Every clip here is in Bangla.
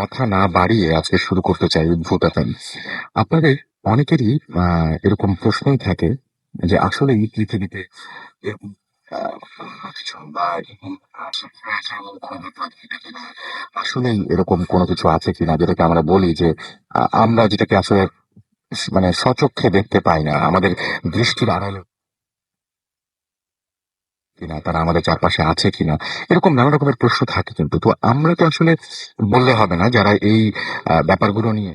কথা না বাড়িয়ে আজকে শুরু করতে চাই ভূত FM। আপনাদের অনেকেরই এরকম প্রশ্নই থাকে যে আসলে এই পৃথিবীতে এরকম কোনো কিছু বা এরকম supernatural কোনো ব্যাপার থাকে কিনা? আসলেই এরকম কোনো কিছু আছে কিনা যেটাকে আমরা বলি যে আমরা যেটাকে আসলে মানে স্বচক্ষে দেখতে পাই না। আমাদের দৃষ্টির আড়ালে কিনা, তারা আমাদের চারপাশে আছে কিনা, এরকম নানা রকমের প্রশ্ন থাকে কিন্তু। তো আমরা তো আসলে বললে হবে না যারা এই ব্যাপারগুলো নিয়ে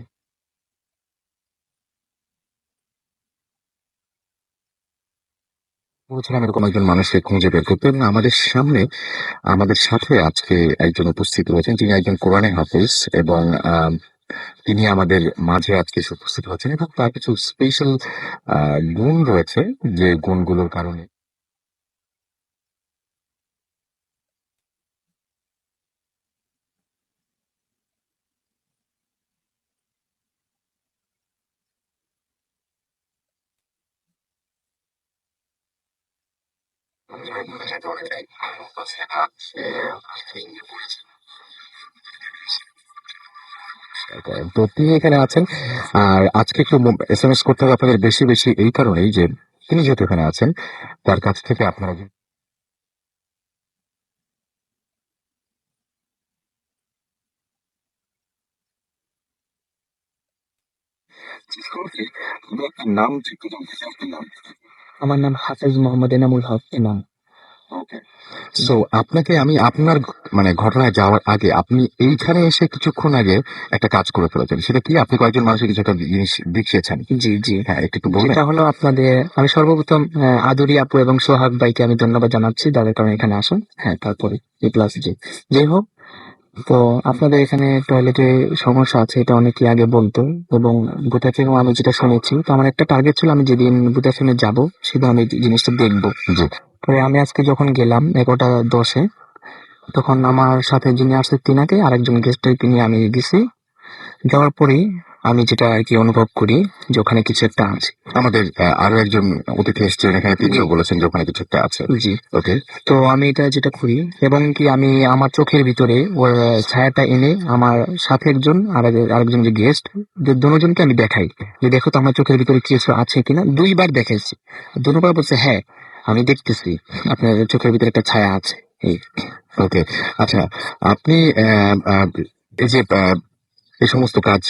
বলছিলাম এরকম একজন মানুষকে খুঁজে বের করতে এবং আমাদের সামনে আমাদের সাথে আজকে একজন উপস্থিত রয়েছেন যিনি একজন কোরআনের হাফেজ এবং আম, তিনি আমাদের মাঝে আজকে এসে উপস্থিত হচ্ছেন এবং তার কিছু স্পেশাল গুণ রয়েছে যে গুণগুলোর কারণে তো তিনি এখানে আছেন। আর আজকে একটু SMS করতে হবে আপনাদের বেশি বেশি এই কারণেই যে তিনি যেহেতু এখানে আছেন তার কাছ থেকে আপনারা আমি একটা নাম একটু জানতে চাই, আপনার নাম? আমার নাম হাফেজ মোহাম্মদ এনামুল হক ইমাম। ওকে। সো আপনাকে আমি আপনার মানে ঘটনায় যাওয়ার আগে আপনি এইখানে এসে কিছুক্ষণ আগে একটা কাজ করে ফেলেছেন। সেটা কি? আপনি কয়েকজন মানুষের কিছু একটা জিনিস দেখিয়েছেন। জি, জি। হ্যাঁ, একটু বলবেন? যেটা হলো আপনাদের আমি সর্বপ্রথম আদুরি আপু এবং সোহাগ ভাইকে আমি ধন্যবাদ জানাচ্ছি যাদের কারণে এখানে আসুন। হ্যাঁ, তারপরে প্লাস জি। যাই হোক, তো আপনাদের এখানে টয়লেটে সমস্যা আছে এটা অনেকে আগে বলতো এবং ভূতা থেকেও আমি যেটা শুনেছি, তো আমার একটা টার্গেট ছিল আমি যেদিন ভূতা ফিল্মে যাবো সেদিন আমি জিনিসটা দেখবো। জি। পরে আমি আজকে যখন গেলাম 11টা 10-এ, তখন আমার সাথে যিনি আসছে তিনাকে আরেকজন গেস্টকে নিয়ে আমি গেছি। যাওয়ার পরেই আমি যেটা আরকি অনুভব করি যে ওখানে কিছু একটা আছে। আমাদের আরো একজন অতিথি এসেছেন এখানে, তিনিও বলেছেন যে ওখানে কিছু একটা আছে। জি। ওকে। তো আমি এটা যেটা করি এবং কি আমি আমার চোখের ভিতরে ওর ছায়াটা এনে আমার সাথে একজন আরেকজন যে গেস্ট যে দুজনকে আমি দেখাই যে দেখো তো আমার চোখের ভিতরে কিছু আছে কিনা। 2বার দেখাইছি, দুবার বলছে হ্যাঁ আমি দেখতেছি আপনার চোখের ভিতরে একটা ছায়া আছে। এই ওকে। আচ্ছা, আপনি এই যে এই সমস্ত কাজ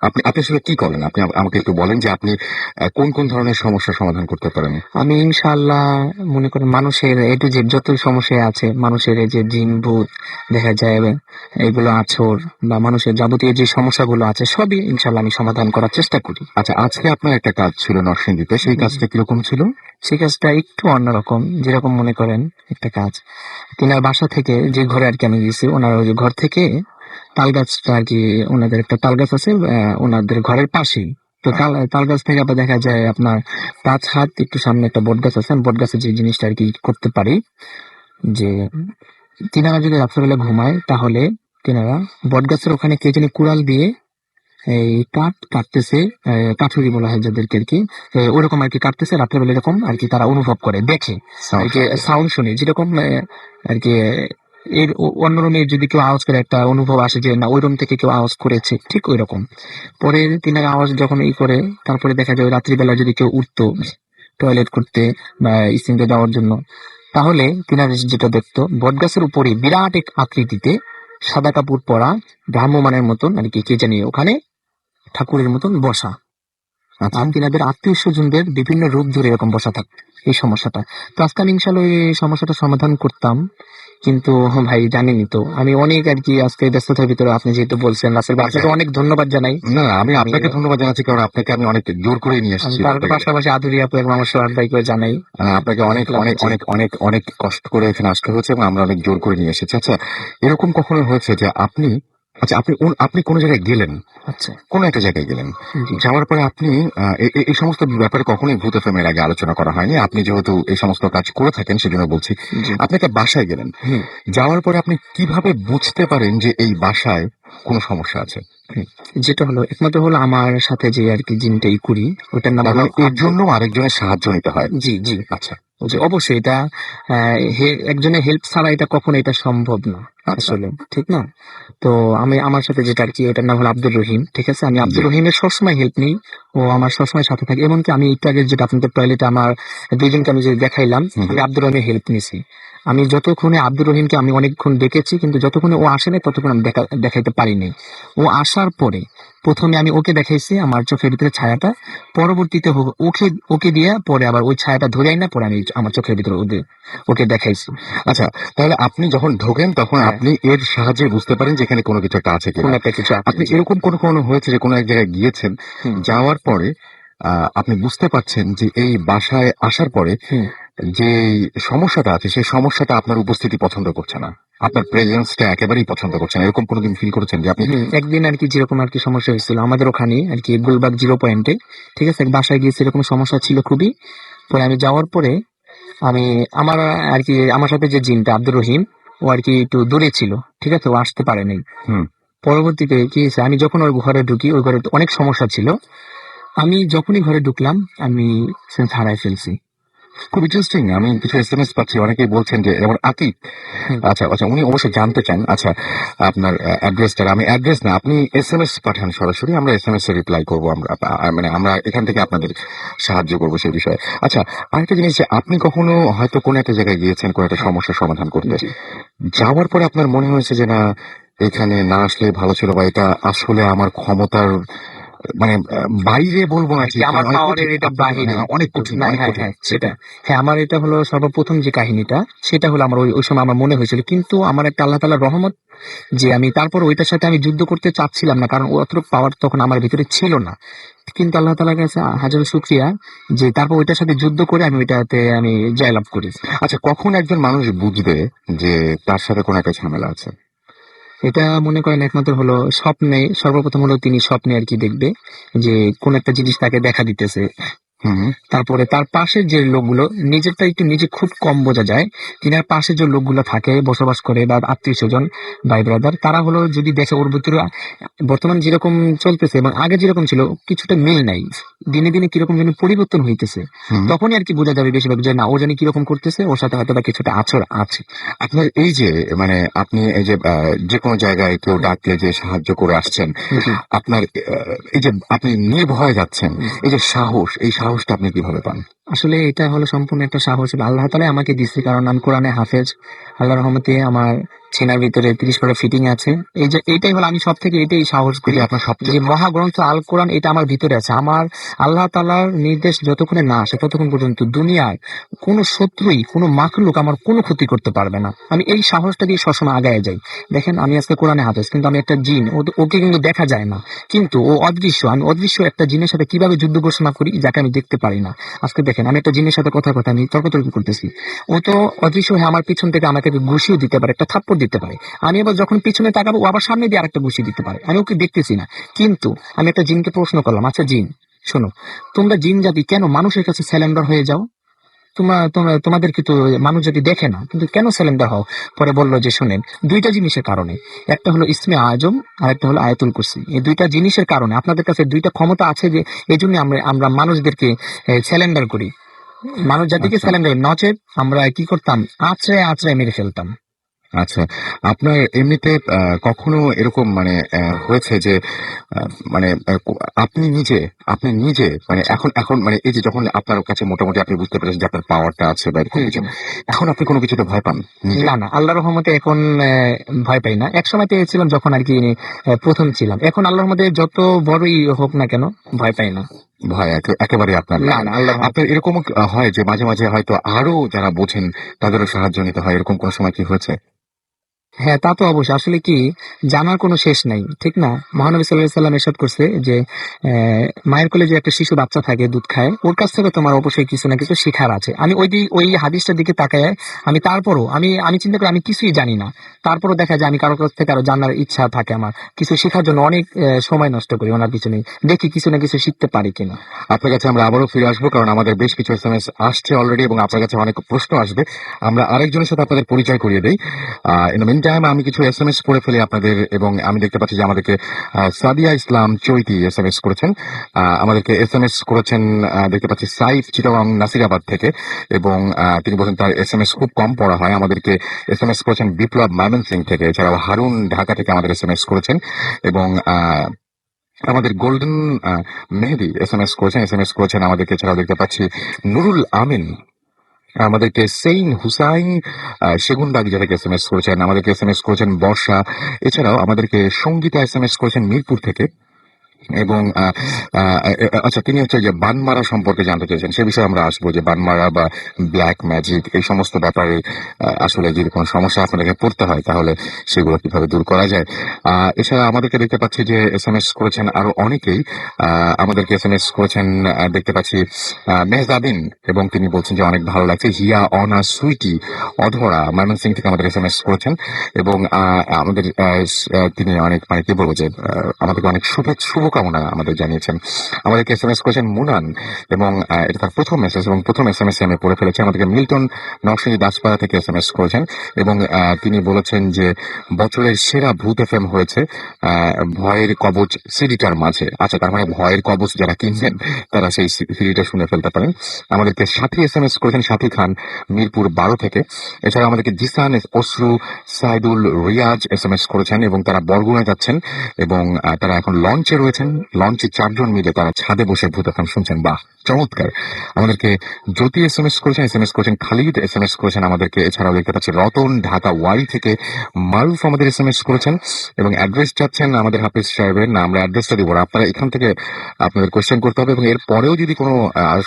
আপনি আপনি আসলে কি করেন? আপনি আমাকে একটু বলেন যে আপনি কোন কোন ধরনের সমস্যার সমাধান করতে পারেন? আমি ইনশাআল্লাহ মনে করেন মানুষের এ টু জেড যত সমস্যা আছে, মানুষের এই যে জিন ভূত দেখা যায় এগুলো আছর বা মানুষের যাবতীয় যে সমস্যাগুলো আছে সবই ইনশাআল্লাহ আমি সমাধান করার চেষ্টা করি। আচ্ছা, আজকে আপনার একটা কাজ ছিল নরসিংদীতে, সেই কাজটা কিরকম ছিল? সেই কাজটা একটু অন্যরকম, যেরকম মনে করেন একটা কাজ তিনার বাসা থেকে যে ঘরে আর কি আমি গেছি ওনার ওই যে ঘর থেকে তাল গাছটা আর কি, ওনাদের একটা তাল গাছ আছে ওনাদের ঘরের পাশেই। তো তাল গাছ থেকে আবার দেখা যায় আপনার 5 হাত একটু সামনে একটা বট গাছ আছে, বট গাছের যে জিনিসটা আর কি করতে পারি যে তিনারা যদি রাত্রেবেলা ঘুমায় তাহলে তিনারা বট গাছের ওখানে কে জানি কুড়াল দিয়ে এই কাঠ কাটতেছে, কাঠুরি বলা হয় যাদেরকে আর কি, ওরকম আর কি কাটতেছে রাত্রেবেলা, এরকম আর কি তারা অনুভব করে দেখে আর কি, সাউন্ড শুনে যেরকম আর কি এর অন্য রুমে যদি কেউ আওয়াজ করে একটা অনুভব আসে যে না ওই রুম থেকে কেউ আওয়াজ করেছে, ঠিক ওই রকম। পরে তিনারা আওয়াজ যখন করে তারপরে দেখা যায় রাত্রিবেলা যদি কেউ উঠতো টয়লেট করতে বা স্ত্রীতে যাওয়ার জন্য, তাহলে তিনারা যেটা দেখতো বটগাছের উপরে বিরাট এক আকৃতিতে সাদা কাপড় পরা ভ্রাম্যমানের মতন আর কি কে জানি ওখানে ঠাকুরের মতন বসা। আর তিনাদের আত্মীয় স্বজনদের বিভিন্ন রূপ ধরে এরকম বসা থাকতো এই সমস্যাটা। তো আজকে আমি ইনশাল্লাহ এই সমস্যাটা সমাধান করতাম, কিন্তু ভাই জানেনই তো আমি অনেক আর কি আজকে ব্যস্ততার ভিতরে আপনি যেহেতু বলছেন রাসেল ভাই আপনাকে অনেক ধন্যবাদ জানাই। না, আমি আপনাকে ধন্যবাদ জানাচ্ছি কারণ আপনাকে আমি অনেক জোর করে নিয়ে আমি এসেছি। তার পাশাপাশি আদুরি আপু এবং আমার সোহাগ ভাইকে জানাই আপনাকে অনেক অনেক অনেক অনেক অনেক কষ্ট করে এখানে আসতে হয়েছে এবং আমরা অনেক জোর করে নিয়ে এসেছি। আচ্ছা, এরকম কখনো হয়েছে যে আপনি আচ্ছা আপনি আপনি কোনো জায়গায় গেলেন, আচ্ছা কোনো একটা জায়গায় গেলেন, জি যাওয়ার পরে আপনি এই সমস্ত ব্যাপারে কখনোই ভূত FM এর আগে আলোচনা করা হয়নি। আপনি যেহেতু এই সমস্ত কাজ করে থাকেন সেজন্য বলছি। জি আপনি একটা বাসায় গেলেন, হুম যাওয়ার পরে আপনি কিভাবে বুঝতে পারেন যে এই বাসায় কোনো সমস্যা আছে? যেটা হলো একমাত্র হলো আমার সাথে যে আর কি জিনটা করি, ওটার নাম তার হলো মানে এর জন্য আরেকজনের সাহায্য নিতে হয়। জি, জি। আচ্ছা, জি, অবশ্যই এটা একজনের হেল্প ছাড়া এটা কখনো এটা সম্ভব না আচ্ছা। আসলে, ঠিক না? তো আমি আমার সাথে যেটা আরকি এটার নাম হলো আব্দুর রহিম। ঠিক আছে? আমি জি। আব্দুর রহিমের সবসময় হেল্প নিই। ও আমার সবসময় সাথে থাকে। এমনকি আমি একটু আগে যেটা আপনাদের টয়লেটে আমার ২ জনকে আমি যে দেখাইলাম, হুম, আমি হুম। আব্দুর রহিমের হেল্প নিছি। আমি যতক্ষণে আব্দুর রহিমকে আমি অনেকক্ষণ ডেকেছি কিন্তু যতক্ষণে ও আসে নাই ততক্ষণ আমি দেখাইতে পারি নাই। ও আসার পরে ১ম এ আমি ওকে দেখাইছি আমার চোখের ভিতরে ছায়াটা। পরবর্তীতে ওকে ওকে দিয়ে পরে আবার ওই ছায়াটা ধরে আইনা পরে আমি আমার চোখের ভিতরে ওকে দেখাইছি। আচ্ছা, তাহলে আপনি যখন ঢোকেন তখন হ্যাঁ, আপনি এর সাহায্যে বুঝতে পারেন যে এখানে কোনো কিছু একটা আছে কোন কিনা। একটা কিছু আছে। আপনি জি। এরকম কোনো হয়েছে যে কোনো এক জায়গায় গিয়েছেন, হুম, যাওয়ার পরে আপনি বুঝতে পারছেন যে এই বাসায় আসার পরে হুম। যেই সমস্যাটা আছে সেই সমস্যাটা আপনার উপস্থিতি পছন্দ করছে না। আপনার প্রেজেন্সটা একেবারেই পছন্দ করছে না। এরকম কোনদিন ফিল করেছেন যে আপনি একদিন আরকি যেরকম আরকি সমস্যা হয়েছিল আমাদের ওখানে আরকি গুলবাগ জিরো পয়েন্টে। ঠিক আছে? বাসায় গিয়েছি এরকম সমস্যা ছিল খুবই। পরে আমি যাওয়ার পরে আমি আমার আরকি আমার সাথে যে জিনটা আব্দুর রহিম ও আরকি একটু দূরে ছিল। ঠিক আছে? ও আসতে পারে নাই। হুম, পরবর্তীতে কি হয়েছে আমি যখন ওই ঘরে ঢুকি ওই ঘরে তো অনেক সমস্যা ছিল। আমি যখনই ঘরে ঢুকলাম আমি সেন্স হারায় ফেলছি। খুব ইন্টারেস্টিং। আমি কিছু এসএমএস পাচ্ছি। অনেকেই বলছেন যে যেমন আকিব। হুম, আচ্ছা, আচ্ছা উনি অবশ্যই জানতে চান। আচ্ছা, আপনার অ্যাড্রেসটা আমি অ্যাড্রেস না, আপনি এসএমএস পাঠান সরাসরি। আমরা এসএমএস এ রিপ্লাই করব আমরা। মানে আমরা এখান থেকে আপনাদের সাহায্য করব সেই বিষয়ে। আচ্ছা, আরেকটা জিনিস যে আপনি কখনো হয়তো কোনো একটা জায়গায় গিয়েছেন কোনো একটা হ্যাঁ, সমস্যার সমাধান করতে। জি। যাওয়ার পরে আপনার মনে হয়েছে যে না এখানে না আসলে ভালো ছিল বা এটা আসলে আমার ক্ষমতার মানে বাইরে বলব না আরকি ঠিক মানে আমার অনেক পাওয়ারের কঠিন। এটা আপনার বাহিরে। হ্যাঁ, অনেক কঠিন, না, অনেক হ্যাঁ, কঠিন হ্যাঁ, সেটা। সেটা। হ্যাঁ, আমার এটা হলো সর্বপ্রথম যে কাহিনীটা, সেটা হলো আমার ওই সময় আমার মনে হয়েছিল। কিন্তু আমার একটা আল্লাহ তাআলার রহমত যে আমি তারপর ওইটার সাথে আমি যুদ্ধ করতে চাচ্ছিলাম না। কারণ অতটুকু পাওয়ার তখন আমার ভিতরে ছিল না। কিন্তু আল্লাহ তাআলার কাছে হাজারো শুকরিয়া যে তারপর ওইটার সাথে যুদ্ধ করে আমি ওইটাতে আমি জয়লাভ করি। আচ্ছা, কখন একজন মানুষ বুঝবে যে তার সাথে কোনো একটা ঝামেলা আছে? এটা মনে করেন একমাত্র হলো স্বপ্নে, সর্বপ্রথম হলো তিনি স্বপ্নে আরকি দেখবে যে কোন একটা জিনিস তাকে দেখা দিতেছে। হুম, হুম। তারপরে তার পাশের যে লোকগুলো নিজেরটা একটু নিজে খুব কম বোঝা যায়। তিনার পাশে যে লোকগুলো থাকে, বসবাস করে বা আত্মীয়স্বজন, ভাই ব্রাদার তারা হলো যদি দেখে ওর ভিতরে বর্তমান যেরকম চলতেছে এবং আগে যেরকম ছিল কিছুটা মিল নাই। দিনে, দিনে কিরকম যেন পরিবর্তন হইতেছে। হুম। তখনই আরকি বোঝা যাবে বেশিরভাগ যে না ও জানি কিরকম করতেছে, ওর সাথে হয়তোবা কিছুটা আছর আছে। আপনার এই যে মানে আপনি এই যে যেকোনো জায়গায় কেউ ডাকলে যে সাহায্য করে আসছেন, জি। আপনার এই যে আপনি নির্ভয়ে যাচ্ছেন, হুম। এই যে সাহস, এই সাহসটা আপনি কিভাবে পান? আসলে এটা হলো সম্পূর্ণ একটা সাহস আল্লাহ তাআলাই আমাকে দিছে। কারণ আমি কোরআনে হাফেজ। আল্লাহর রহমতে আমার সিনার ভিতরে ৩০ পারা ফিটিং আছে। এই যে এইটাই হলো আমি সবথেকে এটাই সাহস করি। এটা আপনার যে সবচেয়ে মহাগ্রন্থ আল কোরআন এটা আমার ভিতরে আছে। আমার আল্লাহ তাআলার নির্দেশ যতক্ষণে না আসে ততক্ষণ পর্যন্ত দুনিয়ার কোন শত্রুই, কোন মাখলুক আমার কোন ক্ষতি করতে পারবে না। আমি এই সাহসটা দিয়ে সবসময় আগায়ে যাই। দেখেন আমি আজকে কোরআনে হাফেজ কিন্তু আমি একটা জিন ওকে কিন্তু দেখা যায় না। কিন্তু ও অদৃশ্য। আমি অদৃশ্য একটা জিনের সাথে কিভাবে যুদ্ধ ঘোষণা করি যাকে আমি দেখতে পারি না। আজকে দেখেন আমি একটা জিনের সাথে কথা আমি তর্কাতর্কি করতেছি। ও তো অদৃশ্য হয়ে আমার পিছন থেকে আমাকে ঘুষিও দিতে পারে, একটা থাপ্পড় দিতে পারে। আমি আবার যখন পিছনে তাকাবো ও আবার সামনে দিয়ে আরেকটা ঘুষি দিতে পারে। আমি ওকে দেখতেছি না। কিন্তু আমি একটা জিনকে প্রশ্ন করলাম, আচ্ছা জিন, শোনো, তোমরা জিন জাতি কেন মানুষের কাছে স্যালেন্ডার হয়ে যাও? তোমাদের কিন্তু মানুষ যদি দেখে না কিন্তু কেন স্যালেন্ডার হও? পরে বলল যে শুনেন ২ টা জিনিসের কারণে। একটা হলো ইসমে আজম আর একটা হলো আয়াতুল কুরসি। এই ২ টা জিনিসের কারণে আপনাদের কাছে ২ টা ক্ষমতা আছে যে এজন্য আমরা মানুষদেরকে স্যালেন্ডার করি। মানুষ জাতিকে আচ্ছা, স্যালেন্ডার নচেৎ আমরা কি করতাম? আঁচড়ায়, আঁচড়ায় মেরে ফেলতাম। আচ্ছা। আপনার এমনিতে কখনো এরকম মানে হয়েছে যে আ মানে আপনি নিজে মানে আচ্ছা। এখন মানে এই যে যখন আপনার কাছে মোটামুটি আপনি বুঝতে পেরেছেন যে আপনার পাওয়ারটা আছে বা এরকম হুম, কিছু। হুম। এখন আপনি কোনো কিছুতে ভয় পান নিজে? না, না। আল্লাহর রহমতে এখন ভয় পাই না। একসময় পেয়েছিলাম যখন আরকি ১ম ছিলাম। এখন আল্লাহর রহমতে যত বড়ই হোক না কেন ভয় পাই না। ভয় একেবারেই আপনার না, নাই। না আল্লাহর রহমতে আপনার এরকমও হয় যে মাঝে, মাঝে হয়তো আরো যারা বোঝেন তাদেরও সাহায্য নিতে হয়। এরকম কোনো সময় কি হয়েছে? হ্যাঁ, তা তো অবশ্যই। আসলে কি জানার কোনো শেষ নাই। ঠিক না? মহানবী সাল্লাল্লাহু আলাইহি সাল্লাম ইরশাদ করছে যে মায়ের কোলে যে একটা শিশু বাচ্চা থাকে দুধ খায়, ওর কাছ থেকে তোমার অবশ্যই কিছু না কিছু শিখার আছে। আমি ওই হাদিসটার দিকে তাকায়া আমি তারপরও আমি চিন্তা করি আমি কিছুই জানি না। তারপরও দেখা যায় আমি কারো কাছ থেকে আরো জানার ইচ্ছা থাকে আমার। কিছু শেখার জন্য অনেক সময় নষ্ট করি ওনার পিছনে। দেখি কিছু না কিছু শিখতে পারি কিনা। আপনার কাছে আমরা আবারও ফিরে আসবো কারণ আমাদের বেশ কিছু এসএমএস আসছে অলরেডি এবং আপনার কাছে অনেক প্রশ্ন আসবে। আমরা আরেকজনের সাথে আপনাদের পরিচয় করিয়ে দেই। ইন দ্য মিন টাইম আমি কিছু এসএমএস পড়ে ফেলি আপনাদের, এবং আমি দেখতে পাচ্ছি যে আমাদেরকে সাদিয়া ইসলাম চৈতি এসএমএস করেছেন। আমাদেরকে এসএমএস করেছেন, দেখতে পাচ্ছি সাইফ চিটাগাং নাসিরাবাদ থেকে, এবং তিনি বলেন তার এসএমএস খুব কম পড়া হয়। আমাদেরকে এসএমএস করেছেন বিপ্লব ময়মনসিং থেকে, এছাড়াও হারুন ঢাকা থেকে আমাদের এসএমএস করেছেন, এবং আমাদের গোল্ডেন মেহেদি এসএমএস করেছেন আমাদেরকে। এছাড়াও দেখতে পাচ্ছি নুরুল আমিন আমাদেরকে, সেইন হুসাইন সেগুনবাগিচা থেকে এসএমএস করেছেন, আমাদেরকে এসএমএস করেছেন বর্ষা। এছাড়াও আমাদেরকে সঙ্গীতা এসএমএস করেছেন মিরপুর থেকে, এবং আচ্ছা, তিনি হচ্ছে যে বানমারা সম্পর্কে জানতে চেয়েছেন। সে বিষয়ে আমরা আসবো, যে বানমারা বা ব্ল্যাক ম্যাজিক এই সমস্ত ব্যাপারে আসলে যদি কোনো সমস্যা আপনাদেরকে পড়তে হয় তাহলে সেগুলো কিভাবে দূর করা যায়। এছাড়া আমাদেরকে দেখতে পাচ্ছি যে এসএমএস করেছেন আরো অনেকেই। আমাদেরকে এসএমএস করেছেন, দেখতে পাচ্ছি মেহজাবিন, এবং তিনি বলছেন যে অনেক ভালো লাগছে। হিয়া অনা সুইটি অধরা ময়মনসিং থেকে আমাদের এসএমএস করেছেন, এবং আমাদের তিনি অনেক, মানে কি বলবো, যে আমাদেরকে অনেক শুভকামনা আমাদের জানিয়েছেন। আমাদেরকে এসএমএস করেছেন মুনান, এবং এটা তার প্রথম মেসেজ, এবং প্রথম এসএমএস আমি পড়ে ফেলেছি। আমাদেরকে মিল্টন নরসিংদী দাসপাড়া থেকে এসএমএস করেছেন, এবং তিনি বলেছেন যে বছরের সেরা ভূত এফএম হয়েছে ভয়ের কবচ সিডিটার মাঝে। আচ্ছা, তার মানে ভয়ের কবচ যারা কিনবেন তারা সেই সিডিটা শুনে ফেলতে পারেন। আমাদেরকে সাথী এসএমএস করেছেন সাথী খান মিরপুর 12 থেকে। এছাড়া আমাদেরকে জিসান অশ্রু সাইদুল রিয়াজ এসএমএস করেছেন, এবং তারা বরগুনায় যাচ্ছেন, এবং তারা এখন লঞ্চে রয়েছেন। লঞ্চে 4 জন মিলে তারা ছাদে বসে ভূত এফএম শুনছেন। বাহ, চমৎকার। আমাদেরকে জ্যোতি এসএমএস করেছেন খালিদ এসএমএস করেছেন আমাদেরকে। এছাড়াও দেখতে পাচ্ছি রতন ঢাকা ওয়ারি থেকে, মারুফ আমাদের এসএমএস করেছেন, এবং অ্যাড্রেস চাচ্ছেন আমাদের হাফিজ সাহেবের। না, আমরা অ্যাড্রেসটা দিব না, আপনারা এখান থেকে আপনাদের কোয়েশ্চেন করতে হবে, এবং এর পরেও যদি কোনো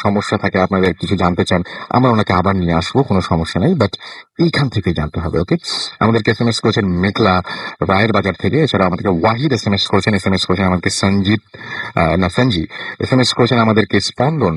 সমস্যা থাকে, আপনাদের কিছু জানতে চান, আমরা ওনাকে আবার নিয়ে আসবো, কোনো সমস্যা নেই, বাট এইখান থেকে জানতে হবে। ওকে। আমাদেরকে এসএমএস করেছেন মেঘলা রায়ের বাজার থেকে। এছাড়া আমাদেরকে ওয়াহিদ এসএমএস করেছেন আমাদেরকে সঞ্জিত সঞ্জি এসএমএস করেছেন আমাদেরকে স্পন্দন।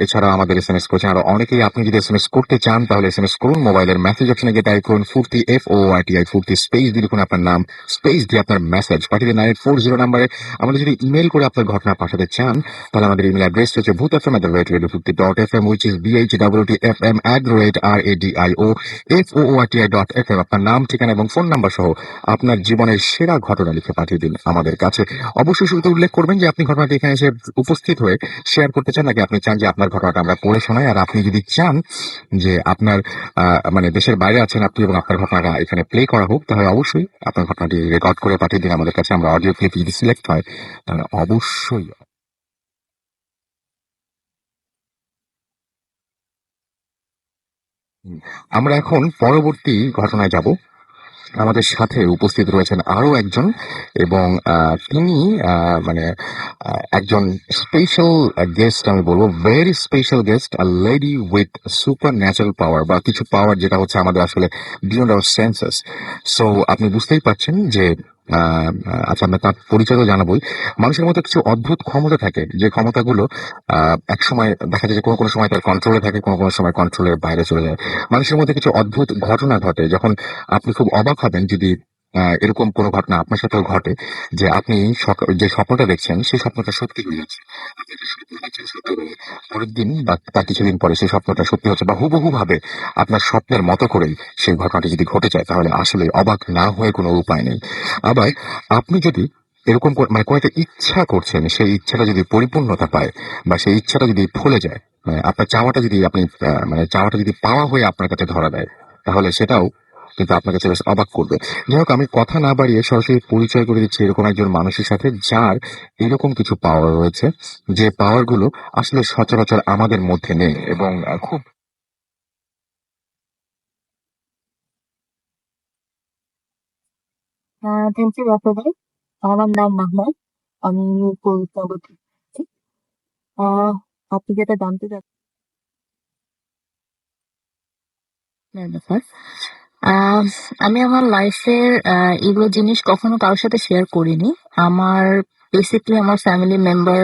এছাড়া আমাদের এসএমএস করেছেন আরো অনেকেই। আপনি যদি এসএমএস করতে চান তাহলে এসএমএস করুন, মোবাইলের মেসেজ অপশনে গিয়ে টাইপ করুন ফুর্তি FORTI ফুর্তি, স্পেস দিয়ে লিখুন আপনার নাম, স্পেস দিয়ে আপনার মেসেজ পাঠিয়ে দিন 9840 নাম্বারে। আমাদের যদি ইমেল করে আপনার ঘটনা পাঠাতে চান তাহলে আমাদের ইমেল অ্যাড্রেস হচ্ছে bhutfm@radiofurti.fm, which is BHWTFM@radioFOORTI.FM। আপনার নাম, ঠিকানা এবং ফোন নাম্বার সহ আপনার জীবনের সেরা ঘটনা লিখে পাঠিয়ে দিন আমাদের কাছে। অবশ্যই শুরুতে উল্লেখ করবেন যে আপনি ঘটনাটি এখানে এসে উপস্থিত হয়ে শেয়ার করতে চান, নাকি আপনি চান যে আপনার ঘটনাটা আমরা পড়ে শোনাই। আর আপনি যদি চান যে আপনার মানে দেশের বাইরে আছেন আপনি, এবং আপনার ঘটনাটা এখানে প্লে করা হোক, তাহলে অবশ্যই আপনার ঘটনাটি রেকর্ড করে পাঠিয়ে দিন আমাদের কাছে। আমরা অডিও ক্লিপ যদি সিলেক্ট হয় তাহলে অবশ্যই। আমরা এখন পরবর্তী ঘটনায় যাব। আমাদের সাথে উপস্থিত রয়েছেন আরো একজন, এবং তিনি মানে একজন স্পেশাল গেস্ট, আমি বলবো very special guest, lady with super natural power, বা কিছু পাওয়ার যেটা হচ্ছে আমাদের আসলে বিয়ন্ড আওয়ার সেন্সেস। সো আপনি বুঝতেই পারছেন যে আচ্ছা, আমরা তার পরিচয় তো জানাবোই। মানুষের মধ্যে কিছু অদ্ভুত ক্ষমতা থাকে, যে ক্ষমতাগুলো এক সময় দেখা যায় যে কোনো কোনো সময় তার কন্ট্রোলে থাকে, কোনো কোনো সময় কন্ট্রোলের বাইরে চলে যায়। মানুষের মধ্যে কিছু অদ্ভুত ঘটনা ঘটে, যখন আপনি খুব অবাক হবেন যদি এরকম কোনো ঘটনা আপনার সাথেও ঘটে, যে আপনি যে স্বপ্নটা দেখছেন সেই স্বপ্নটা সত্যি হয়ে যাচ্ছে। আপনি একটা স্বপ্ন দেখছেন সত্যি হয়ে, পরের দিন বা তার কিছুদিন পরে সেই স্বপ্নটা সত্যি হচ্ছে, বা হুবহু ভাবে আপনার স্বপ্নের মতো করেই সেই ঘটনাটি যদি ঘটে যায়, তাহলে আসলে অবাক না হয়ে কোনো উপায় নেই। আবার আপনি যদি এরকম মানে কোনো একটা ইচ্ছা করছেন, সেই ইচ্ছাটা যদি পরিপূর্ণতা পায়, বা সেই ইচ্ছাটা যদি ফলে যায়, মানে আপনার চাওয়াটা যদি আপনি মানে চাওয়াটা যদি পাওয়া হয়ে আপনার কাছে ধরা দেয়, তাহলে সেটাও কিন্তু আপনার কাছে বেশ অবাক করবে। যাই হোক, আমি কথা না বাড়িয়ে সরাসরি পরিচয় করে দিচ্ছি এরকম একজন মানুষের সাথে, যার এরকম কিছু পাওয়ার রয়েছে, যে পাওয়ার গুলো আসলে সচরাচর আমাদের মধ্যে নেই, এবং খুব থ্যাংক ইউ রাফা ভাই। আমার নাম মাহমুদ। আমি কলকাতা থেকে এসেছি। আহ, আপনি যেটা জানতে চাচ্ছেন ব্যাপার, আহ, আমি আমার লাইফের এগুলো জিনিস কখনো কারোর সাথে শেয়ার করিনি। আমার বেসিকলি আমার ফ্যামিলি মেম্বার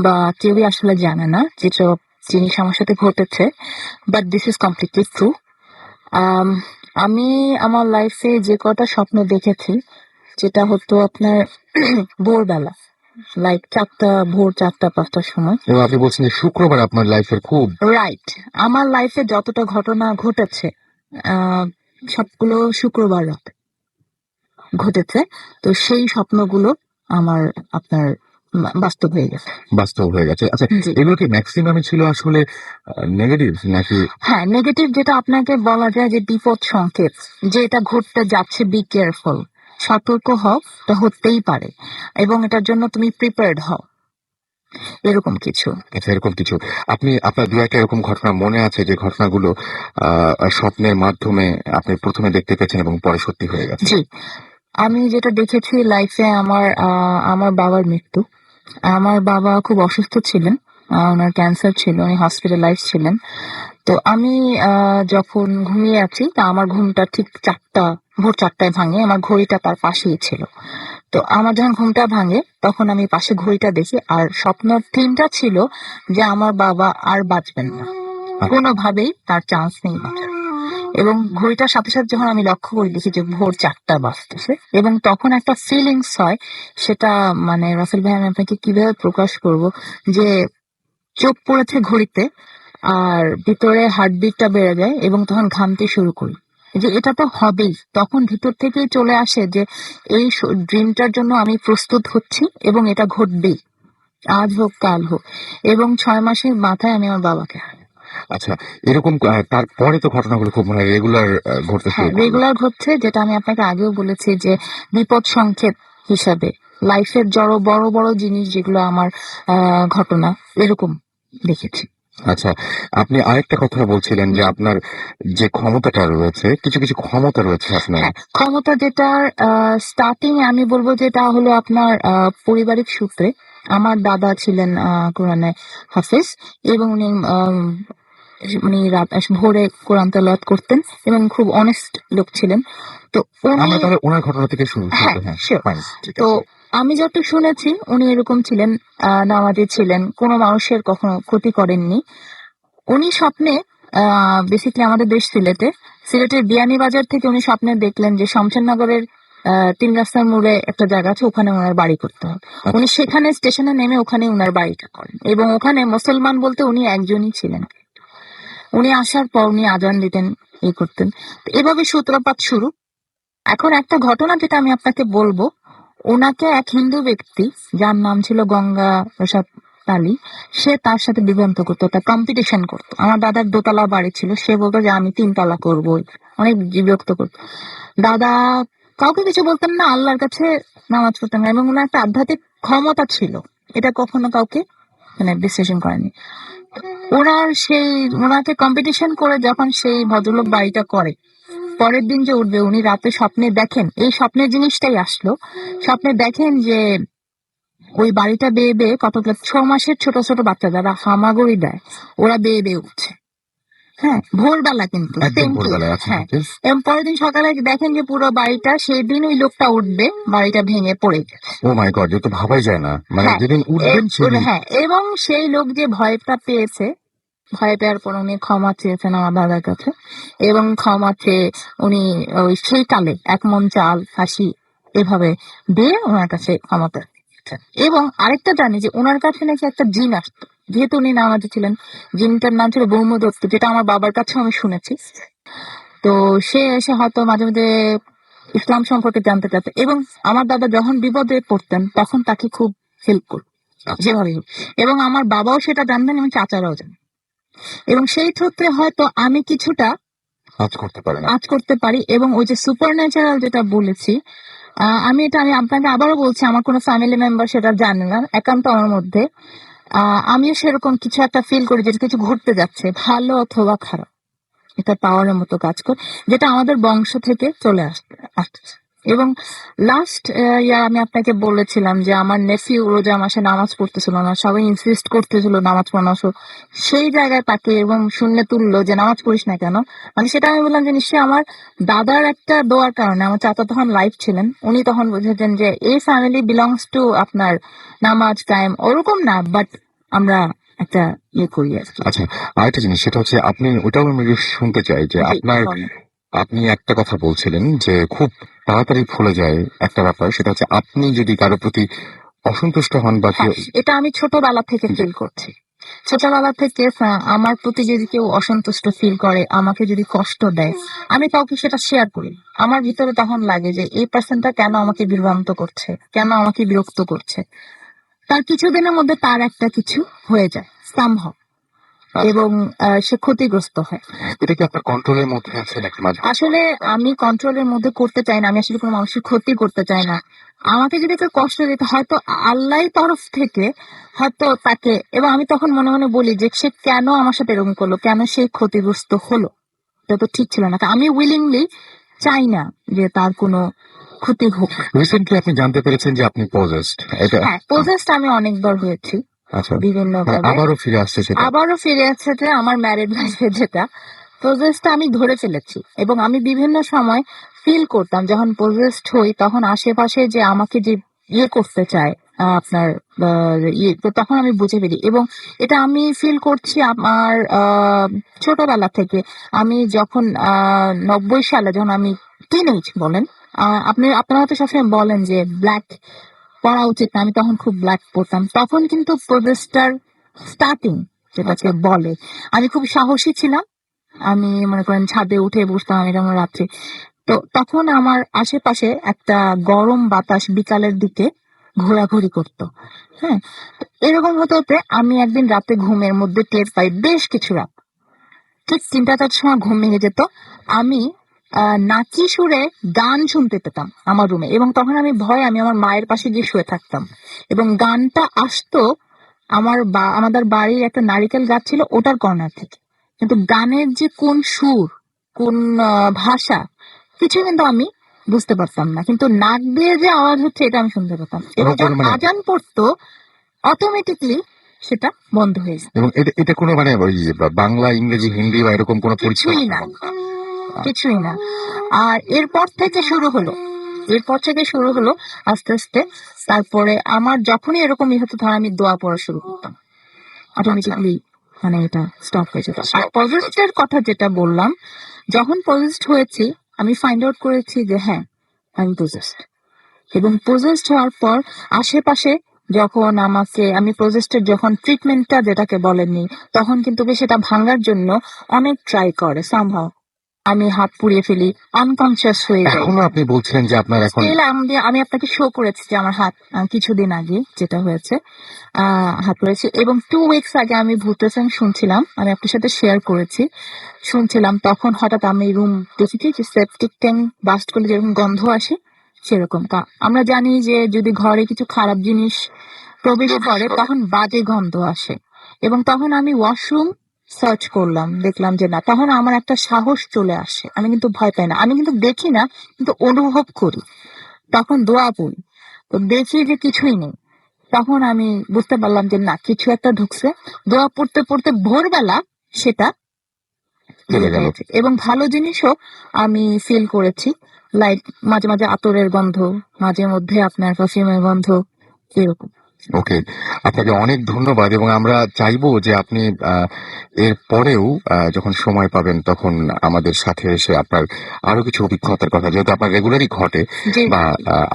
বা কেউই আসলে জানে না যেসব জিনিস আমার সাথে ঘটেছে, but this is completely true. আমি আমার লাইফে যে কটা স্বপ্ন দেখেছি, যেটা হতো আপনার ভোরবেলা, লাইক ভোর 4টা 5টার সময়। এবং আপনি বলছেন যে শুক্রবার আপনার লাইফের খুব রাইট। আমার লাইফে যতটা ঘটনা ঘটেছে, আহ, সবগুলো শুক্রবার রাত। ঘটেছে। তো সেই স্বপ্নগুলো আমার আপনার বাস্তব হয়ে গেছে। বাস্তব হয়ে গেছে। আচ্ছা, জি। এগুলো কি ম্যাক্সিমামই ছিল আসলে নেগেটিভ নাকি? হ্যাঁ, নেগেটিভ যেটা আপনাকে বলা যায় যে বিপদ সংকেত, যে এটা ঘটতে যাচ্ছে, বি কেয়ারফুল, সতর্ক হও, এটা হতেই পারে এবং এটার জন্য তুমি প্রিপেয়ার্ড হও, এরকম কিছু। আচ্ছা, এরকম কিছু আপনি আপনার দু একটা এরকম ঘটনা মনে আছে যে ঘটনাগুলো স্বপ্নের মাধ্যমে আপনি প্রথমে দেখতে পেয়েছেন এবং পরে সত্যি হয়ে গেছে? জি, আমি যেটা দেখেছি লাইফে আমার বাবার মৃত্যু। আমার বাবা খুব অসুস্থ ছিলেন। উনার ক্যান্সার ছিল। উনি হসপিটালাইজড ছিলেন। তো আমি যখন ঘুমিয়ে আছি, তা আমার ঘুমটা ঠিক ভোর ৪টায় ভাঙে। আমার ঘড়িটা তার পাশেই ছিল। তো আমার যখন ঘুমটা ভাঙে তখন আমি পাশে ঘড়িটা দেখি আর স্বপ্নের থিমটা ছিল যে আমার বাবা আর বাঁচবেন না। কোনোভাবেই তার চান্স নেই বাঁচার। এবং ঘড়িটার সাথে সাথে যখন আমি লক্ষ্য করি দেখি যে ভোর ৪টা বাজতেছে এবং তখন একটা ফিলিংস হয়, সেটা মানে রাসেল ভাই আমি আপনাকে কিভাবে প্রকাশ করব, যে চোখ পড়েছে ঘড়িতে আর ভিতরে হার্টবিটটা বেড়ে যায় এবং তখন ঘামতে শুরু করি যে এটা তো হবেই। তখন ভিতর থেকেই চলে আসে যে এই ড্রিমটার জন্য আমি প্রস্তুত হচ্ছি এবং এটা ঘটবেই, আজ হোক কাল হোক। এবং 6 মাসের মাথায় আমি আমার বাবাকে হারাই। আচ্ছা, এরকম তারপরে তো ঘটনাগুলো খুব মানে রেগুলার ঘটতে শুরু হ্যাঁ, করলো। রেগুলার ঘটছে, যেটা আমি আপনাকে আগেও বলেছি যে বিপদ সংকেত হিসাবে লাইফের বড় বড় জিনিস যেগুলো আমার ঘটনা এরকম দেখেছি। আচ্ছা, আপনি আরেকটা কথা বলছিলেন যে আপনার যে ক্ষমতাটা রয়েছে, কিছু কিছু ক্ষমতা রয়েছে আপনার। হ্যাঁ, ক্ষমতা যেটার স্টার্টিং এ আমি বলবো যেটা হলো আপনার পারিবারিক সূত্রে। আমার দাদা ছিলেন কোরআনে হাফেজ এবং উনি ভোরে কোরআন তেলাওয়াত করতেন এবং খুব অনেস্ট লোক ছিলেন। তো উনি, আমরা তাহলে ওনার ঘটনা থেকে শুরু হ্যাঁ করি। হ্যাঁ, শিওর। ফাইন, ঠিক তো আছে। আমি যতটুকু শুনেছি উনি এরকম ছিলেন, নামাজি ছিলেন, কোনো মানুষের কখনো ক্ষতি করেননি। উনি স্বপ্নে বেসিক্যালি আমাদের দেশ সিলেটের বিয়ানীবাজার থেকে উনি স্বপ্নে দেখলেন যে শমশেরনগরের ৩ রাস্তার মোড়ে একটা জায়গা আছে, ওখানে ওনার বাড়ি করতে হবে। উনি সেখানে স্টেশনে নেমে ওখানে ওনার বাড়িটা করেন এবং ওখানে মুসলমান বলতে উনি একজনই ছিলেন। উনি আসার পর উনি আজান দিতেন, করতেন। তো এভাবে সূত্রপাত শুরু। এখন একটা ঘটনা যেটা আমি আপনাকে বলবো, ওনাকে এক হিন্দু ব্যক্তি যার নাম ছিল গঙ্গা প্রসাদ তালি, সে তার সাথে বিভ্রান্ত করতো, তার কম্পিটিশন করতো। আমার দাদার দোতলা বাড়ি ছিল, সে বলতো যে আমি 3 তলা করবো, অনেক বিরক্ত করতো। দাদা কাউকে কিছু বলতেন না, আল্লাহর কাছে নামাজ পড়তেন না এবং ওনার একটা আধ্যাত্মিক ক্ষমতা ছিল, এটা কখনো কাউকে মানে বিশ্লেষণ করেনি। ওনাকে কম্পিটিশন করে যখন সেই ভদ্রলোক বাড়িটা করে, পরের দিন যে উঠবে উনি রাতে স্বপ্নে দেখেন, এই স্বপ্নের জিনিসটাই আসলো। স্বপ্নে দেখেন যে ওই বাড়িটা বেয়ে বেয়ে কতগুলো 6 মাসের ছোট ছোট বাচ্চা যারা হামাগুড়ি দেয়, ওরা বেয়ে বেয়ে উঠছে। হ্যাঁ, ভোরবেলা কিন্তু একদম সেম কেস। ভোরবেলায়। আচ্ছা, হ্যাঁ, ওকে। এবং পরের দিন সকালে দেখেন যে পুরো বাড়িটা, সেই দিন ওই লোকটা উঠবে, বাড়িটা ভেঙে পড়ে গেছে। ও মাই গড, এ তো ভাবাই যায় না। মানে হ্যাঁ, যেদিন উঠবেন সেদিন। হ্যাঁ, এবং সেই লোক যে ভয়টা পেয়েছে, ভয় পাওয়ার পর উনি ক্ষমা চেয়েছেন আমার দাদার কাছে এবং ক্ষমা চেয়ে উনি ওই সেই কালে 1 মণ চাল, হাসি এভাবে দিয়ে ওনার কাছে ক্ষমতা চেয়েছেন। এবং আরেকটা জানি যে ওনার কাছে নাকি একটা জিন আসতো, যেহেতু উনি নামাজি ছিলেন। জিনটার নাম ছিল ব্রহ্মদত্ত, যেটা আমার বাবার কাছেও আমি শুনেছি। তো সে এসে হয়তো মাঝে মাঝে ইসলাম সম্পর্কে জানতে চাইতো এবং আমার দাদা যখন বিপদে পড়তেন তখন তাকে খুব হেল্প করতো যেভাবে হোক। এবং আমার বাবাও সেটা জানতেন এবং চাচারাও জানেন এবং সেই সূত্রে হয়তো আমি কিছুটা কাজ করতে পারে না। কাজ করতে পারি। এবং ওই যে সুপার ন্যাচারাল যেটা বলেছি, আমি আপনাকে আবারও বলছি, আমার কোনো ফ্যামিলি মেম্বার সেটা জানে না, একান্ত আমার মধ্যে। আমিও সেরকম কিছু একটা ফিল করি যে কিছু ঘটতে যাচ্ছে, ভালো অথবা খারাপ, এটা পাওয়ারের মতো কাজ করে, যেটা আমাদের বংশ থেকে চলে আসছে। এবং লাস্ট ইয়ার আমি আপনাকে বলেছিলাম যে আমার নেফিউ রোজা মাসে নামাজ পড়তেছিল না, সবাই ইনসিস্ট করতেছিল নামাজ পড়ানো, সেই জায়গায় তাকে এবং শূন্য তুললো যে নামাজ পড়িস না কেন। মানে সেটা আমি বললাম যে নিশ্চয়ই আমার দাদার একটা দোয়ার কারণে। আমার চাচা তখন লাইফ ছিলেন, উনি তখন বুঝেছেন যে এই ফ্যামিলি বিলংস টু আপনার নামাজ কায়েম ওরকম না, বাট আমরা একটা করি আর কি। আচ্ছা, আরেকটা জিনিস সেটা হচ্ছে আপনি ওটাও আমি শুনতে চাই যে জি, আপনার বলেন। আপনি একটা কথা বলছিলেন যে খুব তাড়াতাড়ি ভুলে যায় একটা ব্যাপার, সেটা হচ্ছে আপনি যদি কারো প্রতি অসন্তুষ্ট হন বা হ্যাঁ, কেউ। এটা আমি ছোটবেলা থেকে ফিল করছি। ছোটবেলা থেকে আমার প্রতি যদি কেউ অসন্তুষ্ট ফিল করে, আমাকে যদি কষ্ট দেয়, আমি কাউকে সেটা শেয়ার করি। আমার ভিতরে তখন লাগে যে এই পার্সনটা কেন আমাকে বিভ্রান্ত করছে, কেন আমাকে বিরক্ত করছে। তার কিছুদিনের মধ্যে তার একটা কিছু হয়ে যায় সামহাও, এবং সে ক্ষতিগ্রস্ত হয়। এটা কি আপনার কন্ট্রোলের মধ্যে আছে নাকি মাঝে আসলে আমি কন্ট্রোলের মধ্যে করতে চাই না, আমি আসলে কোনো মানুষের ক্ষতি করতে চাই না। আমাকে যদি কেউ কষ্ট দিতে, হয়তো আল্লাহ তরফ থেকে হয়তো তাকে, এবং আমি তখন মনে মনে বলি যে সে কেন আমার সাথে এরকম করলো, কেন সে ক্ষতিগ্রস্ত হলো, এটা তো ঠিক ছিল না। তা আমি উইলিংলি চাই না যে তার কোনো ক্ষতি হোক। রিসেন্টলি আপনি জানতে পেরেছেন যে আপনি পজেসড, এটা হ্যাঁ, পজেসড আমি অনেকবার হয়েছি আচ্ছা, বিভিন্ন মানে ভাবে। আবারও ফিরে আসছে সেটা। আবারও ফিরে আসছে যে আমার ম্যারিড লাইফে যেটা পজেসটা আমি ধরে ফেলেছি, এবং আমি বিভিন্ন সময় ফিল করতাম যখন পজেসড হই, তখন আশেপাশে যে আমাকে যে করতে চায়, আপনার তো তখন আমি বুঝে ফেলি। এবং এটা আমি ফিল করছি আমার ছোটবেলা থেকে। আমি যখন 90 সালে, যখন আমি টিনেজ বলেন, আপনারা তো সবসময় বলেন যে ব্ল্যাক পড়া উচিত না, আমি তখন খুব ব্ল্যাক পড়তাম। তখন কিন্তু প্রোজেস্টার স্টার্টিং যেটাকে বলে, আমি খুব সাহসী ছিলাম। আমি মনে করেন ছাদে উঠে বসতাম আমি যেমন রাত্রে। তো তখন আমার আশেপাশে একটা গরম বাতাস বিকালের দিকে ঘোরাঘুরি করতো। হ্যাঁ, তো এরকম হতে হতে আমি একদিন রাতে ঘুমের মধ্যে টের পাই, বেশ কিছু রাত ঠিক 3টা-4টার সময় ঘুম ভেঙে যেত। আমি নাকি সুরে গান শুনতে পেতাম আমার রুমে, এবং তখন আমি ভয়ে আমি আমার মায়ের পাশে গিয়ে শুয়ে থাকতাম, এবং গানটা আসতো আমাদের বাড়ির একটা নারিকেল গাছ ছিল, ওটার কর্নার থেকে। কিন্তু গানের যে কোন সুর, কোন ভাষা, কিছু কিন্তু আমি বুঝতে পারতাম না, কিন্তু নাক দিয়ে যে আওয়াজ হচ্ছে এটা আমি শুনতে পেতাম। এবং এবং যখন মানে আজান পড়তো অটোমেটিকলি সেটা বন্ধ হয়ে যেত। এবং এটা এটা কোনো মানে ওই বাংলা, ইংরেজি, হিন্দি বা এরকম কোনো পরিচয় কিছুই না, কিছুই না। আর এরপর থেকে শুরু হলো আস্তে আস্তে। তারপরে আমার যখনই এরকমই হতো, ধর আমি দোয়া পড়া শুরু করতাম, অটোমেটিকলি মানে এটা স্টপ হয়ে যেত। আর পজিটিভ কথা যেটা বললাম, যখন পজিটিভ হয়েছি আমি ফাইন্ড আউট করেছি যে হ্যাঁ, আমি পজেসড। এবং পজেসড হওয়ার পর আশেপাশে যখন আমি পজেসডের যখন ট্রিটমেন্টটা যেটাকে বলেননি, তখন কিন্তু সেটা ভাঙার জন্য অনেক ট্রাই করে সামহাও। আমি হাত পুড়িয়ে ফেলি, আনকনসিয়াস হয়ে যাই। এখনো আপনি বলছিলেন যে আপনার এখন স্টিল আমি আপনাকে শো করেছি যে আমার হাত কিছুদিন আগে যেটা হয়েছে, হাত পড়েছে। এবং 2 উইকস আগে আমি ভূতের সং শুনছিলাম, আমি আপনার সাথে শেয়ার করেছি, শুনছিলাম। তখন হঠাৎ আমি রুম দেখেছি যে সেপটিক ট্যাঙ্ক বাস্ট করলে যেরকম গন্ধ আসে সেরকম। আমরা জানি যে যদি ঘরে কিছু খারাপ জিনিস প্রবেশ করে তখন বাজে গন্ধ আসে। এবং তখন আমি ওয়াশরুম সার্চ করলাম, দেখলাম যে না, তখন আমার একটা সাহস চলে আসে। আমি কিন্তু ভয় পাই না, আমি কিন্তু দেখি না, কিন্তু অনুভব করি। তখন দোয়া পড়ি, তো দেখি যে কিছুই নেই। তখন আমি বুঝতে পারলাম যে না, কিছু একটা ঢুকছে। দোয়া পড়তে পড়তে ভোরবেলা সেটা চলে গেল। হয়েছে, এবং ভালো জিনিসও আমি ফিল করেছি। লাইক মাঝে মাঝে আতরের গন্ধ, মাঝে মধ্যে আপনার পারফিউমের গন্ধ, এরকম। ওকে, আপনাকে অনেক ধন্যবাদ এবং আমরা চাইবো যে আপনি এর পরেও যখন সময় পাবেন তখন আমাদের সাথে এসে আপনার আরো কিছু অভিজ্ঞতার কথা, যেহেতু আপনার রেগুলারই ঘটে, জি, বা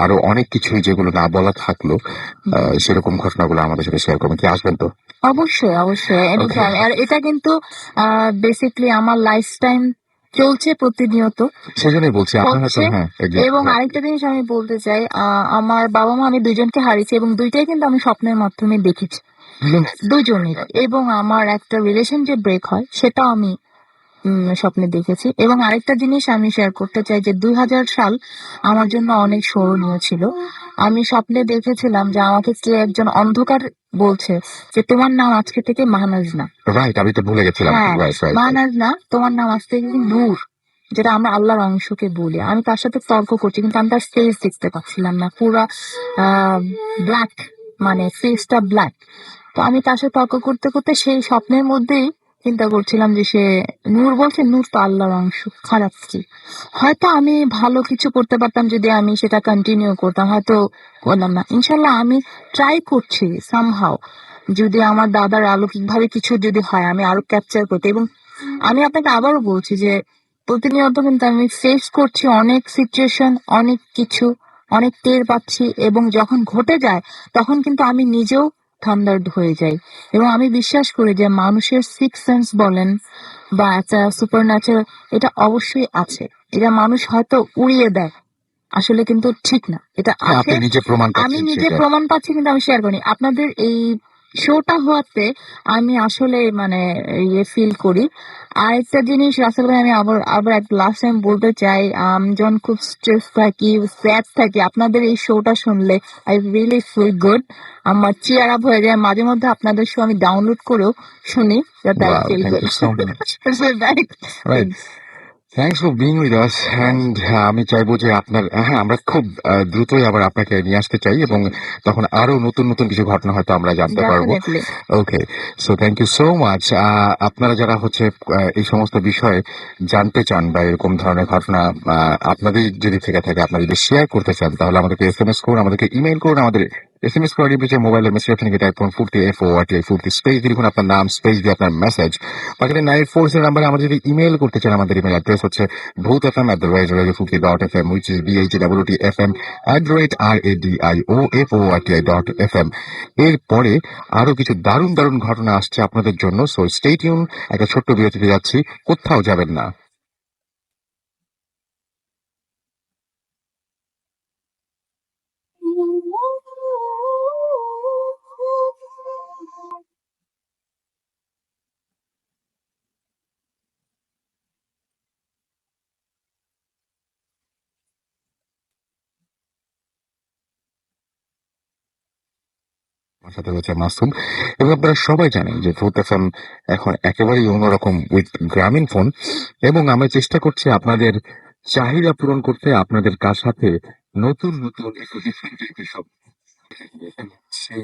আরো অনেক কিছুই যেগুলো না বলা থাকলো, সেরকম ঘটনাগুলো আমাদের সাথে শেয়ার করবেন। কি আসবেন তো? অবশ্যই অবশ্যই anytime। আর এটা কিন্তু বেসিকলি আমার লাইফ টাইম চলছে প্রতিনিয়ত, সেজন্যই বলছি আপনার হয়তো, হচ্ছে। হ্যাঁ এবং আরেকটা জিনিস আমি বলতে চাই, আমার বাবা মা, আমি দুইজনকে হারিয়েছি, এবং দুইটাই কিন্তু আমি স্বপ্নের মাধ্যমে দেখেছি, দুইজনের। এবং আমার একটা রিলেশন যে ব্রেক হয় সেটাও আমি স্বপ্নে দেখেছি। এবং আরেকটা জিনিস আমি শেয়ার করতে চাই যে 2000 সাল আমার জন্য অনেক স্মরণীয় ছিল। আমি স্বপ্নে দেখেছিলাম যে আমাকে কে একজন অন্ধকার বলছে যে তোমার নাম আজকে থেকে মাহনাজ না। রাইট, আমি তো ভুলে গেছিলাম। হ্যাঁ, রাইট রাইট। মাহনাজ না, তোমার নাম আজ থেকে নূর, যেটা আমরা আল্লাহর অংশকে বলি। আমি তার সাথে তর্ক করছি, কিন্তু আমি তার ফেস দেখতে পাচ্ছিলাম না, পুরা ব্ল্যাক, মানে ফেসটা ব্ল্যাক। তো আমি তার সাথে তর্ক করতে করতে সেই স্বপ্নের মধ্যেই চিন্তা করছিলাম যে সে নূর বলছে, নূর তো আল্লাহর অংশ, খারাপ কি? হয়তো আমি ভালো কিছু করতে পারতাম যদি আমি সেটা কন্টিনিউ করতাম, হয়তো করলাম না। ইনশাল্লাহ আমি ট্রাই করছি সামহাও, যদি আমার দাদার অলৌকিক ভাবে কিছু যদি হয় আমি আরো ক্যাপচার করতে। এবং আমি আপনাকে আবারও বলছি যে প্রতিনিয়ত কিন্তু আমি ফেস করছি অনেক সিচুয়েশন, অনেক কিছু, অনেক টের পাচ্ছি। এবং যখন ঘটে যায় তখন কিন্তু আমি নিজেও থান্ডার্ড হয়ে যাই। এবং আমি বিশ্বাস করি যে মানুষের সিক্স সেন্স বলেন বা একটা সুপার ন্যাচারাল, এটা অবশ্যই আছে। এটা মানুষ হয়তো উড়িয়ে দেয়, আসলে কিন্তু ঠিক না, এটা হ্যাঁ, আছে। আপনি নিজে প্রমাণ আমি পাচ্ছেন নিজে সেটা। প্রমাণ পাচ্ছি, কিন্তু আমি শেয়ার করি আপনাদের এই শোটা হওয়াতে। আমি আসলে মানে ইয়ে ফিল করি। আরেকটা জিনিস রাসেল ভাই, আমি আবার আবার একটা লাস্ট টাইম বলতে চাই, যখন খুব স্ট্রেস থাকি, স্যাড থাকি, আপনাদের এই শোটা শুনলে আই রিয়েলি ফিল গুড। আমার চিয়ার আপ হয়ে যায়। মাঝে মধ্যে আপনাদের শো আমি ডাউনলোড করেও শুনি, যাতে I wow, feel thank good. You so much. Right. Thanks for being with us. And আমি চাইবো যে আপনার, হ্যাঁ, আমরা খুব দ্রুতই আবার আপনাকে নিয়ে আসতে চাই, এবং তখন আরো নতুন নতুন কিছু ঘটনা হয়তো আমরা জানতে পারবো। Definitely. Okay, so thank you so much. আপনারা যারা হচ্ছে এই সমস্ত বিষয়ে জানতে চান বা এরকম ধরনের ঘটনা আপনাদের যদি থেকে থাকে, আপনারা যদি শেয়ার করতে চান, তাহলে আমাদেরকে SMS করুন, আমাদেরকে ইমেল করুন। আমাদের SMS করে দিচ্ছে মোবাইলের মেসেজ, আপনি টাইপ করুন ফুর্তি FORTI ফুর্তি, স্পেস দিয়ে লিখুন আপনার নাম, স্পেস দিয়ে আপনার মেসেজ পাঠালে 984 নাম্বারে। আমাদের যদি ইমেল করতে চান, আমাদের ইমেল অ্যাড্রেস হচ্ছে bhutfm@radiofuki.fm, which is BHWTFM@radioFORTI.fm। এরপরে আরো কিছু দারুণ দারুণ ঘটনা আসছে আপনাদের জন্য, সো স্টে টিউন। একটা ছোট্ট বিরতিতে যাচ্ছি, কোথাও যাবেন না। আমার সাথে রয়েছে মাসুম, এবং আপনারা সবাই জানেন যে ভোট এফএম এখন একেবারেই অন্যরকম উইথ গ্রামীণ ফোন, এবং আমরা চেষ্টা করছি আপনাদের চাহিদা পূরণ করতে, আপনাদের কার সাথে নতুন নতুন একটু ডিফারেন্ট টাইপের সব সে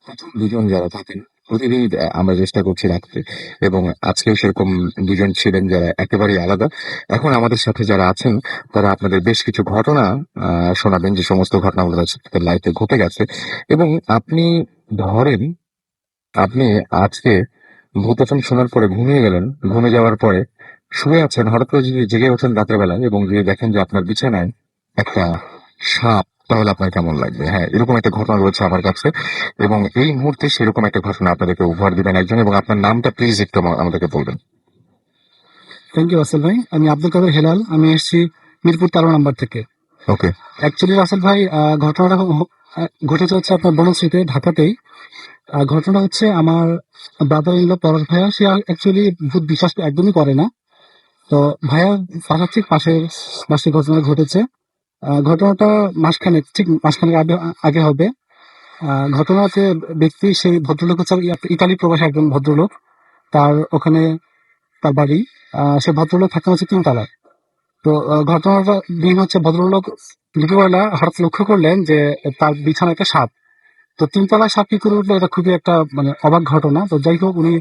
প্রথম দুজন যারা থাকেন প্রতিদিন আমরা চেষ্টা করছি রাখতে, এবং আজকেও সেরকম দুজন ছিলেন যারা একেবারেই আলাদা। এখন আমাদের সাথে যারা আছেন, তারা আপনাদের বেশ কিছু ঘটনা শোনাবেন, যে সমস্ত ঘটনাগুলো তাদের লাইফে ঘটে গেছে। এবং আপনি ধরেন, আপনি আজকে ভূত FM শোনার পরে ঘুমিয়ে গেলেন, ঘুমিয়ে যাওয়ার পরে শুয়ে আছেন, হঠাৎ করে যদি জেগে ওঠেন রাতের বেলায় এবং যদি দেখেন যে আপনার বিছানায় একটা সাপ, তাহলে আপনার কেমন লাগবে? হ্যাঁ, এরকম একটা ঘটনা রয়েছে আমার কাছে, এবং এই মুহূর্তে সেরকম একটা ঘটনা আপনাদেরকে উপহার দিবেন একজন, এবং আপনার নামটা প্লিজ একটু আমাদেরকে বলবেন। থ্যাংক ইউ রাসেল ভাই। আমি আব্দুল কাদের হেলাল, আমি এসেছি মিরপুর 13 নাম্বার থেকে। ওকে। অ্যাকচুয়ালি রাসেল ভাই, ঘটনাটা ঘটেছে হচ্ছে আপনার বনশ্রীতে, ঢাকাতেই। ঘটনা হচ্ছে আমার ব্রাদার ইন ল পরশ ভাইয়া, সে অ্যাকচুয়ালি ভূত বিশ্বাস একদমই করে না। তো ভাইয়া বাসার ঠিক পাশের বাসে ঘটনা ঘটেছে। ঘটনাটা ঠিক মাসখানেক আগে আগে হবে। ঘটনাতে ব্যক্তি, সেই ভদ্রলোক হচ্ছে ইতালি প্রবাসী একজন ভদ্রলোক। তার ওখানে তার বাড়ি। সে ভদ্রলোক থাকেন হচ্ছে 3 তলায়। তো ঘটনাটা দিন হচ্ছে ভদ্রলোক দুপুরবেলা হঠাৎ লক্ষ্য করলেন যে তার বিছানায় একটা সাপ। তো 3 তলায় সাপ কি করে উঠলো, এটা খুবই একটা মানে অবাক ঘটনা। তো যাই হোক, উনি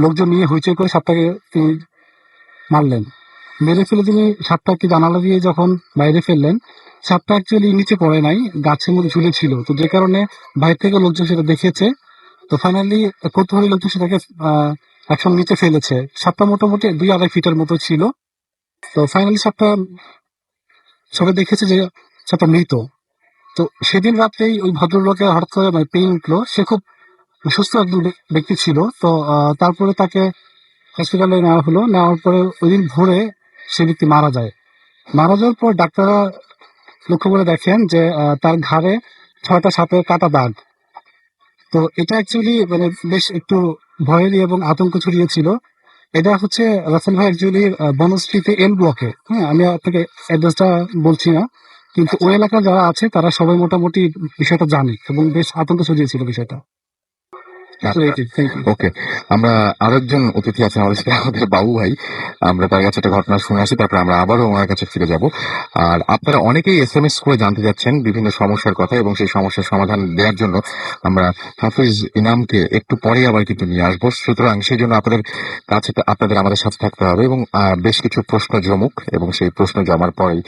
লোকজন নিয়ে হইচই করে সাপটাকে তিনি মারলেন। মেরে ফেলে তিনি সাপটাকে জানালা দিয়ে যখন বাইরে ফেললেন, সাপটা অ্যাকচুয়ালি নিচে পড়ে নাই, গাছের মধ্যে ঝুলে ছিল। তো যে কারণে বাইরে থেকে লোকজন সেটা দেখেছে। তো ফাইনালি কৌতূহলী লোকজন সেটাকে একসঙ্গে নিচে ফেলেছে। সাপটা মোটামুটি 2-2.5 ফিটের মতো ছিল। তো ফাইনালি সাপটা সবাই দেখেছে যে সাপটা মৃত। তো সেদিন রাত্রেই ওই ভদ্রলোকের হঠাৎ করে মানে পেইন উঠলো। সে খুব সুস্থ একজন ব্যক্তি ছিল। তো তারপরে তাকে হসপিটালে নেওয়া হলো। নেওয়ার পরে ওই দিন ভোরে সে ব্যক্তি মারা যায়। মারা যাওয়ার পর ডাক্তাররা লক্ষ্য করে দেখেন যে তার ঘাড়ে 6টা সাপের কাটা দাগ। তো এটা অ্যাকচুয়ালি মানে বেশ একটু ভয়েরই এবং আতঙ্ক ছড়িয়েছিল। এটা হচ্ছে রাসেল ভাই অ্যাকচুয়ালি বনশ্রীতে এল ব্লকে। হ্যাঁ, আমি আপনাকে অ্যাড্রেসটা বলছি না, কিন্তু ওই এলাকার যারা আছে তারা সবাই মোটামুটি বিষয়টা জানে, এবং বেশ আতঙ্ক ছড়িয়েছিল বিষয়টা। Thank you. ওকে, আমরা আরেকজন অতিথি আছেন আমাদের সাথে, আমাদের বাবু ভাই। আমরা তার কাছে একটা ঘটনা শুনে আসি, তারপরে আমরা আবারও ওনার কাছে ফিরে যাব। আর আপনারা অনেকেই SMS করে জানতে যাচ্ছেন বিভিন্ন সমস্যার কথা, এবং সেই সমস্যার সমাধান দেওয়ার জন্য আমরা হাফিজ ইনামকে একটু পরে আবার কিন্তু নিয়ে আসবো। সুতরাং সেই জন্য আপনাদের কাছে আপনাদের আমাদের সাথে থাকতে হবে, এবং বেশ কিছু প্রশ্ন জমুক, এবং সেই প্রশ্ন জমার পরেই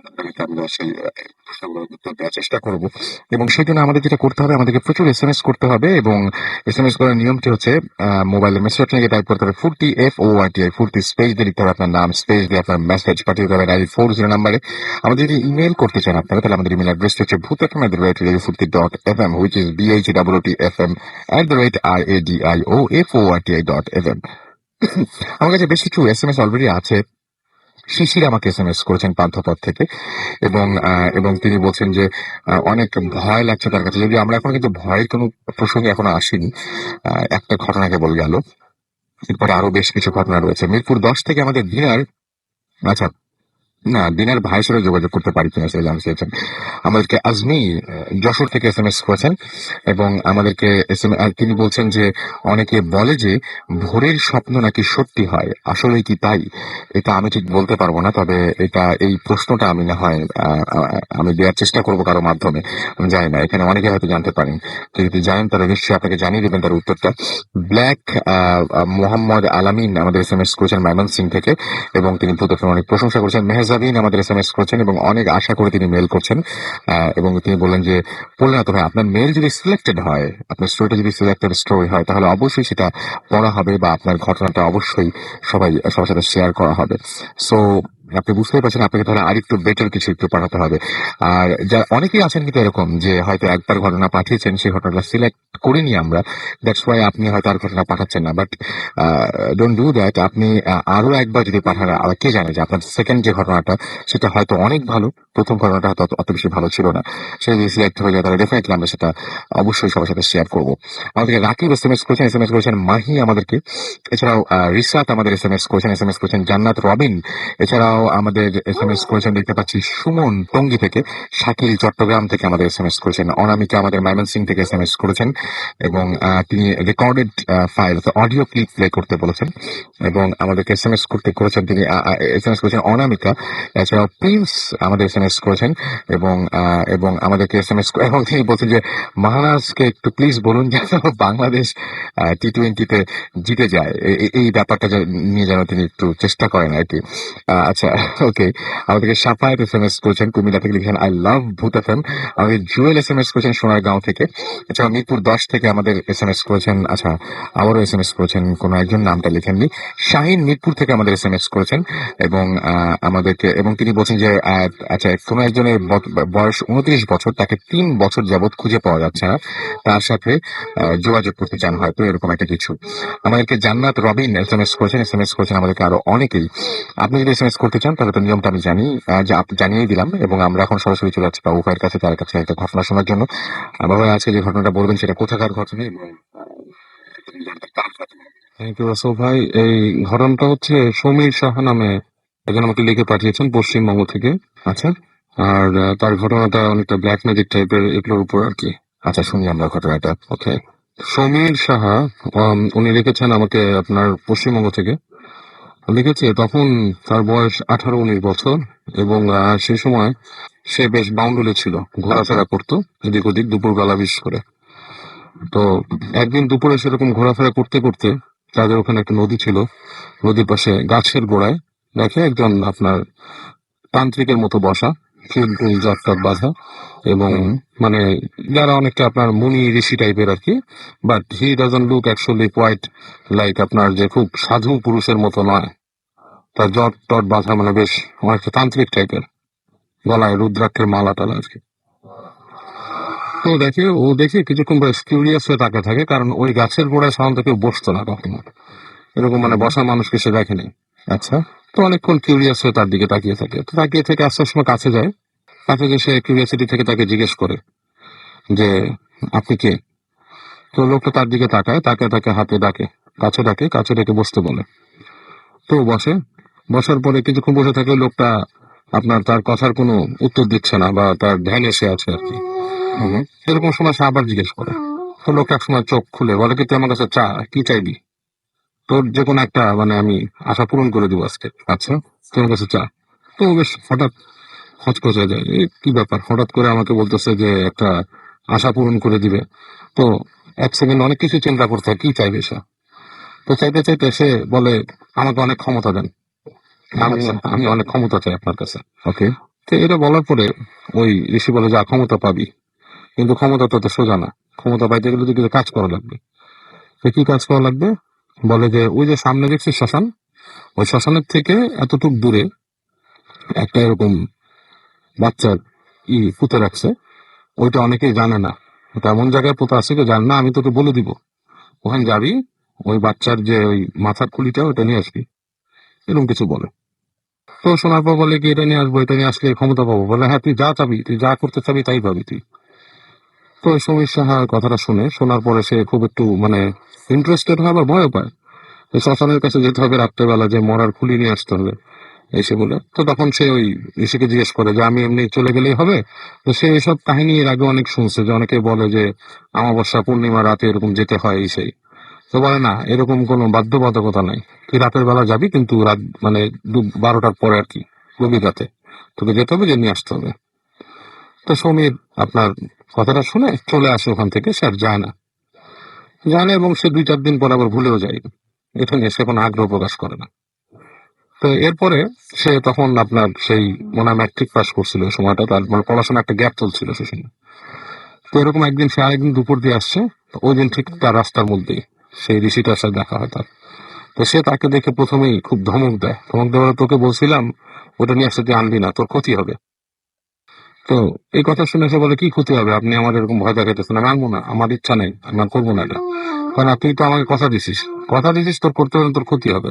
আপনাদেরকে আমরা সেই প্রশ্নগুলোর উত্তর দেওয়ার চেষ্টা করব। এবং সেই জন্য আমাদের যেটা করতে হবে, আমাদেরকে প্রচুর এসএমএস করতে হবে। এবং এসএমএস করার নিয়মটি হচ্ছে মোবাইলের মেসেজ অপশনে টাইপ করতে হবে ফুর্তি, FORTI, ফুর্তি স্পেস দিয়ে লিখতে হবে আপনার নাম, স্পেস দিয়ে আপনার মেসেজ পাঠিয়ে দিতে হবে 940 নাম্বারে। আমাদের যদি ইমেল করতে চান আপনারা, তাহলে আমাদের ইমেল অ্যাড্রেসটা হচ্ছে bhutfm@radiofurti.fm, which is BHWTFM@radioForti.fm। আমার কাছে বেশ কিছু এসএমএস অলরেডি আছে। শিশির আমাকে এসএমএস করেছেন পান্থপথ থেকে। এবং তিনি বলছেন যে অনেক ভয় লাগছে তার কাছে, যদিও আমরা এখন কিন্তু ভয়ের কোনো প্রসঙ্গে এখনো আসিনি। একটা ঘটনা কেবল গেল, এরপরে আরো বেশ কিছু ঘটনা রয়েছে। মিরপুর 10 থেকে আমাদের দিনার, আচ্ছা না, দিনার ভাইয়ের সাথে যোগাযোগ করতে পারি কিনা সেটা জানতে চেয়েছেন। আমাদেরকে আজমি যশোর থেকে এসএমএস করেছেন এবং আমাদেরকে তিনি বলছেন যে অনেকে বলে যে ভোরের স্বপ্ন নাকি সত্যি হয়, আসলে কি তাই? এটা আমি ঠিক বলতে পারবো না, তবে এই প্রশ্নটা আমি না হয় আমি দেওয়ার চেষ্টা করবো কারো মাধ্যমে। আমি জানি না, এখানে অনেকে হয়তো জানতে পারেন। কেউ যদি জানেন তারা নিশ্চয়ই আপনাকে জানিয়ে দেবেন তার উত্তরটা। ব্ল্যাক মোহাম্মদ আলামিন আমাদের এসএমএস করেছেন ময়মনসিং থেকে এবং তিনি ভূতফিল্ম অনেক প্রশংসা করেছেন। মেহজাবিন আমাদের এসএমএস করেছেন এবং অনেক আশা করে তিনি মেল করছেন। এবং তিনি বললেন যে বললেন না, তবে আপনার মেল যদি সিলেক্টেড হয়, আপনার স্টোরিটা যদি সিলেক্টেড স্টোরি হয়, তাহলে অবশ্যই সেটা পড়া হবে বা আপনার ঘটনাটা অবশ্যই সবার সাথে শেয়ার করা হবে। সো আপনি বুঝতেই পারছেন, আপনাকে তাহলে আরেকটু বেটার কিছু একটু পাঠাতে হবে। আর যা অনেকেই আছেন কিন্তু এরকম যে হয়তো একবার ঘটনা পাঠিয়েছেন, সেই ঘটনাটা সিলেক্ট করিনি আমরা, দ্যাটস ওয়াই আপনি হয়তো আর ঘটনা পাঠাচ্ছেন না। But don't do that. আপনি আরো একবার যদি পাঠান, আর কে জানে যে আপনার সেকেন্ড যে ঘটনাটা সেটা হয়তো অনেক ভালো, প্রথম ঘটনাটা হয়তো অত বেশি ভালো ছিল না, সে যদি সিলেক্ট হয়ে যায় তাহলে ডেফিনেটলি আমরা সেটা অবশ্যই সবার সাথে শেয়ার করবো। আমাদেরকে রাকিব এসএমএস করেছেন মাহি আমাদেরকে। এছাড়াও রিসাত আমাদের এসএমএস করেছেন জান্নাত রবিন। এছাড়াও আমাদের এসএমএস করেছেন দেখতে পাচ্ছি সুমন টঙ্গী থেকে, শাকিল চট্টগ্রাম থেকে আমাদের এসএমএস করেছেন, অনামিকা আমাদের ময়মনসিং থেকে এসএমএস করেছেন এবং তিনি recorded file audio clip play করতে বলেছেন এবং আমাদেরকে এসএমএস তিনি এসএমএস করেছেন অনামিকা। এছাড়াও প্রিন্স আমাদের এসএমএস করেছেন এবং আমাদেরকে এসএমএস এবং তিনি বলছেন যে মাহারাজকে একটু প্লিজ বলুন যেন বাংলাদেশ T20-তে জিতে যায়, এই ব্যাপারটা নিয়ে যেন তিনি একটু চেষ্টা করেন আর কি। আচ্ছা, ওকে। আমাদেরকে সাফায়েত এসএমএস করেছেন কুমিল্লা থেকে, লিখেন আই লাভ ভূত এফএম। আমাদের জুয়েল এসএমএস করেছেন সোনারগাঁও থেকে। এছাড়া মিরপুর 10 থেকে আমাদের এসএমএস করেছেন, আচ্ছা আবারও এসএমএস করেছেন কোনো একজন, নামটা লিখেননি। শাহিন মিরপুর থেকে আমাদের এসএমএস করেছেন এবং আমাদেরকে এবং তিনি বলছেন যে আচ্ছা কোনো একজনের বয়স 29 বছর, তাকে 3 বছর যাবত খুঁজে পাওয়া যাচ্ছে না, তার সাথে যোগাযোগ করতে চান হয়তো, এরকম একটা কিছু। আমাদেরকে জান্নাত রবিন এসএমএস করেছেন আমাদেরকে আরো অনেকেই। আপনি যদি এসএমএস করতে চান তাহলে তো নিয়মটা আমি জানি, যে আপনি জানিয়ে দিলাম এবং আমরা এখন সরাসরি চলে যাচ্ছি বাবু ভাইয়ের কাছে, তার কাছে একটা ঘটনা শোনার জন্য। বাবু ভাই আজকে যে ঘটনাটা বলবেন সেটা কোথাকার ঘটনা এবং থ্যাংক ইউ রাসেল ভাই। এই ঘটনাটা হচ্ছে সমীর সাহা নামে একজন আমাকে লিখে পাঠিয়েছেন পশ্চিমবঙ্গ থেকে। আচ্ছা আর তার ঘটনাটা অনেকটা ব্ল্যাক ম্যাজিক টাইপের, এগুলোর উপর আর কি। আচ্ছা, শুনি আমরা ঘটনাটা। ওকে, সমীর সাহা উনি লিখেছেন আমাকে আপনার পশ্চিমবঙ্গ থেকে। লিখেছে তখন তার বয়স 18-19 বছর এবং সেই সময় সে বেশ বাউন্ডুলে ছিল, ঘোরাফেরা করতো এদিক ওদিক দুপুরবেলা বিশেষ করে। তো একদিন দুপুরে সেরকম ঘোরাফেরা করতে করতে তাদের ওখানে একটা নদী ছিল, নদীর পাশে গাছের গোড়ায় দেখে একজন আপনার তান্ত্রিকের মতো বসা, চুল টুল জট বাঁধা এবং মানে যারা অনেকটা আপনার মুনি ঋষি টাইপের আর কি, but he doesn't look actually quite like আপনার যে খুব সাধু পুরুষের মতো নয়। তার জট টট বাঁধা মানে বেশ অনেকটা তান্ত্রিক টাইপের, গলায় রুদ্রাক্ষের মালা টালা আর কি। তো দেখে কিছুক্ষণ বেশ কিউরিয়াস হয়ে তাকে থাকে, কারণ ওই গাছের গোড়ায় সাধারণত কেউ বসতো না কখনো, এরকম মানে বসা মানুষকে সে দেখেনি। আচ্ছা, তো অনেকক্ষণ কিউরিয়াস হয়ে তার দিকে তাকিয়ে থাকে। তো তাকিয়ে থেকে আস্তে আস্তে কাছে যায়, কাছে গিয়ে সে কিউরিয়াসিটি থেকে তাকে জিজ্ঞেস করে যে আপনি কে? তো লোকটা তার দিকে তাকায়, তাকে হাতে ডাকে, কাছে ডেকে বসতে বলে। তো বসার পরে কিছুক্ষণ বসে থাকে, লোকটা আপনার তার কথার কোনো উত্তর দিচ্ছে না বা তার ধ্যান এসে আছে আর কি। সেরকম সময় সে আবার জিজ্ঞেস করে। তো লোকটা এক সময় চোখ খুলে বলে কি তুই আমার কাছে কি চাইবি? তোর যে কোনো একটা মানে আমি আশা পূরণ করে দিব আজকে। আচ্ছা, তোর কাছে তো বেশ হঠাৎ হচকচে যায়, কি ব্যাপার, হঠাৎ করে আমাকে বলতেছে যে একটা আশা পূরণ করে দিবে। তো এক সেকেন্ড অনেক কিছু চিন্তা করতে হয়, কি চাইবে সে। তো চাইতে সে বলে আমাকে অনেক ক্ষমতা দেন, আমি অনেক ক্ষমতা চাই আপনার কাছে। ওকে। তো এটা বলার পরে ওই ঋষি বলে যা ক্ষমতা পাবি, কিন্তু ক্ষমতা তো সোজা না, ক্ষমতা পাইতে গেলে তো কিছু কাজ করা লাগবে। তো কি কাজ করা লাগবে? বলে যে ওই যে সামনে দেখছিস শ্মশান, ওই শ্মশানের থেকে এতটুক দূরে একটা এরকম বাচ্চার পুঁতে রাখছে, ওইটা অনেকেই জানে না। ওটা এমন জায়গায় পোতা আছে কেউ জানে না, আমি তোকে বলে দিব। ওখানে যাবি, ওই বাচ্চার যে ওই মাথার খুলিটা ওটা নিয়ে আসবি, এরকম কিছু বলে। তো শোনার পর বলে কি এটা নিয়ে আসবো, এটা নিয়ে আসলে ক্ষমতা পাবো। বলে হ্যাঁ, তুই যা চাবি, তুই যা করতে চাবি তাই পাবি তুই। তো ওই সমীর সাহা কথাটা শোনার পরে সে খুব একটু মানে ইন্টারেস্টেড হয়, আবার ভয়ও পায়। তো শ্মশানের কাছে যেতে হবে রাত্রেবেলা, যে মরার খুলি নিয়ে আসতে হবে এসে বলে। তো তখন সে ওই ঋষিকে জিজ্ঞেস করে যে আমি এমনি চলে গেলেই হবে? তো সে এসব কাহিনী এর আগে অনেক শুনছে, যে অনেকে বলে যে অমাবস্যা পূর্ণিমা রাতে এরকম যেতে হয় এই সেই। তো বলে না, এরকম কোনো বাধ্যবাধকতা নাই, তুই রাতের বেলা যাবি, কিন্তু রাত মানে 12টার পরে আর কি, গভীর রাতে তোকে যেতে হবে, যে নিয়ে আসতে হবে। তো সমীর আপনার কথাটা শুনে চলে আসে ওখান থেকে, সে আর যায় না, জানে, এবং সে 2-4 দিন পর আবার ভুলেও যায়। এটা নিয়ে সে কোনো আগ্রহ প্রকাশ করে না। তো এরপরে সে তখন আপনার সেই মনে হয় ম্যাট্রিক পাস করছিল ওই সময়টা, তার মানে পড়াশোনা একটা গ্যাপ চলছিল সে সময়। তো এরকম একদিন সে আরেকদিন দুপুর দিয়ে আসছে, তো ওই দিন ঠিক তার রাস্তার মধ্যেই সেই ঋষিটার সাথে দেখা হয় তার। তো সে তাকে দেখে প্রথমেই খুব ধমক দেওয়ার, তোকে বলছিলাম ওটা নিয়ে আসতে, তুই আনবি না, তোর ক্ষতি হবে। তো এই কথা শুনে সে বলে কি ক্ষতি হবে, আপনি আমার এরকম ভয় দেখাইতেছেন, আমি আনবো না, আমার ইচ্ছা নেই, আমি আর করবো না এটা। কারণ তুই তো আমাকে কথা দিছিস তোর করতে হলে তোর ক্ষতি হবে।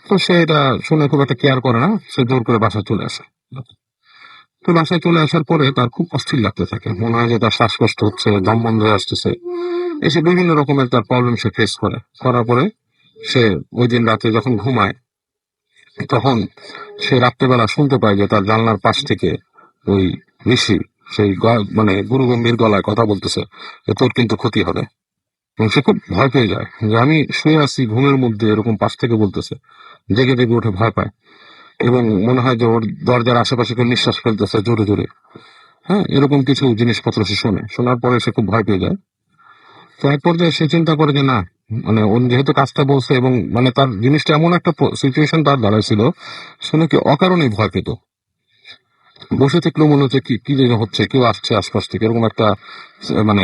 তো সে এটা শুনে খুব একটা কেয়ার করে না, সে জোর করে বাসায় চলে আসে। তো বাসায় চলে আসার পরে তার খুব অস্থির লাগতে থাকে, মনে হয় যে তার শ্বাসকষ্ট হচ্ছে, দম বন্ধ হয়ে আসতেছে, এসে বিভিন্ন রকমের তার প্রবলেম সে ফেস করার পরে সে ওই দিন রাতে যখন ঘুমায়, তখন সে রাত্রেবেলা শুনতে পায় যে তার জানলার পাশ থেকে ওই ঋষি সেই মানে গুরু গম্ভীর গলায় কথা বলতেছে যে তোর কিন্তু ক্ষতি হবে। এবং সে খুব ভয় পেয়ে যায়, যে আমি শুয়ে আছি ঘুমের মধ্যে, এরকম পাশ থেকে বলতেছে, জেগে জেগে উঠে ভয় পায়, এবং মনে হয় যে ওর দরজার আশেপাশে কেউ নিঃশ্বাস ফেলতেছে জোরে জোরে। হ্যাঁ, এরকম কিছু জিনিসপত্র সে শোনার পরে সে খুব ভয় পেয়ে যায়। তো এক পর্যায়ে সে চিন্তা করে যে না, মানে ও যেহেতু কাজটা বলছে, এবং মানে তার জিনিসটা এমন একটা সিচুয়েশন তার দাঁড়াইছিল, শুনে কি অকারণেই ভয় পেত। বসে থাকলেও মনে হচ্ছে কি কি যেন হচ্ছে, কেউ আসছে আশপাশ থেকে, এরকম একটা মানে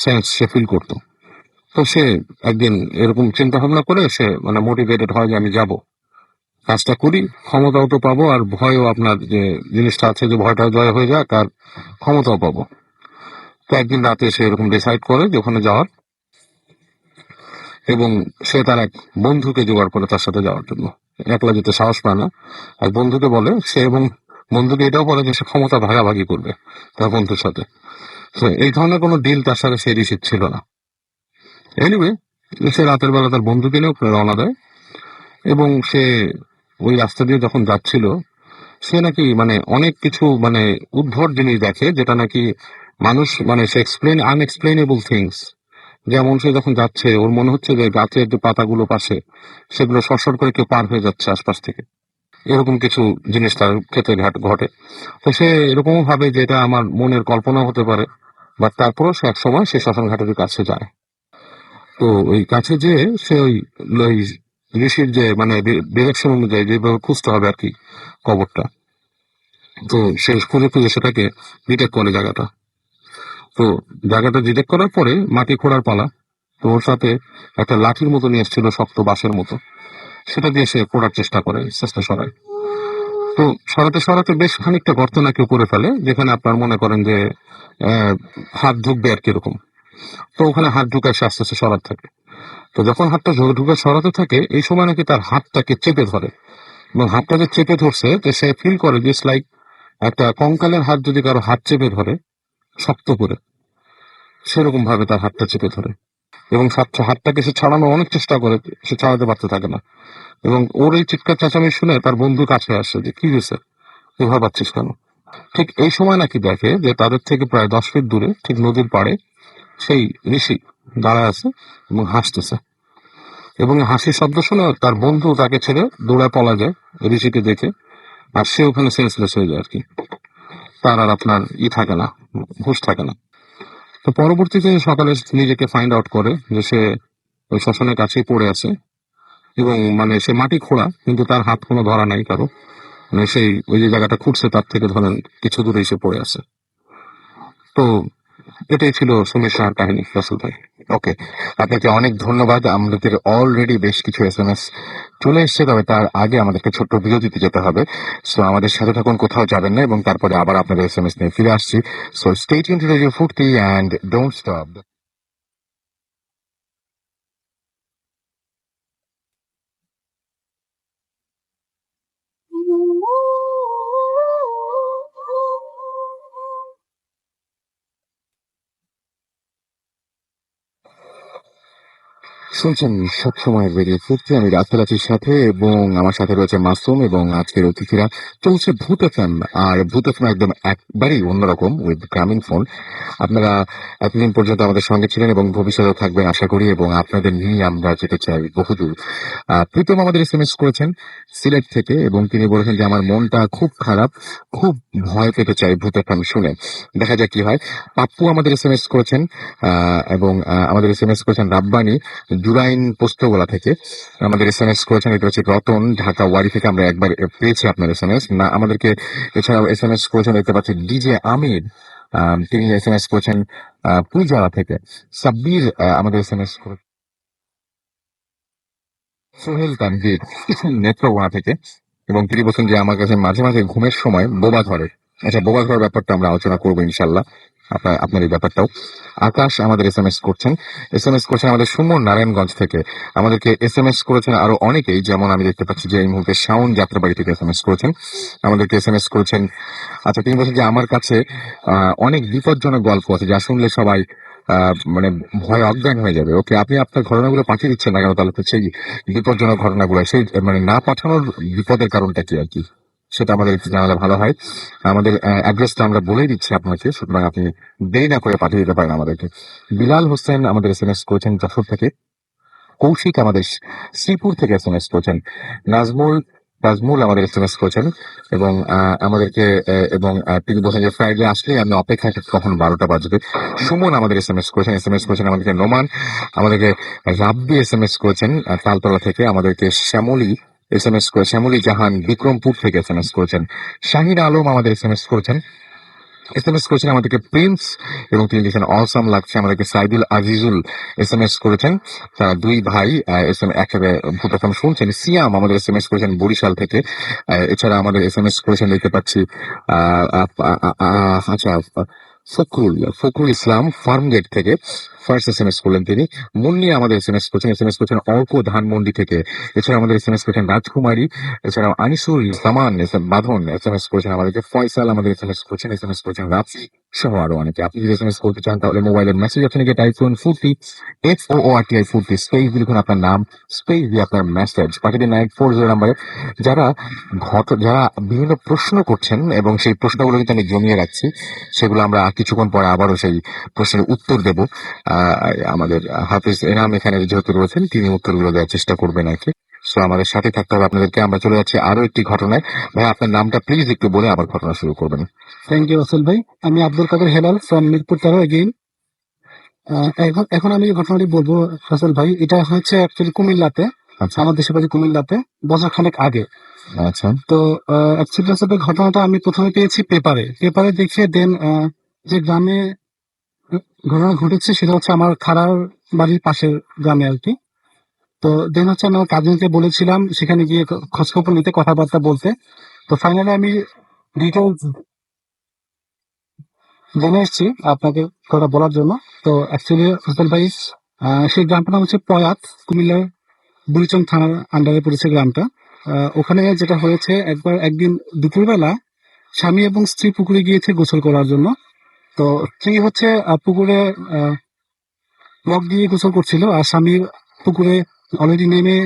সেন্স সে ফিল করতো। তো সে একদিন এরকম চিন্তা ভাবনা করে সে মানে মোটিভেটেড হয় যে আমি যাব, কাজটা করি, ক্ষমতাও তো পাবো, আর ভয়ও আপনার যে জিনিসটা আছে যে ভয়টা জয় হয়ে যাক, আর ক্ষমতাও পাবো। তো একদিন রাতে সে এরকম ডিসাইড করে যে ওখানে যাওয়ার, এবং সে তার এক বন্ধুকে জোগাড় করে তার সাথে যাওয়ার জন্য। একলা যেতে সাহস পায় না, এক বন্ধুকে বলে সে, এবং বন্ধুকে এটাও বলে যে সে ক্ষমতা ভাগাভাগি করবে তার বন্ধুর সাথে। তো এই ধরনের কোনো ডিল তার সাথে সে রিসিভ ছিল না। এনিওয়ে, সে রাতের বেলা তার বন্ধুকে নিয়েও রওনা দেয়, এবং সে ওই রাস্তা দিয়ে যখন যাচ্ছিল, সে নাকি মানে অনেক কিছু মানে উদ্ভট জিনিস দেখে, যেটা নাকি মানুষ মানে সে আনএক্সপ্লেনেবল থিংস। যেমন সে যখন যাচ্ছে, ওর মনে হচ্ছে যে গাছের যে পাতাগুলো পাশে, সেগুলো সরসর করে কেউ পার হয়ে যাচ্ছে আশপাশ থেকে, এরকম কিছু জিনিস তার ক্ষেত্রে ঘটে। তো সে এরকমও ভাবে যে এটা আমার মনের কল্পনা হতে পারে, বাট তারপরও সে এক সময় সে শ্মশান ঘাটের কাছে যায়। তো ওই কাছে যে সে ওই ঋষির যে মানে ডিরেকশন অনুযায়ী যেভাবে খুঁজতে হবে আর কি কবরটা, তো সে খুঁজে খুঁজে সেটাকে ডিটেক্ট করে জায়গাটা। তো জায়গাটা ডিটেক্ট করার পরে মাটি খোঁড়ার পালা। তো ওর সাথে একটা লাঠির মতো নিয়ে এসেছিল, শক্ত বাঁশের মতো, সেটা দিয়ে সে খোঁড়ার চেষ্টা করে, চেষ্টা সরায়। তো সরাতে সরাতে বেশ খানিকটা গর্ত নাকি করে ফেলে, যেখানে আপনার মনে করেন যে আহ, হাত ঢুকবে আর কিরকম। তো ওখানে হাত ঢুকায় সে আস্তে আস্তে সরাতে থাকে। তো যখন হাতটা ঢুকে সরাতে থাকে, এই সময় নাকি তার হাতটাকে চেপে ধরে, এবং হাতটা যে চেপে ধরছে, তো সে ফিল করে যে লাইক একটা কঙ্কালের হাত যদি কারো হাত চেপে ধরে শক্ত করে, সেরকম ভাবে তার হাতটা চেপে ধরে, এবং হাতটাকে সে ছাড়ানোর অনেক চেষ্টা করে, সে ছাড়াতে পারতে থাকে না। এবং ওর এই চিৎকার চেঁচামেচি শুনে তার বন্ধু কাছে আসে, যে কি হয়েছে, এভাবে পাচ্ছিস কেন? ঠিক এই সময় নাকি দেখে যে তাদের থেকে প্রায় 10 ফিট দূরে, ঠিক নদীর পাড়ে, সেই ঋষি দাঁড়ায় আছে এবং হাসতেছে। এবং এই হাসির শব্দ শুনে তার বন্ধু তাকে ছেড়ে দৌড়ায় পলা যায় ঋষিকে দেখে, আর সে ওখানে সেন্সলেস হয়ে যায় আর কি। তার আর আপনার থাকে না, হুঁশ থাকে না। তো পরবর্তীতে সকালে নিজেকে ফাইন্ড আউট করে যে সে ওই শ্মশানের কাছেই পড়ে আছে, এবং মানে সে মাটি খোঁড়া, কিন্তু তার হাত কোনো ধরা নাই কারো, মানে সেই ওই যে জায়গাটা খুঁড়ছে তার থেকে ধরেন কিছু দূরে এসে পড়ে আছে। তো এটাই ছিল সুমির সাহার কাহিনী রাসেল ভাই। ওকে, আপনাকে অনেক ধন্যবাদ। আমাদের অলরেডি বেশ কিছু এসএমএস চলে এসেছে, তবে তার আগে আমাদেরকে ছোট্ট বিরতিতে যেতে হবে। সো আমাদের সাথে থাকুন, কোথাও যাবেন না, এবং তারপরে আবার আপনাদের এসএমএস নিয়ে ফিরে আসছি। So stay tuned two radio ফুর্তি অ্যান্ড ডোন্ট স্টপ। শুনছেন সবসময় রেডিও ফুর্তি, আমি রাসেল আছির সাথে, এবং আমার সাথে রয়েছে মাসুম, এবং আজকের অতিথিরা চলছে ভূত এফএম। আর ভূত এফএম একদম একবারই অন্যরকম উইথ গ্রামীণ ফোন। আপনারা এতদিন পর্যন্ত আমাদের সঙ্গে ছিলেন এবং ভবিষ্যতে থাকবেন আশা করি, এবং আপনাদের নিয়ে আমরা যেতে চাই বহুদূর। প্রীতম আমাদের এসএমএস করেছেন সিলেট থেকে, এবং তিনি বলেছেন যে আমার মনটা খুব খারাপ, খুব ভয় পেতে চাই ভূত এফএম শুনে। দেখা যাক কি হয়। পাপ্পু আমাদের এসএমএস করেছেন, এবং আমাদের এসএমএস করেছেন রাব্বানি জুরাইন পোস্তগোলা থেকে। আমাদের এসএমএস করেছেন, এটা হচ্ছে রতন ঢাকা ওয়ারি থেকে। আমরা একবার পেয়েছি আপনার এসএমএস না আমাদেরকে। এছাড়াও এসএমএস করেছেন দেখতে পাচ্ছি ডিজে আমির, তিনি এসএমএস করেছেন পুইজালা থেকে। সাব্বির আমাদের এসএমএস করে সোহেল তানভীর নেত্রকোনা থেকে, এবং তিনি বলছেন যে আমার কাছে মাঝে মাঝে ঘুমের সময় বোবা ধরে। আচ্ছা, বোবা ধরার ব্যাপারটা আমরা আলোচনা করবো ইনশাল্লাহ, আপনার এই ব্যাপারটাও। আকাশ আমাদের এসএমএস করছেন আমাদের সুমন নারায়ণগঞ্জ থেকে। আমাদেরকে এসএমএস করেছেন আরো অনেকেই, যেমন আমি দেখতে পাচ্ছি যে এই মুহূর্তে শাওন যাত্রাবাড়ি থেকে এসএমএস করেছেন, আমাদেরকে এসএমএস করেছেন। আচ্ছা, তিনি বলছেন যে আমার কাছে অনেক বিপজ্জনক গল্প আছে যা শুনলে সবাই মানে ভয় অজ্ঞান হয়ে যাবে। ওকে, আপনি আপনার ঘটনাগুলো পাঠিয়ে দিচ্ছেন না কেন তাহলে? তো সেই বিপজ্জনক ঘটনাগুলো, সেই মানে না পাঠানোর বিপদের কারণটা কি আর কি, সেটা আমাদের একটু জানালে ভালো হয়। আমাদের অ্যাড্রেসটা আমরা বলেই দিচ্ছি আপনাকে, সুতরাং আপনি দেরি না করে পাঠিয়ে দিতে পারেন আমাদেরকে। বিলাল হোসেন আমাদের এসএমএস করেছেন যশোর থেকে। কৌশিক আমাদের শ্রীপুর থেকে এসএমএস করেছেন। নাজমুল নাজমুল আমাদের এসএমএস করেছেন, এবং এবং তিনি বলছেন যে ফ্রাইডে আসলে আমি অপেক্ষায় থাকি কখন 12টা বাজবে। সুমন আমাদের এসএমএস করেছেন আমাদেরকে। নোমান আমাদেরকে। রাব্বি এসএমএস করেছেন তালতলা থেকে। আমাদেরকে শ্যামলী জাহান বিক্রমপুর থেকে এসএমএস করেছেন। শাহিন আলম আমাদের এসএমএস করেছেন আমাদেরকে প্রিন্স, এবং তিনি লিখেছেন অসম লাগছে। আমাদেরকে সাইদুল আজিজুল এসএমএস করেছেন, তারা দুই ভাই একসাথে ভূত এফএম শুনছেন। সিয়াম আমাদের এসএমএস করেছেন বরিশাল থেকে। এছাড়া আমাদের এসএমএস করেছেন দেখতে পাচ্ছি আচ্ছা, ফখরুল ইসলাম ফার্মগেট থেকে ফার্স্ট এসএমএস করলেন তিনি। মুন্নি আমাদের এসএমএস করছেন অর্ক ধানমন্ডি থেকে। এছাড়া আমাদের এসএমএস করেছেন রাজকুমারী। এছাড়াও আনিসুল জামান বাঁধন এসএমএস করেছেন আমাদেরকে। ফয়সাল আমাদের এসএমএস করেছেন রাফি, সহ আরো অনেকে। আপনি যদি এসএমএস করতে চান তাহলে মোবাইলের মেসেজ অপশনে গিয়ে টাইপ করুন ফুর্তি, FOORTI ফুর্তি, স্পেস দিয়ে লিখুন আপনার নাম, স্পেস দিয়ে আপনার মেসেজ পাঠিয়ে দিন 940 নাম্বারে। যারা যারা বিভিন্ন প্রশ্ন করছেন, এবং সেই প্রশ্নগুলো কিন্তু আমি জমিয়ে রাখছি, সেগুলো আমরা কিছুক্ষণ পরে আবারও সেই প্রশ্নের উত্তর দেব। আমাদের হাফিজ এনাম এখানে যেহেতু রয়েছেন, তিনি উত্তরগুলো দেওয়ার চেষ্টা করবেন আর কি। সো আমাদের সাথে থাকতে হবে আপনাদেরকে। আমরা চলে যাচ্ছি আরো একটি ঘটনায়। ভাই, আপনার নামটা প্লিজ একটু বলে আবার ঘটনা শুরু করবেন। থ্যাংক ইউ রাসেল ভাই। আমি আব্দুল কাদের হেলাল ফ্রম মিরপুর 13 এগেইন। এখন আমি এই ঘটনাটি বলবো রাসেল ভাই। এটা হচ্ছে অ্যাকচুয়ালি কুমিল্লাতে, আচ্ছা আমার দেশের বাড়ি কুমিল্লাতে, বছর খানেক আগে। আচ্ছা তো অ্যাকচুয়ালি রাসেল ভাই ঘটনাটা আমি প্রথমে পেয়েছি পেপারে দেখে। দেন যে গ্রামে ঘটনা ঘটেছে সেটা হচ্ছে আমার খালার বাড়ির পাশের গ্রামে আর কি। তো দেন হচ্ছে আমি আমার কাজিনকে বলেছিলাম সেখানে গিয়ে খোঁজ খবর নিতে, কথাবার্তা বলতে। তো ফাইনালি আমি ডিটেলস জেনে এসেছি আপনাকে কথা বলার জন্য। তো অ্যাকচুয়ালি হোসেন ভাই, সেই গ্রামটার নাম হচ্ছে পয়াত, কুমিল্লার বুড়িচং থানার আন্ডারে পড়েছে গ্রামটা। ওখানে যেটা হয়েছে, একদিন দুপুরবেলা স্বামী এবং স্ত্রী পুকুরে গিয়েছে গোসল করার জন্য। তো স্ত্রী হচ্ছে পুকুরে লক দিয়ে গোসল করছিল, আর স্বামী পুকুরে অলরেডি নেমে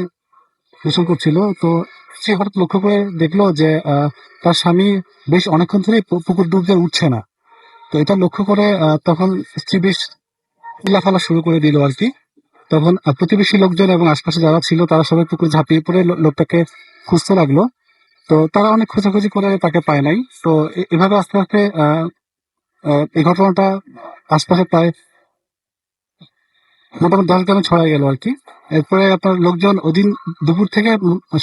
গোসল করছিল। তো সে হঠাৎ লক্ষ্য করে দেখলো যে তার স্বামী বেশ অনেকক্ষণ ধরে পুকুর ডুব দিয়ে উঠছে না। তো এটা লক্ষ্য করে তখন স্ত্রী বেশ চিল্লাফালা শুরু করে দিল আর কি। তখন প্রতিবেশী লোকজন এবং আশপাশে যারা ছিল তারা সবাই পুকুরে ঝাঁপিয়ে পড়ে লোকটাকে খুঁজতে লাগলো। তো তারা অনেক খোঁজাখুঁজি করে তাকে পায় নাই। তো এভাবে আস্তে আস্তে এই ঘটনাটা আশপাশে প্রায় মোটামুটি 10 গ্রামে ছড়াই গেল আর কি। এরপরে আপনার লোকজন ওদিন দুপুর থেকে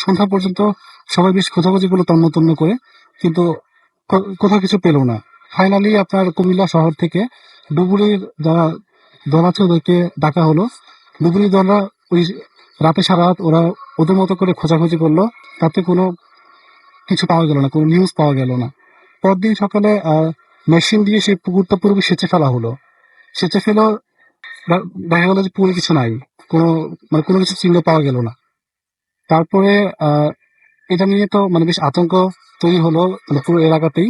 সন্ধ্যা পর্যন্ত সবাই বেশ খোঁজাখুঁজি করলো তন্ন তন্ন করে, কিন্তু কোথাও কিছু পেলো না। ফাইনালি আপনার কুমিল্লা শহর থেকে ডুবুরির যারা দল আছে ওদেরকে ডাকা হলো। ডুবুরি দলরা ওই রাতে সারা রাত ওরা ওদের মতো করে খোঁজাখুঁজি করলো, তাতে কোনো কিছু পাওয়া গেল না, কোনো নিউজ পাওয়া গেল না। পরদিন সকালে মেশিন দিয়ে সেই পুকুরটা পুরোপুরি সেচে ফেলা হলো। সেচে ফেলো, দেখা গেলো যে পুরো কিছু নাই, কোনো মানে কোনো কিছু চিহ্ন পাওয়া গেল না। তারপরে আহ এটা নিয়ে তো মানে বেশ আতঙ্ক তৈরি হলো মানে পুরো এলাকাতেই।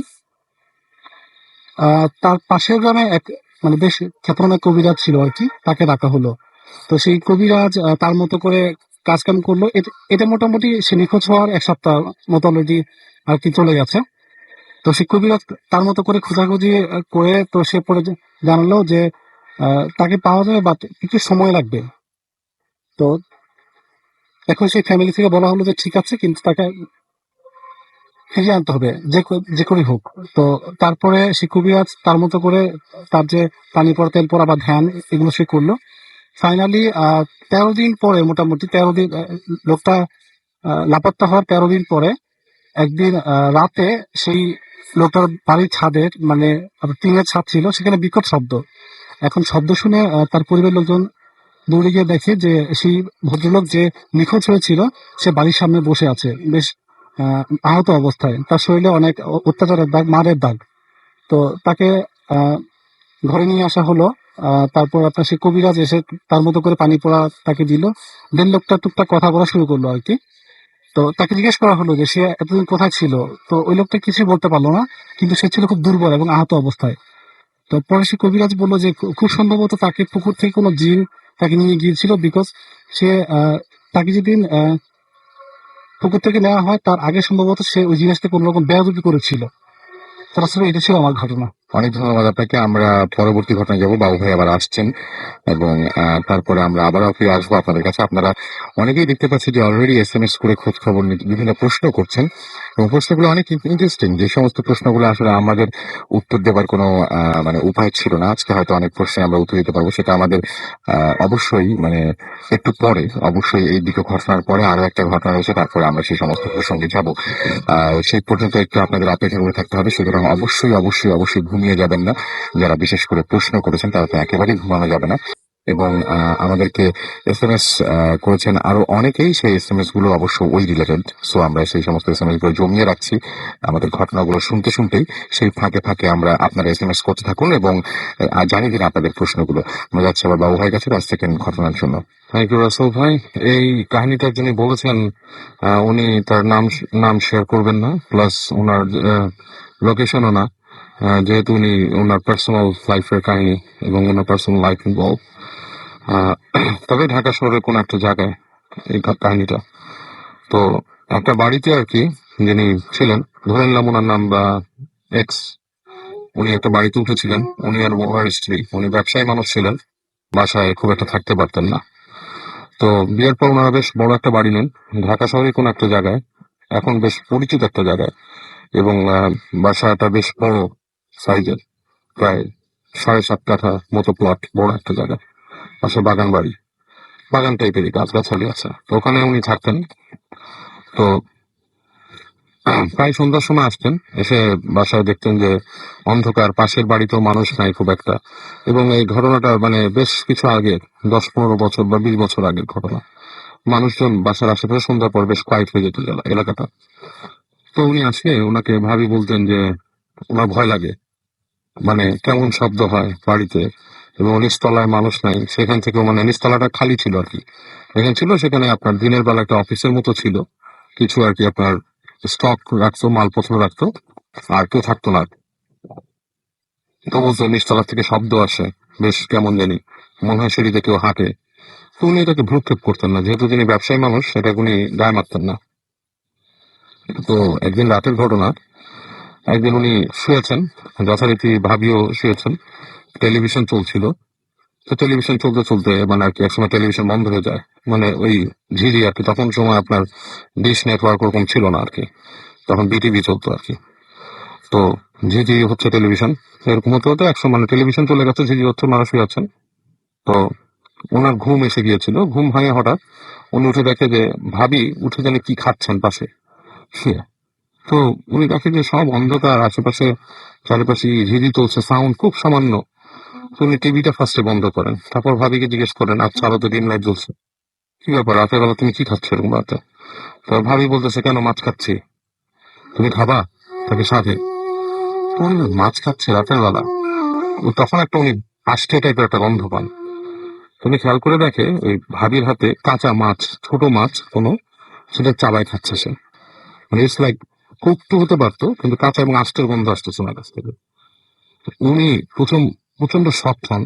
তার পাশের গ্রামে এক মানে বেশ খ্যাতনামা কবিরাজ ছিল আর কি, তাকে ডাকা হলো। তো সেই কবিরাজ তার মতো করে কাজ কাম করলো। এটা মোটামুটি সে নিখোঁজ হওয়ার 1 সপ্তাহ মতো অলরেডি আর কি চলে গেছে। তো সেই কবিরাজ তার মতো করে খোঁজাখুঁজি করে তো সে পরে জানালো যে তাকে পাওয়া যাবে বাট একটু সময় লাগবে। তো এখন সেই ফ্যামিলি থেকে বলা হলো যে ঠিক আছে, কিন্তু তাকে ফিরিয়ে আনতে হবে যে করে হোক। তো তারপরে সে কবিরাজ তার মতো করে তার যে পানি পড়া তেল পড়া বা ধ্যান এগুলো সে করলো। ফাইনালি 13 দিন পরে, মোটামুটি 13 দিন, লোকটা লাপাত্তা হওয়ার 13 দিন পরে একদিন রাতে সেই লোকটার বাড়ির ছাদের মানে আপনার টিনের ছাদ ছিল, সেখানে বিকট শব্দ। এখন শব্দ শুনে তার পরিবারের লোকজন দৌড়ে গিয়ে দেখে যে সেই ভদ্রলোক যে নিখোঁজ হয়েছিল সে বাড়ির সামনে বসে আছে, বেশ আহত অবস্থায়। তার শরীরে অনেক অত্যাচারের দাগ, মারের দাগ। তো তাকে আহ ঘরে নিয়ে আসা হলো। তারপর আপনার সে কবিরাজ এসে তার মতো করে পানি পড়া তাকে দিল। দেন লোকটা টুকটাক কথা বলা শুরু করলো আর কি। তো তাকে জিজ্ঞেস করা হলো যে সে এতদিন কোথায় ছিল। তো ওই লোকটা কিছুই বলতে পারলো না, কিন্তু সে ছিল খুব দুর্বল এবং আহত অবস্থায়। তো পরে সে কবিরাজ বললো যে খুব সম্ভবত তাকে পুকুর থেকে কোনো জিন তাকে নিয়ে গিয়েছিল, বিকজ সে তাকে যেদিন পুকুর থেকে নেওয়া হয় তার আগে সম্ভবত সে ওই জিনিসটা কোনো রকম বেয়াদবি করেছিল। তো আসলে এটা ছিল আমার ঘটনা। অনেক ধন্যবাদ আপনাকে। আমরা পরবর্তী ঘটনায় যাবো। বাবু ভাই আবার আসছেন এবং তারপরে আমরা আবারও ফিরে আসবো আপনাদের কাছে। আপনারা অনেকেই দেখতে পাচ্ছি যে অলরেডি SMS করে খোঁজ খবর নিতে বিভিন্ন প্রশ্ন করছেন এবং প্রশ্নগুলো অনেক ইন্টারেস্টিং। যে সমস্ত প্রশ্নগুলো আসলে আমাদের উত্তর দেবার কোনো মানে উপায় ছিল না। আজকে হয়তো অনেক প্রশ্নে আমরা উত্তর দিতে পারবো। সেটা আমাদের অবশ্যই মানে একটু পরে, অবশ্যই এই দুটো ঘটনার পরে আরো একটা ঘটনা রয়েছে, তারপরে আমরা সেই সমস্ত প্রসঙ্গে যাব। সেই পর্যন্ত একটু আপনাদের অপেক্ষা করে থাকতে হবে। সুতরাং অবশ্যই অবশ্যই অবশ্যই ঘুমিয়ে যাবেন না। যারা বিশেষ করে প্রশ্ন করেছেন তারা তো একেবারেই ঘুমানো যাবে না। এবং আমাদেরকে SMS করেছেন আরো অনেকেই। সেই SMS গুলো অবশ্য ওই রিলেটেড। সো আমরা সেই সমস্ত SMS গুলো জমিয়ে রাখছি আমাদের ঘটনাগুলো শুনতে শুনতেই। সেই ফাঁকে ফাঁকে আমরা আপনারা SMS করতে থাকুন এবং জানিয়ে দিন আপনাদের প্রশ্নগুলো। আমরা যাচ্ছি আবার বাবু ভাইয়ের কাছে 10 সেকেন্ড ঘটনার জন্য। থ্যাংক ইউ রাসেল ভাই। এই কাহিনীটার যিনি বলেছেন উনি তার নাম শেয়ার করবেন না, প্লাস ওনার লোকেশনও না, যেহেতু উনি ওনার পার্সোনাল লাইফের কাহিনী এবং ওনার পার্সোনাল লাইফ ইনভলভ। তবে ঢাকা শহরের কোন একটা জায়গায় এই কাহিনীটা। তো একটা বাড়িতে আর কি যিনি ছিলেন, ধরে নিলাম ওনার নাম বা এক্স, উনি একটা বাড়িতে উঠেছিলেন। উনি আর ওনার স্ত্রী, উনি ব্যবসায়ী মানুষ ছিলেন, বাসায় খুব একটা থাকতে পারতেন না। তো বিয়ের পর ওনারা বেশ বড় একটা বাড়ি নেন ঢাকা শহরে কোন একটা জায়গায়, এখন বেশ পরিচিত একটা জায়গায়। এবং বাসাটা বেশ বড় সাইজের, প্রায় 7.5 কাঠা মতো প্লট, বড় একটা জায়গা। পাশে বাগান বাড়ি, বাগান টাইপেরই, গাছগাছালি আছে। তো ওখানে উনি থাকতেন। তো প্রায় সন্ধ্যার সময় আসতেন, এসে বাসায় দেখতেন যে অন্ধকার, পাশের বাড়িতেও মানুষ নাই খুব একটা। এবং এই ঘটনাটা মানে বেশ কিছু আগে, 10-15 বছর বা 20 বছর আগের ঘটনা। মানুষজন বাসার আশেপাশে সন্ধ্যার পর বেশ কোয়াইট হয়ে যেত এলাকাটা। তো উনি আসলে ওনাকে ভাবি বলতেন যে ওনার ভয় লাগে, মানে কেমন শব্দ হয় বাড়িতে, এবং নিচতলায় মানুষ নাই। সেখান থেকে মানে নিচতলাটা খালি ছিল আর কি, এখানে ছিল, সেখানে আপনার দিনের বেলা একটা অফিসের মতো ছিল, কিছু আর কি আপনার স্টক রাখতো, মালপত্র রাখতো, আর কেউ থাকতো না। তো বলতো নিচতলা থেকে শব্দ আসে, বেশ কেমন জানি, মনে হয় সিঁড়িতে কেউ হাঁটে। তো উনি এটাকে ভ্রুক্ষেপ করতেন না, যেহেতু তিনি ব্যবসায়ী মানুষ, সেটাকে উনি গায়ে মারতেন না। তো একদিন রাতের ঘটনা, একদিন উনি শুয়েছেন, যথারীতি ভাবিও শুয়েছেন, টেলিভিশন চলছিল। তো টেলিভিশন চলতে চলতে মানে আর কি একসময় টেলিভিশন বন্ধ হয়ে যায়, মানে ওই ঝিরি আর কি। তখন সময় আপনার ডিশ নেটওয়ার্ক ওরকম ছিল না আর কি, তখন বিটিভি চলতো আর কি। তো ঝিঝি হচ্ছে টেলিভিশন, এরকম হতে হতে একসময় মানে টেলিভিশন চলে গেছে, ঝিঝি হচ্ছে, মানুষ শুয়ে আছেন। তো ওনার ঘুম এসে গিয়েছিল, ঘুম ভাঙে হঠাৎ উনি উঠে দেখে যে ভাবি উঠে জানি কি খাচ্ছেন পাশে। শুয়ে। তো উনি দেখে যে সব অন্ধকার, আশেপাশে চারিপাশে ঝিরি চলছে, সাউন্ড খুব সামান্য। তো উনি টিভিটা ফার্স্টে বন্ধ করেন, তারপর ভাবিকে জিজ্ঞেস করেন, আচ্ছা আলো তো ডিম লাইট জ্বলছে, কি ব্যাপার রাতের বেলা তুমি কি খাচ্ছ এরকম রাতে? তো ভাবি বলতেছে, কেন মাছ খাচ্ছি, তুমি খাবা তাকে সাথে? তো উনি মাছ খাচ্ছে রাতের বেলা। তখন একটা উনি আষ্টে টাইপের একটা গন্ধ পান। তুমি খেয়াল করে দেখে ওই ভাবির হাতে কাঁচা মাছ, ছোট মাছ কোনো, সেটা চাবাই খাচ্ছে সে। মানে ইটস লাইক কুকটু হতে পারতো, কিন্তু কাঁচা এবং আষ্টের গন্ধ আসতেছে ওনার কাছ থেকে। উনি প্রথম প্রচন্ড শক্ট হন,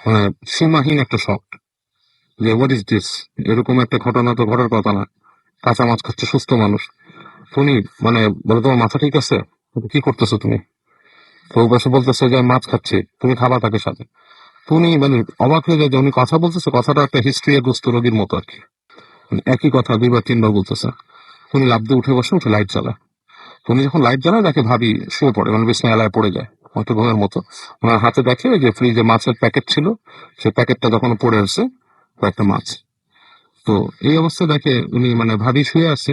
মানে সীমাহীন একটা শক্ট, যে হোয়াট ইজ দিস, এরকম একটা ঘটনা তো ঘটার কথা না, কাঁচা মাছ খাচ্ছে সুস্থ মানুষ। তো উনি মানে বলে, তোমার মাথা ঠিক আছে, তো কি করতেছো তুমি? তো ও পাশে বলতেছে যে আমি মাছ খাচ্ছি, তুমি খাবা তাকে সাথে? তো উনি মানে অবাক হয়ে যায় যে উনি কথা বলতেছে, কথাটা একটা হিস্ট্রি গ্রস্ত রোগীর মতো আর কি, মানে একই কথা দুইবার তিনবার বলতেছে। উনি লাফ দিয়ে উঠে বসে, উঠে লাইট জ্বালায়। তো উনি যখন লাইট জ্বালায় দেখে ভাবি শুয়ে পড়ে, মানে বিছানায় এলায় পড়ে যায় হয়তো ঘুমের মতো। ওনার হাতে দেখে যে ফ্রিজে মাছের প্যাকেট ছিল, সেই প্যাকেটটা তখন পড়ে আছে কয়েকটা মাছ। তো এই অবস্থা দেখে উনি মানে ভাবি শুয়ে আছে,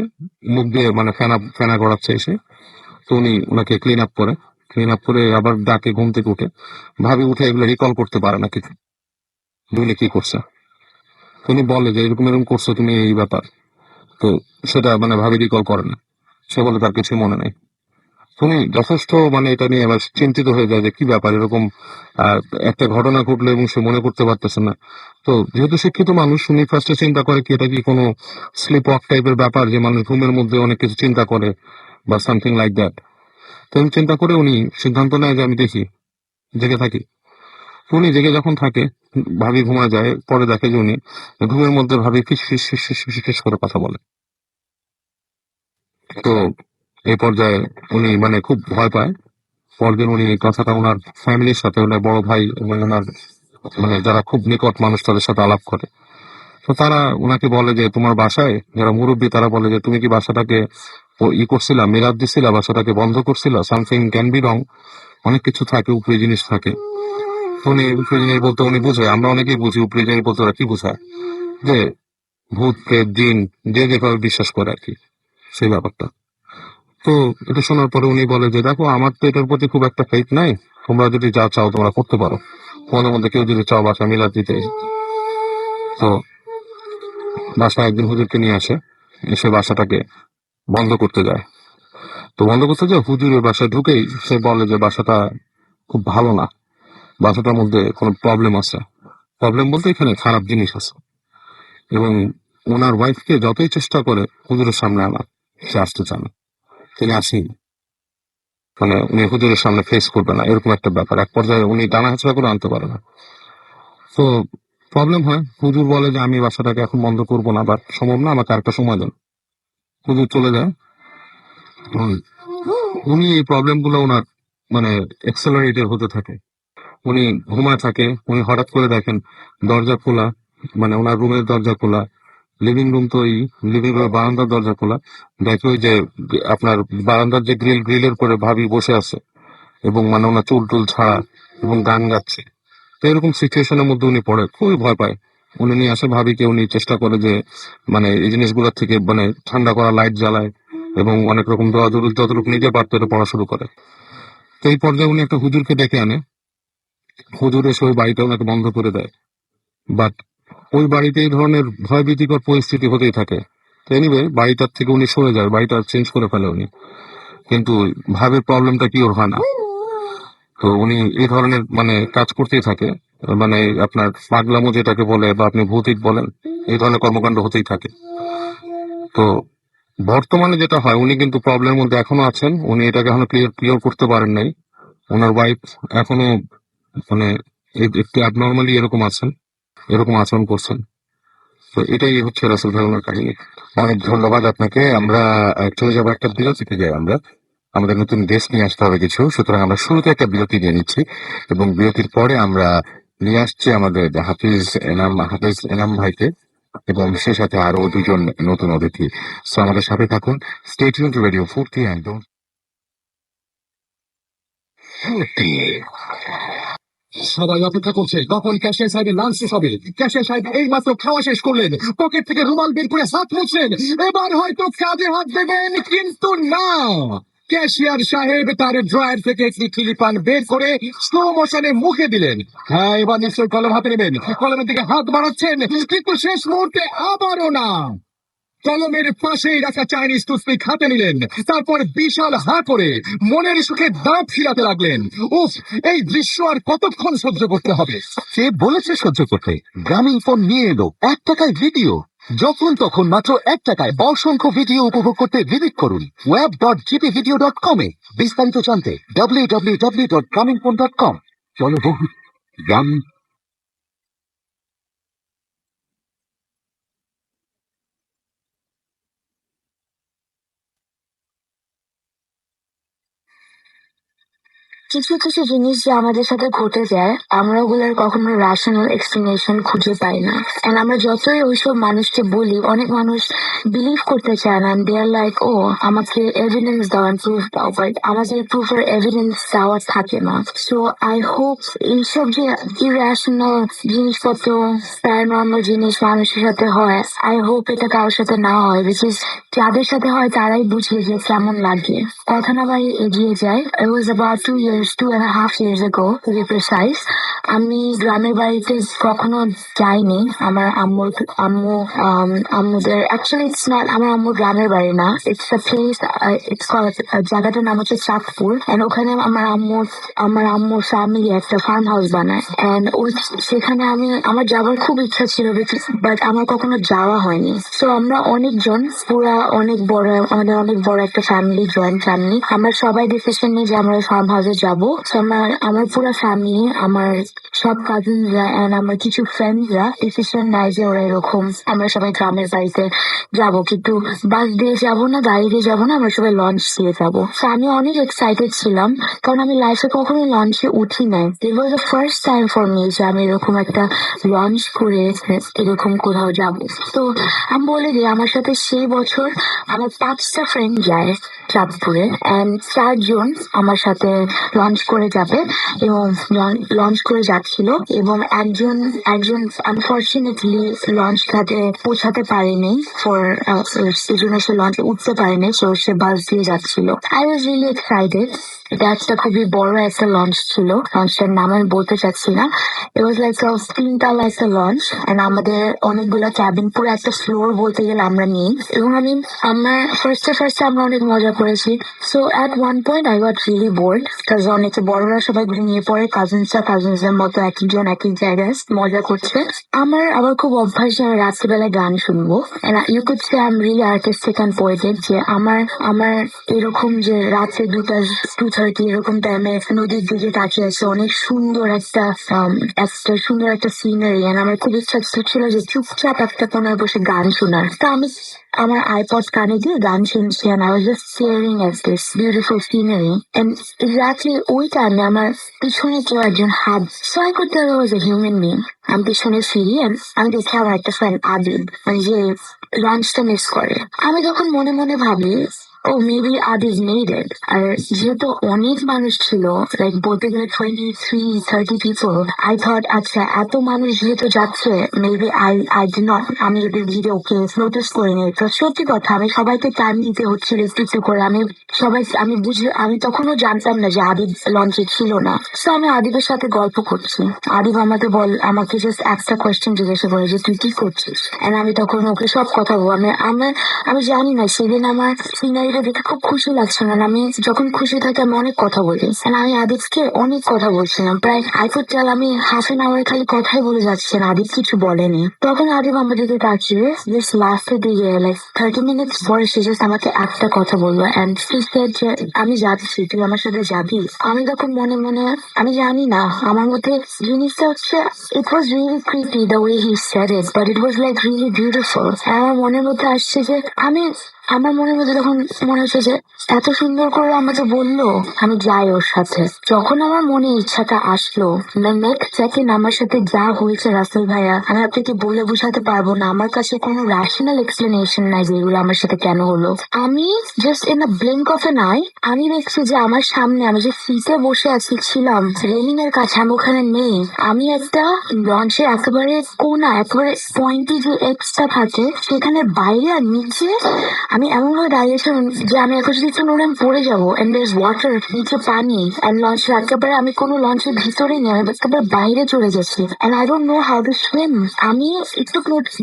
মুখ দিয়ে মানে ফেনা ফেনা গড়াচ্ছে এসে। তো উনি ওনাকে ক্লিন আপ করে আবার ডাকে ঘুম থেকে উঠে। ভাবি উঠে এগুলো রিকল করতে পারে না কিছু, দুইলে কি করছে। তো উনি বলে যে এরকম এরকম করছো তুমি, এই ব্যাপার। তো সেটা মানে ভাবি রিকল করে না, সে বলে তার কিছু মনে নেই। উনি যথেষ্ট মানে এটা নিয়ে এবার চিন্তিত হয়ে যায় যে কি ব্যাপার এরকম, আহ, একটা ঘটনা ঘটলো এবং সে মনে করতে পারতেছে না। তো যেহেতু শিক্ষিত মানুষ, উনি ফার্স্টে চিন্তা করে কি এটা কি কোনো স্লিপ ওয়াক টাইপের ব্যাপার, যে মানুষ ঘুমের মধ্যে অনেক কিছু চিন্তা করে বা সামথিং লাইক দ্যাট। তো উনি চিন্তা করে উনি সিদ্ধান্ত নেয় যে আমি দেখি, জেগে থাকি। তো উনি জেগে যখন থাকে, ভাবি ঘুমায় যায়, পরে দেখে যে উনি ঘুমের মধ্যে ভাবি ফিস ফিস ফিস ফিস ফিস ফিস করে কথা বলে। তো এই পর্যায়ে উনি মানে খুব ভয় পায়। পরদিন উনি এই কথাটা ওনার ফ্যামিলির সাথে, ওনার বড় ভাই এবং ওনার মানে যারা খুব নিকট মানুষ তাদের সাথে আলাপ করে। তো তারা ওনাকে বলে যে তোমার বাসায় যারা মুরব্বী তারা বলে যে তুমি কি বাসাটাকে করছিলা, মেরাদ দিছিলা, বাসাটাকে বন্ধ করছিলা, সামথিং ক্যান বি রং। অনেক কিছু থাকে, উপরি জিনিস থাকে। তো উনি উপরি জিনিস বলতে উনি বুঝে, আমরা অনেকেই বুঝি উপরি জিনিস বলতে, ওরা কি বোঝায় যে ভূত প্রেত জিন, যে যেভাবে বিশ্বাস করে আর কি, সেই ব্যাপারটা। তো এটা শোনার পরে উনি বলে যে দেখো আমার তো এটার প্রতি খুব একটা ফেথ নাই, তোমরা যদি যা চাও তোমরা করতে পারো, তোমাদের মধ্যে কেউ যদি চাও বাসা মিলাদ দিতে। তো বাসা একদিন হুজুরকে নিয়ে আসে, এসে বাসাটাকে বন্ধ করতে যায়। তো বন্ধ করতে যায়, হুজুরের বাসায় ঢুকেই সে বলে যে বাসাটা খুব ভালো না, বাসাটার মধ্যে কোনো প্রবলেম আছে। প্রবলেম বলতে এখানে খারাপ জিনিস আছে। এবং ওনার ওয়াইফকে যতই চেষ্টা করে হুজুরের সামনে আনা, সে আসতে চান না, তিনি আসেন, মানে উনি হুজুরের সামনে ফেস করবে না, এরকম একটা ব্যাপার। এক পর্যায়ে উনি টানা হেঁচড়া করে আনতে পারে না। তো প্রবলেম হয়, হুজুর বলে যে আমি বাসাটাকে এখন বন্ধ করবো না, বাট সম্ভব না, আমাকে আরেকটা সময় দেন। হুজুর চলে যায়। হুম, উনি এই প্রবলেম গুলো ওনার মানে এক্সেলারেটেড হতে থাকে। উনি ঘুমায় থাকে, উনি হঠাৎ করে দেখেন দরজা খোলা, মানে ওনার রুমের দরজা খোলা, লিভিং রুম তো ওই লিভিং রুমের বারান্দার দরজা খোলা। দেখে ওই যে আপনার বারান্দার যে গ্রিলের পরে ভাবি বসে আছে, এবং মানে ওনার চুল টুল ছাড়া, এবং গান গাচ্ছে। তো এরকম সিচুয়েশনের মধ্যে উনি পড়ে, খুবই ভয় পায়। উনি নিয়ে আসে ভাবিকে, উনি চেষ্টা করে যে মানে এই জিনিসগুলোর থেকে মানে ঠান্ডা করা, লাইট জ্বালায় এবং অনেক রকম দোয়া দরুদ যতটুকু নিজে পারতো এটা পড়া শুরু করে। তো এই পর্যায়ে উনি একটা হুজুরকে ডেকে আনে। হুজুর এসে ওই বাড়িটা ওনাকে বন্ধ করে দেয়। বাট ওই বাড়িতে এই ধরনের ভয়ভীতিকর পরিস্থিতি হতেই থাকে। তো এনিওয়ে বাড়িটার থেকে উনি সরে যায়, বাড়িটা চেঞ্জ করে ফেলে উনি। কিন্তু ভাবের প্রবলেমটা কি ওর হয় না। তো উনি এই ধরনের মানে কাজ করতেই থাকে, মানে আপনার পাগলামো যেটাকে বলে বা আপনি ভৌতিক বলেন, এই ধরনের কর্মকাণ্ড হতেই থাকে। তো বর্তমানে যেটা হয়, উনি কিন্তু প্রবলেমের মধ্যে এখনো আছেন, উনি এটাকে এখনো ক্লিয়ার করতে পারেন নাই। ওনার ওয়াইফ এখনো মানে একটু অ্যাবনর্মালি এরকম আছেন, এরকম আচরণ করছেন। তো এটাই হচ্ছে রাসেল ভাই ওনার কাহিনী। অনেক ধন্যবাদ আপনাকে। আমরা চলে যাবো একটা বিরতিতে, যাই আমরা, আমাদের নতুন গেস্ট নিয়ে আসতে হবে কিছু, সুতরাং আমরা শুরুতে একটা বিরতি নিয়ে নিচ্ছি এবং বিরতির পরে আমরা নিয়ে আসছি আমাদের হাফিজ এনাম ভাইকে এবং সে সাথে আরো দুজন নতুন অতিথি। সো আমাদের সাথে থাকুন, stay tune two radio 40 and don't সবাই অপেক্ষা করছে কখন ক্যাশিয়ার সাহেবের লাঞ্চ শেষ হবে। ক্যাশিয়ার সাহেব এই মাত্র খাওয়া শেষ করলেন, পকেট থেকে রুমাল বের করে হাত মুছলেন, এবার হয়তো কাঁধে হাত দেবেন, কিন্তু না, ক্যাশিয়ার সাহেব তার ড্রয়ার থেকে একটি টিলিপান বের করে স্লো মোশনে মুখে দিলেন। হ্যাঁ, এবার নিশ্চয়ই কলম হাতে নেবেন, কলমের দিকে হাত বাড়াচ্ছেন, কিন্তু শেষ মুহূর্তে আবারও না। কলমের পাশেই রাখা চাইনিজ টুথপিক হাতে নিলেন, তারপর বিশাল হা করে মনের সুখে দাঁত ফিরাতে লাগলেন। উফ, এই দৃশ্য আর কতক্ষণ সহ্য করতে হবে? সে বলেছে সহ্য করতে। গ্রামীণ ফোন নিয়ে এলো 1 টাকায় ভিডিও, যখন তখন মাত্র 1 টাকায় অসংখ্য ভিডিও উপভোগ করতে ভিজিট করুন web.gpvideo.com এ। বিস্তারিত জানতে www.grameenphone.com। চলো বহু গ্রামীণ। কিছু কিছু জিনিস যে আমাদের সাথে ঘটে যায়, আমরা ওগুলোর কখনো রেশনাল এক্সপ্লেনেশন খুঁজে পাই না। এন্ড আমরা যতই ওইসব মানুষকে বলি, অনেক মানুষ বিলিভ করতে চায় না। দে আর লাইক, ও আমাকে এভিডেন্স দাও, প্রুফ দাও, বাট আমাদের প্রুফের এভিডেন্স দেওয়া থাকে না। সো আই হোপ এইসব যে ইরেশনাল জিনিসপত্র, প্যারানর্মাল জিনিস মানুষের সাথে হয়, আই হোপ এটা কারোর সাথে না হয়, বিকজ যাদের সাথে হয় তারাই বুঝে যে কেমন লাগে। কথা না বাড়ি এগিয়ে যায়। It was about 2.5 years ago to be precise. আমি গ্রামের বাড়িতে কখনো যাইনি। আমার আম্মুদের অ্যাকচুয়ালি ইটস নট, আমার আম্মুর গ্রামের বাড়ি না, ইটস আ প্লেস, ইটস জায়গাটার নাম হচ্ছে চাঁদপুর। এন্ড ওখানে আমার আম্মুর ফ্যামিলি একটা ফার্ম হাউস বানায়। এন্ড সেখানে আমার যাওয়ার খুব ইচ্ছা ছিল, বাট আমার কখনো যাওয়া হয়নি। তো আমরা অনেকজন, পুরা আমাদের অনেক বড় একটা ফ্যামিলি, জয়েন্ট ফ্যামিলি। আমরা সবাই ডিসিশন নিই যে আমরা ফার্ম হাউসে যাবো। তো আমার পুরো ফ্যামিলি, আমার সব কাজিনরা এন্ড আমার কিছু ফ্রেন্ডসরা ডিসিশন নেয় যে ওরা এরকম আমরা সবাই গ্রামের বাড়িতে যাব, কিন্তু বাস দিয়ে যাব না, গাড়ি দিয়ে যাবো না, আমরা সবাই লঞ্চ দিয়ে যাবো। তো আমি অনেক এক্সাইটেড ছিলাম, কারণ আমি লাইফে কখনো লঞ্চে উঠি নাই। It was the first time for me যে আমি এরকম একটা লঞ্চ করে এরকম কোথাও যাব। তো আমি বলে দিই, আমার সাথে সেই বছর আমার 5টা ফ্রেন্ড যায় চাঁদপুরে, এন্ড 4জন আমার সাথে লঞ্চ করে যাবে, এবং লঞ্চ করে যাচ্ছিল, এবং একজন আনফর্চুনেটলি লঞ্চ ঘাটে পৌঁছাতে পারেনি, সেজন্য সে লঞ্চে উঠতে পারেনি, সে বাস দিয়ে যাচ্ছিল। I was really excited. এটা একটা খুবই বড় একটা লঞ্চ ছিল, লঞ্চটার নাম আমি বলতে চাচ্ছি না। ইট ওয়াজ লাইক 3 তলা একটা লঞ্চ, এন্ড আমাদের অনেকগুলো ক্যাবিন, পুরো একটা ফ্লোর বলতে গেলে আমরা নিই। এবং আমার ফার্স্টে আমরা অনেক মজা করেছি। So at one point I got really board, কাজ অনেকে বড়রা সবাই ঘুমিয়ে পড়ে, কাজিনসদের মতো এক একজন এক এক জায়গায় মজা করছে। আমার আবার খুব অভ্যাস যে আমি রাত্রিবেলায় গান শুনবো। You could say I am really artistic and poetic, যে আমার এরকম যে রাতে 2:30 এরকম টাইমে নদীর দিকে তাকিয়ে আছে, অনেক সুন্দর একটা সিনারি, এন্ড আমার খুব ইচ্ছা ছিল যে চুপচাপ একটা কোনায় বসে গান শোনার। তো আমি আমার আইপড কানে দিয়ে গান শুনছি, and I was just staring at this beautiful scenery. And exactly ওই টাইমে আমার পিছনে কেউ একজন হাত, so I could tell it was a human being. আমি পিছনে ফিরি, and আমি দেখি আমার একটা ফ্রেন্ড আদিব, মানে যে লঞ্চটা মিস করে। আমি তখন মনে মনে ভাবি, ও মেবি আদিজ মেড ইট। আর যেহেতু অনেক মানুষ ছিল, লাইক বলতে গেলে 23-30 পিপল, আই থট আচ্ছা এত মানুষ যেহেতু যাচ্ছে, মেবি আই ডি নট, আমি যদি ভিডিও ওকে নোটিস করিনি। তো সত্যি কথা, আমি সবাইকে টাইম দিতে হচ্ছিল কিছু করে। আমি তখনও জানতাম না যে আদিব লঞ্চে ছিল না। তো আমি আদিবের সাথে গল্প করছি, আদিব আমাকে জাস্ট একটা কোয়েশ্চেন জিজ্ঞাসা করে যে তুই কি করছিস, এন্ড আমি তখন ওকে সব কথা বলবো। আমি জানি না, সেদিন আমার সিনারিটা দেখে খুব খুশি লাগছিল, না আমি যখন খুশি থাকি আমি অনেক কথা বলি, আমি আদিবকে অনেক কথা বলছিলাম, প্রায় আই কুড টেল আমি হাফ এন আওয়ার খালি কথাই বলে যাচ্ছেন, আদিব কিছু বলেনি। তখন আদিব আমাদেরকে তাকিয়ে জাস্ট লাস্টের দিকে লাইক 30 মিনিটস পরে সে জাস্ট আমাকে একটা কথা বললো, এন্ড সে সেড যে আমি যাচ্ছি, তুই আমার সাথে যাবি। আমি তখন মনে মনে, আমি জানি না, আমার মধ্যে জিনিসটা হচ্ছে, it was really creepy the way he said it, but it was like really beautiful. আমার মনের মধ্যে আসছে যে আমার মনের মধ্যে তখন মনে হচ্ছে যে এত সুন্দর করে আমাকে বললো, আমি যাই ওর সাথে। যখন আমার মনে ইচ্ছাটা আসলো, নেক্সট সেকেন্ড আমার সাথে যা হয়েছে রাসেল ভাইয়া, আমি আপনাকে বলে বোঝাতে পারবো না। আমার কাছে কোনো রেশনাল এক্সপ্লেনেশন নাই যে এগুলো আমার সাথে কেন হলো। আমি just in a blink of N I আমি দেখছি যে আমার সামনে আমি যে সিটে বসে আছি ছিলাম রেলিং এর কাছে, আমি ওখানে নেই। আমি একটা লঞ্চের একেবারে কোনা, একেবারে পয়েন্টে যে এক্সটা থাকে সেখানে বাইরে আর নিচে আমি এমন ভাবে দাঁড়িয়েছিলাম যে আমি এখন যদি একটু নড়ে আমি পড়ে যাবো। এন্ড দেয়ার ওয়াটার, নিচে পানি, এন্ড লঞ্চের একেবারে আমি কোনো লঞ্চের ভিতরে নেই, আমি একেবারে বাইরে চলে গেছি। And I don't know how to swim. আমি একটু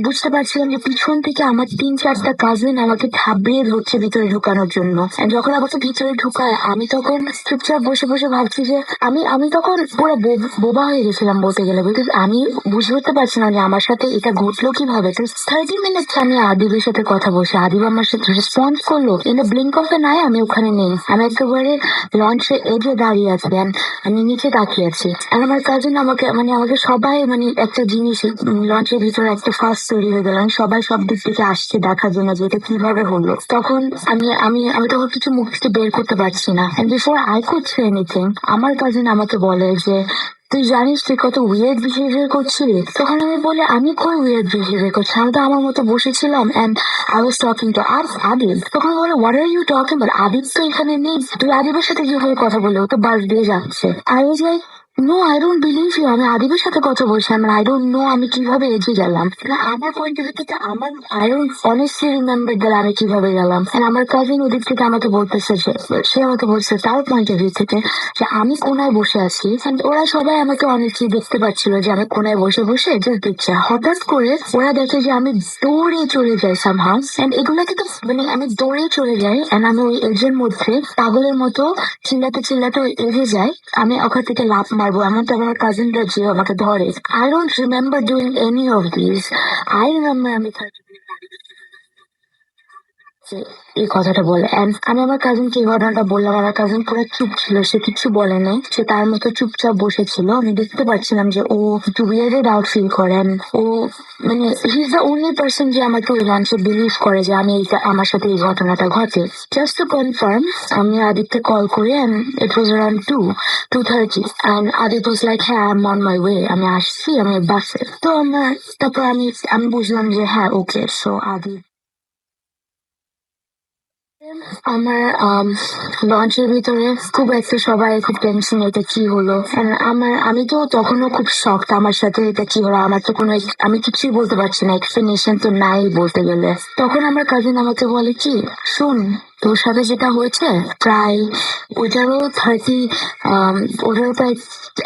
বুঝতে পারছিলাম যে পিছন থেকে আমার 3-4টা কাজিন আমাকে থাবড়িয়ে ধরছে ভিতরে ঢুকানোর জন্য। And যখন আমাকে ভিতরে ঢুকায় আমি তখন চুপচাপ বসে বসে ভাবছি যে আমি তখন পুরো বোবা হয়ে গেছিলাম বলতে গেলে, বিকজ আমি বুঝে উঠতে পারছি না যে আমার সাথে এটা ঘটলো কিভাবে। তো 30 মিনিট আমি আদিবের সাথে কথা বলছি, আদিব আমার সাথে রেসপন্স করলো। In the blink of N I আমি ওখানে নেই, আমি একেবারে লঞ্চে এজে দাঁড়িয়ে আছি and আমি নিচে তাকিয়ে আছি। আর আমার কাজিন আমাকে সবাই একটা জিনিস, লঞ্চের ভিতরে একটা ফার্স্ট তৈরি হয়ে গেল। সবাই সব দিক থেকে আসছে দেখার জন্য যে এটা কিভাবে হলো। তখন আমি আমি আমি তখন কিছু মুখ থেকে বের করতে পারছি না। And before I could say anything আমার কাজিন আমাকে বলে যে তুই জানিস তুই কত উইয়ার্ড বিহেভিয়ার করছিলি। তখন আমি বলি আমি কোন উইয়ার্ড বিহেভিয়ার করছি, আমি তো আমার মতো বসেছিলাম and I was talking to Adib. তখন বলে what are you talking but, Adib তো এখানে নেই, তুই আদিবের সাথে কিভাবে কথা বলে, ও তো বাস দিয়ে যাচ্ছে। I was like no, I don't believe you, আমি আদিবের সাথে কথা বলছি, আই ডোন্ট নো আমি কিভাবে এগিয়ে গেলাম। না, আমার পয়েন্ট অফ ভিউ থেকে I don't honestly remember that আমি কিভাবে গেলাম। And আমার কাজিন ওদিক থেকে আমাকে বলতেছে যে সে আমাকে বলছে তার পয়েন্ট অফ ভিউ থেকে যে আমি কোনায় বসে আছি and ওরা সবাই আমাকে অনেকই দেখতে পাচ্ছিল যে আমি কোনায় বসে বসে জাস্ট দেখছি। হঠাৎ করে ওরা দেখে যে আমি দৌড়ে চলে যাই সামহাউ, এন্ড এগুলা কিন্তু আমি দৌড়ে চলে যাই এন্ড আমি ওই এজের মধ্যে পাগলের মতো চিল্লাতে চিল্লাতে ওই এজে যাই। আমি ওখান থেকে লাফ মারবো এমন তো আমার কাজিনরা যে আমাকে ধরে। I don't remember doing any of this. I remember আমি যে এই কথাটা বলে and আমি আমার কাজিনকে এই ঘটনাটা বললাম। আমার কাজিন পুরো চুপ ছিল, সে কিছু বলে নাই, সে তার মতো চুপচাপ বসেছিল। আমি দেখতে পাচ্ছিলাম যে ও একটু উইয়ার্ডেড আউট ফিল করেন। Oh he is the only person যে আমাকে ওই লঞ্চে বিলিভ করে যে আমার সাথে এই ঘটনাটা ঘটে। জাস্ট টু কনফার্ম আমি আদিত্যকে কল করি and it was around 2:30 and Aditya was like হ্যাঁ I'm on my way, আমি আসছি, আমি বাসে। তো তারপর আমি বুঝলাম যে হ্যাঁ ওকে। সো আমার লঞ্চের ভিতরে খুব একটা সবাই খুব টেনশন, এটা কি হলো। And আমি তো তখনও খুব শকড আমার সাথে এটা কি হলো। আমার তো কোনো আমি কিছুই বলতে পারছি না, এক্সপ্লেনেশন তো নাই বলতে গেলে। তখন আমার কাজিন আমাকে বলে কি শোন, তোর সাথে যেটা হয়েছে প্রায় ওটারও প্রায়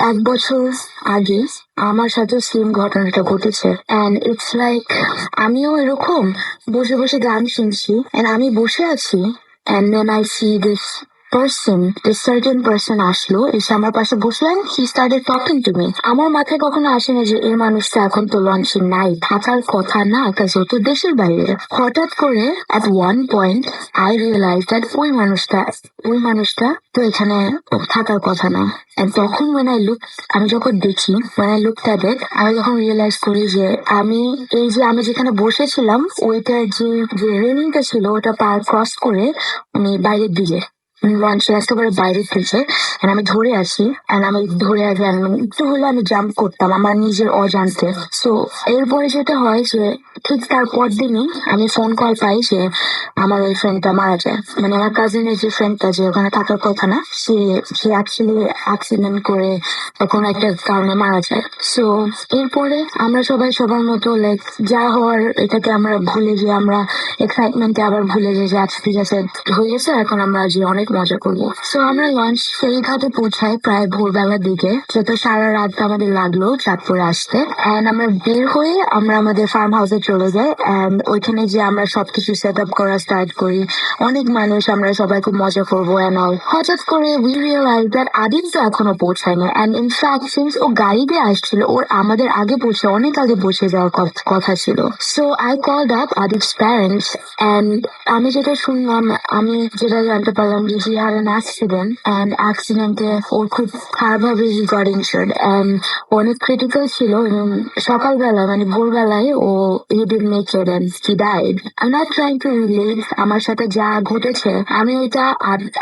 1 বছর আগে আমার সাথে সেম ঘটনাটা ঘটেছে। অ্যান্ড ইটস লাইক আমিও এরকম বসে বসে গান শুনছি and আমি বসে আছি and then I see this certain person আসলো, এসে আমার পাশে বসলেন, he started talking to me. আমার মাথায় কখনো আসেনি যে এই মানুষটা এখন তো লঞ্চে নাই, থাকার কথা না, কাজ তো দেশের বাইরে। হঠাৎ করে at one point I realized that ওই মানুষটা তো এখানে থাকার কথা না। And তখন আমি যখন দেখি when I looked at it, আমি যখন রিয়েলাইজ করি যে আমি যেখানে বসেছিলাম ওইটার যে রেলিংটা ছিল ওটা ক্রস করে আমি বাইরের দিকে লঞ্চের একেবারে বাইরে থেকে আমি ধরে আছি আমি ধরে আছি একটু হলে আমি জাম্প করতাম আমার নিজের অজান্তে। সো এরপরে যেটা হয় যে ঠিক তার পর দিনই আমি ফোন কল পাই যে আমার ওই ফ্রেন্ডটা মারা যায়। আমার কাজিনের যে ফ্রেন্ডটা যে ওখানে থাকার কথা না, সে অ্যাকচুয়ালি অ্যাক্সিডেন্ট করে কোনো একটা কারণে মারা যায়। সো এরপরে আমরা সবাই সবার মতো লাইক যা হওয়ার এটাকে আমরা ভুলে গিয়ে আমরা এক্সাইটমেন্টে আবার ভুলে যাই যে আচ্ছা ঠিক আছে হয়ে গেছে, এখন আমরা যে অনেক মজা করবো। সো আমরা লঞ্চ ফেরিঘাটে পৌঁছাই প্রায় ভোরবেলার দিকে, যেহেতু সারা রাত আমাদের লাগলো চাঁদপুরে আসতে। অ্যান্ড আমরা বের হয়ে আমরা আমাদের ফার্ম হাউসে চলে যাই অ্যান্ড ওইখানে যে আমরা সবকিছু সেট আপ করা স্টার্ট করি, অনেক মানুষ, আমরা সবাই খুব মজা করবো অ্যান্ড অল। হঠাৎ করে উই রিয়েলাইজ দ্যাট আদিব তো এখনো পৌঁছায়নি অ্যান্ড ইনফ্যাক্ট সিন্স ও গাড়ি দিয়ে আসছিল ওর আমাদের আগে অনেক আগে পৌঁছে যাওয়ার কথা ছিল। সো আই কলড আপ আদিবস প্যারেন্টস অ্যান্ড আমি যেটা শুনলাম, আমি যেটা জানতে পারলাম যে he had an accident and accidente ওর খুব খারাপভাবে he got injured and অনেক ক্রিটিক্যাল ছিল এবং সকালবেলা মানে ভোরবেলায় ও he didn't make it and he died. I'm not trying to relate আমার সাথে যা ঘটেছে আমি ওইটা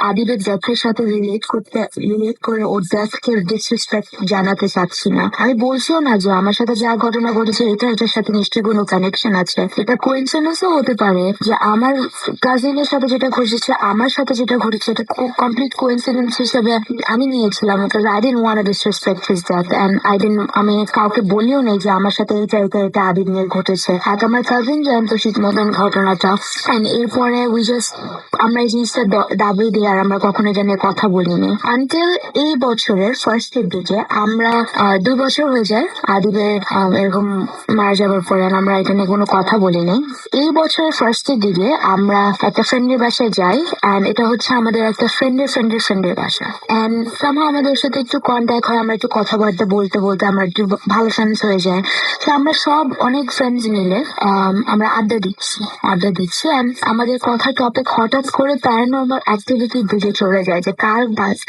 আদিবের ডেথের সাথে রিলেট করে ওর ডেথকে ডিসরেসপেক্ট জানাতে চাচ্ছি না। আমি বলছিও না যে আমার সাথে যা ঘটনা ঘটেছে এটার সাথে নিশ্চয়ই কোনো কানেকশন আছে। এটা কোইন্সিডেন্সও হতে পারে যে আমার কাজিনের সাথে যেটা ঘটেছে আমার সাথে যেটা ঘটেছে এটা কমপ্লিট কোইন্সিডেন্স হিসেবে আমি নিয়েছিলাম। I didn't want to disrespect his death and আমি কাউকে বলিও নেই যে আমার সাথে এটা আদিব নিয়ে ঘটেছে। এক আমার কাজিন জানতো শীত মতন ঘটনাটা and এরপরে আমরা এই জিনিসটা দাবি দিই আর আমরা কখনো এটা নিয়ে কথা বলিনি আনটিল এই বছরের ফার্স্টের দিকে। আমরা 2 বছর হয়ে যায় আদিবের এরকম মারা যাবার পরে আমরা এটা নিয়ে কোনো কথা বলিনি। এই বছরের ফার্স্টের দিকে আমরা একটা ফ্রেন্ডের বাসায় যাই and এটা হচ্ছে আমাদের একটা ফ্রেন্ডের বাসা and somehow আমাদের সাথে একটু কন্ট্যাক্ট হয়, আমরা একটু কথাবার্তা বলতে আমরা একটু ভালো ফ্রেন্ডস হয়ে যায়। তো আমরা সব অনেক ফ্রেন্ডস মিলে আমরা আড্ডা দিচ্ছি and আমাদের কথা টপিক হঠাৎ করে প্যারানর্মাল অ্যাক্টিভিটির দিকে চলে যায় যে